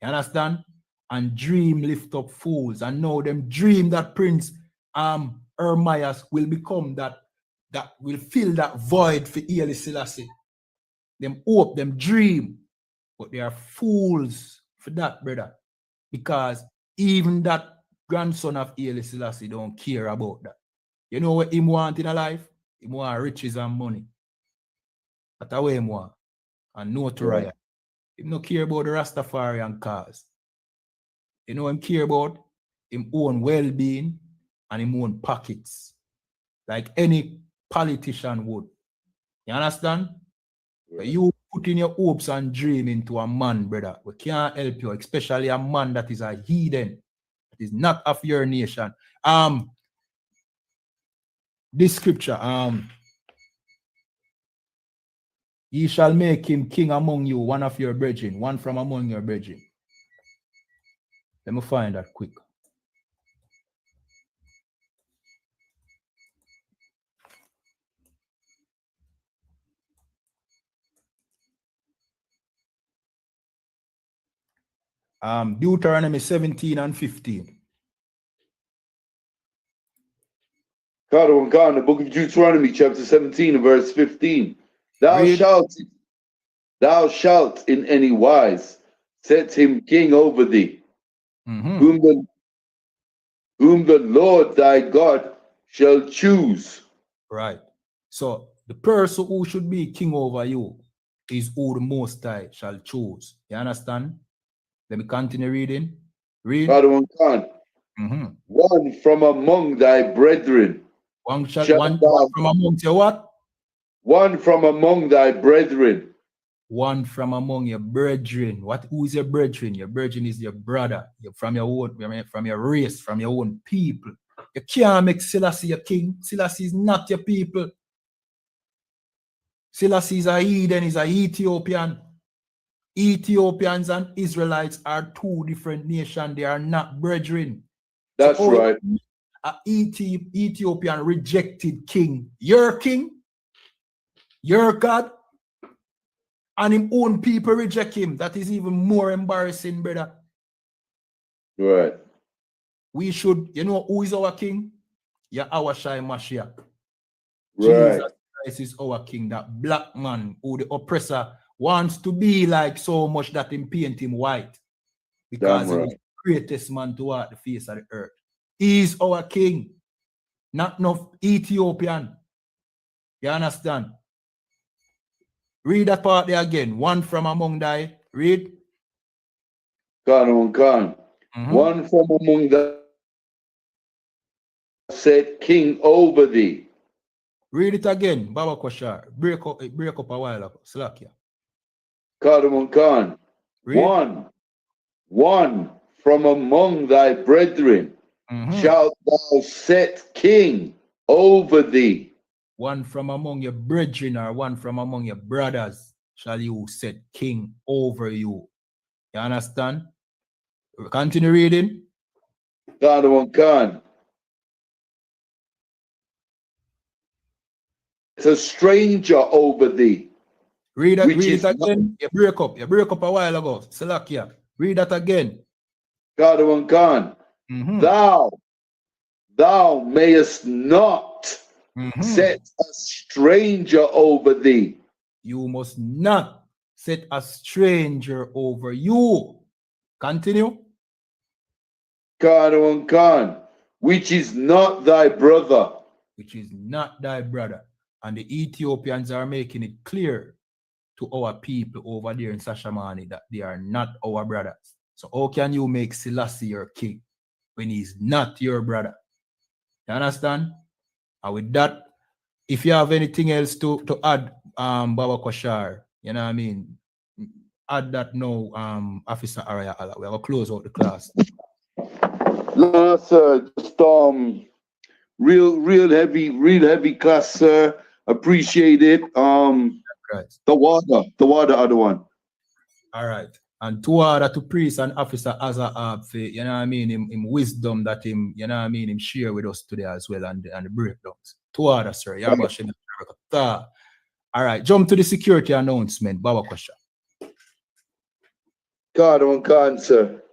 You understand? And dream lift up fools. And now them dream that Prince Ermias will become that will fill that void for Haile Selassie. Them hope, them dream, but they are fools for that, brother. Because even that grandson of Haile Selassie don't care about that. You know what him want in a life? He want riches and money. That's what him want. And notoriety. He don't care about the Rastafarian cause. You know what him care about? Him own well-being and him own pockets. Like any politician would. You understand? But you putting your hopes and dream into a man, brother. We can't help you, especially a man that is a heathen. That is not of your nation. This scripture, ye shall make him king among you, one of your brethren, one from among your brethren. Let me find that quick. Deuteronomy 17:15. God, the book of Deuteronomy, chapter 17:15. Thou shalt in any wise set him king over thee, whom the Lord thy God shall choose. Right. So the person who should be king over you is who the Most High shall choose. You understand? Let me continue reading. Read. One from among thy brethren. One from among your what? One from among thy brethren. One from among your brethren. Who is your brethren? Your brethren is your brother. You're from your own, from your race, from your own people. You can't make Selassie your king. Selassie is not your people. Selassie is a heathen, is a Ethiopian. Ethiopians and Israelites are two different nations. They are not brethren. That's right. An Ethiopian rejected king. Your king, your God, and his own people reject him. That is even more embarrassing, brother. Right. We should, you know who is our king? Yahawashi Mashiach. Right. Jesus Christ is our king. That black man who the oppressor wants to be like so much that him paint him white. Because he is the greatest man to walk the face of the earth. He is our king. Not no Ethiopian. You understand? Read that part there again. One from among thy. Read. One from among thy set king over thee. Read it again. Baba Koshar. Break up a while ago. Slack ya. One from among thy brethren. shalt thou set king over thee. One from among your brethren or one from among your brothers shall you set king over you. You understand? Continue reading. God one can. It's a stranger over thee. Read it again. You break up a while ago. Salakia. Read that again. God one can. Thou mayest not set a stranger over thee. You must not set a stranger over you. Continue. God one can. Which is not thy brother. Which is not thy brother. And the Ethiopians are making it clear to our people over there in Sashamane that they are not our brothers. So how can you make Selassie your king when he's not your brother? You understand? And with that, if you have anything else to add, Baba Koshar, you know what I mean? Add that now, Officer Araya Allah. We have to close out the class. No, sir. Just real heavy class, sir. Appreciate it. The water other one. All right. And to order to priest and officer as a you know what I mean, him wisdom that him, you know what I mean, him share with us today as well and the breakdowns. To order, sir. All right, jump to the security announcement. Baba question. God on cancer.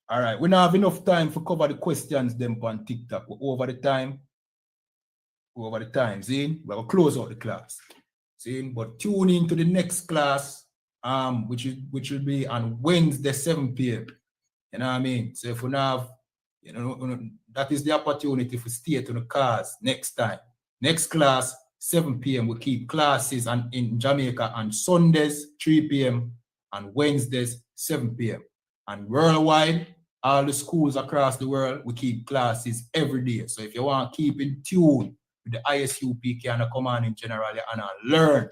All right, we don't have enough time to cover the questions them on TikTok. We're over the time. See? We'll close out the class. See? But tune in to the next class, which will be on Wednesday, 7 p.m. You know what I mean? So if we have, you know, that is the opportunity for stay to the cars next time. Next class, 7 p.m. We keep classes in Jamaica on Sundays, 3 p.m. and Wednesdays, 7 p.m. And worldwide, all the schools across the world, we keep classes every day. So if you want to keep in tune with the I.S.U.P.K and the command in general and learn,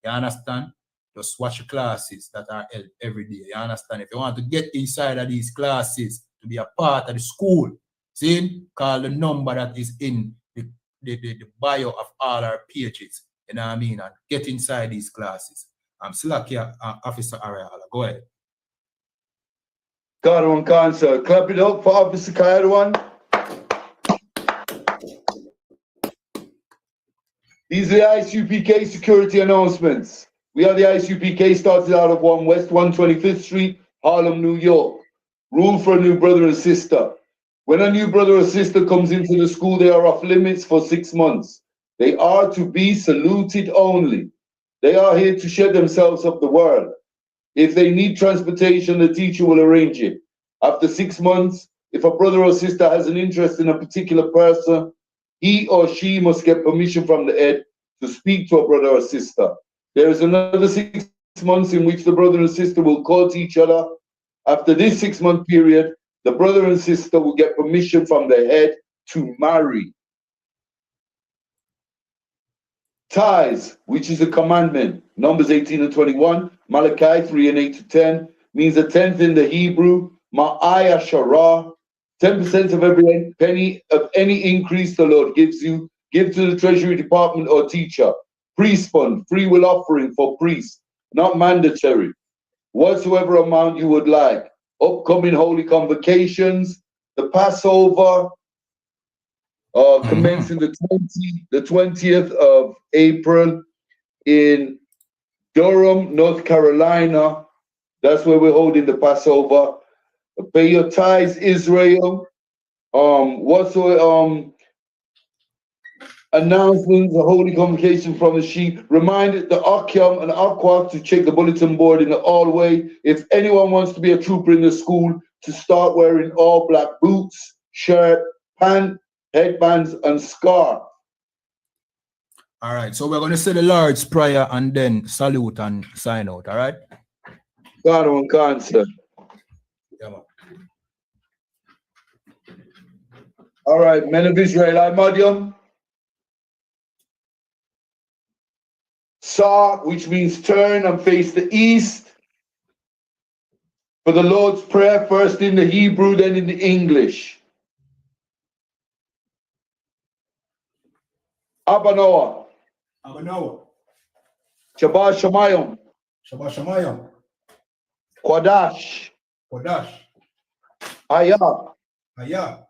you understand? Just watch the classes that are held every day. You understand? If you want to get inside of these classes to be a part of the school, see, call the number that is in the bio of all our pages. You know what I mean? And get inside these classes. I'm Slakia, Officer Ariala. Go ahead. God on cancer. Clap it up for Officer Kyle. These are the I.S.U.P.K security announcements. We are the I.S.U.P.K, started out of 1 West 125th Street, Harlem, New York. Rule for a new brother and sister. When a new brother or sister comes into the school, they are off limits for 6 months. They are to be saluted only. They are here to share themselves of the world. If they need transportation, the teacher will arrange it. After 6 months, if a brother or sister has an interest in a particular person, he or she must get permission from the head to speak to a brother or sister. There is another 6 months in which the brother and sister will court each other. After this 6-month period, the brother and sister will get permission from the head to marry. Ties, which is a commandment, Numbers 18 and 21, Malachi 3 and 8 to 10, means a tenth in the Hebrew, Ma'aya Sharah, 10% of every penny of any increase the Lord gives you, give to the treasury department or teacher. Priest fund, free will offering for priests, not mandatory. Whatsoever amount you would like. Upcoming holy convocations, the Passover, commencing the 20th of April in Durham, North Carolina. That's where we're holding the Passover. Pay your tithes, Israel. Announcements, a holy convocation from the sheep. Remind the Akyam and Aqua to check the bulletin board in the hallway. If anyone wants to be a trooper in the school, to start wearing all black boots, shirt, pants, headbands, and scarf. All right, so we're going to say the Lord's Prayer and then salute and sign out, all right? God on cancer. Yeah, man. All right, men of Israelite Madian. Sa, which means turn and face the east. For the Lord's Prayer, first in the Hebrew, then in the English. Abanoa. Abanoa. Shabbat Shamayim. Shabbat Shamayim. Kwadash. Kodash. Aya. Aya.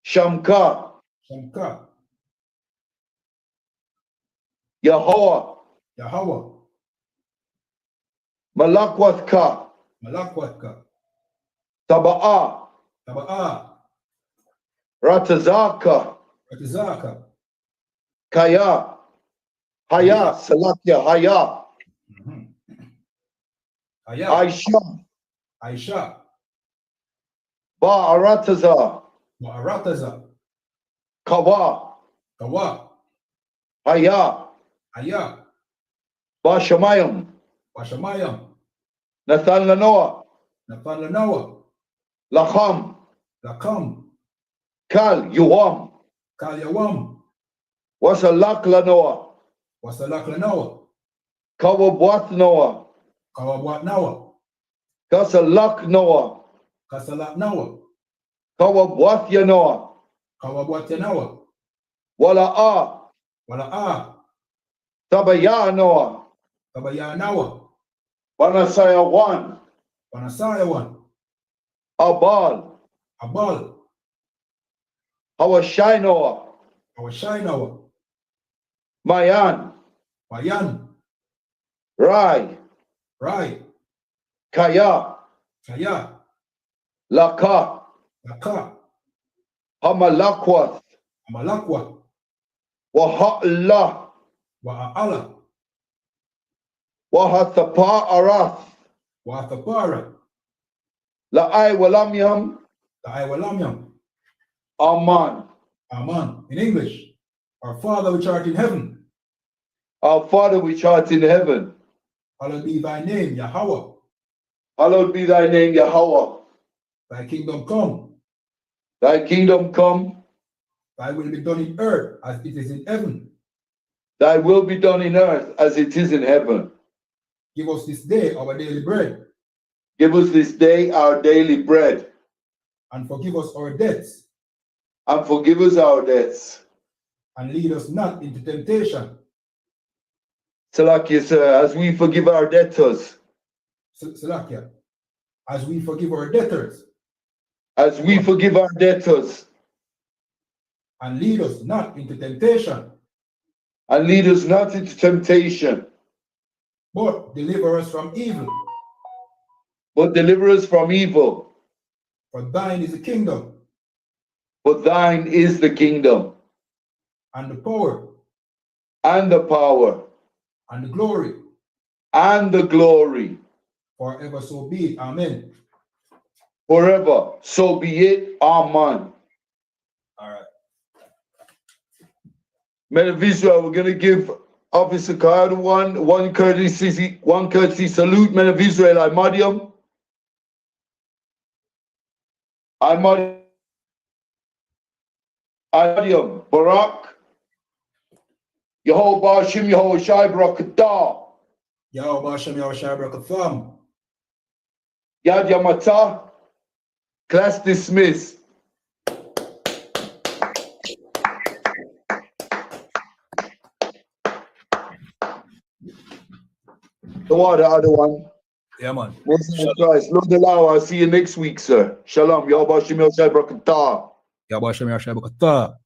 Shamka. Shamka. Yahweh. Yahweh. Malakwatka. Malakwatka. Taba'a. Taba'a. Ratazaka. Ratazaka. Kaya. Haya. Salakia. Haya. Aya. Aisha. Aisha. Ba'arataza. Ba'arataza. Kawa. Kawa. Haya. Aya. Bashamayim. Bashamayim. Nathan Lanoa. Nathan Lanoa. Lacham. Lacham. Kal Yuwam. Kal Yuwam. Wasalak Lanoa. Wasalak Lanoa. Kawabwat Noah. Kawabwat Noah. Kasalak Noah. Kasalak Noah. Kawabwat Yanoa. Kawabwat Yanoa. Wala'a. Wala'a. Tabaya Noah. Tabaya Noah. Banasaya 1. Banasaya 1. Abal. Abal. Hawashai Noah. Hawashai Noah. Mayan. Mayan. Rai. Rai. Kaya. Kaya. Laka. Laka. Hamalakwath. Hamalakwath. Waha'Allah. Wa'ala. Wahathapa Arath. Wahathapara. La'ai Walamyam. La'ai Walamyam. Aman. Aman. In English, our Father which art in heaven. Our Father which art in heaven. Hallowed be thy name, Yahweh. Hallowed be thy name, Yahweh. Thy kingdom come. Thy kingdom come. Thy will be done in earth as it is in heaven. Thy will be done in earth as it is in heaven. Give us this day our daily bread. Give us this day our daily bread. And forgive us our debts. And forgive us our debts. And lead us not into temptation. Salakia, sir, as we forgive our debtors. Salakia, as we forgive our debtors. As we forgive our debtors. And lead us not into temptation. And lead us not into temptation. But deliver us from evil. But deliver us from evil. For thine is the kingdom. For thine is the kingdom. And the power. And the power. And the glory. And the glory. Forever so be it. Amen. Forever so be it. Amen. All right. Men of Israel, we're going to give Officer Card one courtesy salute. Men of Israel, I Madiam. I Madiam. Barak. Yehovah Hashem, Yehovah Shai Barakatah. Yehovah Hashem, Yehovah Shai Barakatah. Yad Yamata. Class dismissed. The other one. Yeah, man. Muslim Christ. Lord Allah, I'll see you next week, sir. Shalom. Yehovah Hashem, Yehovah Shai Barakatah. Yehovah Hashem, Yehovah Shai Barakatah.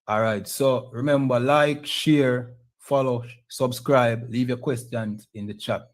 All right, so remember, like, share, follow, subscribe, leave your questions in the chat.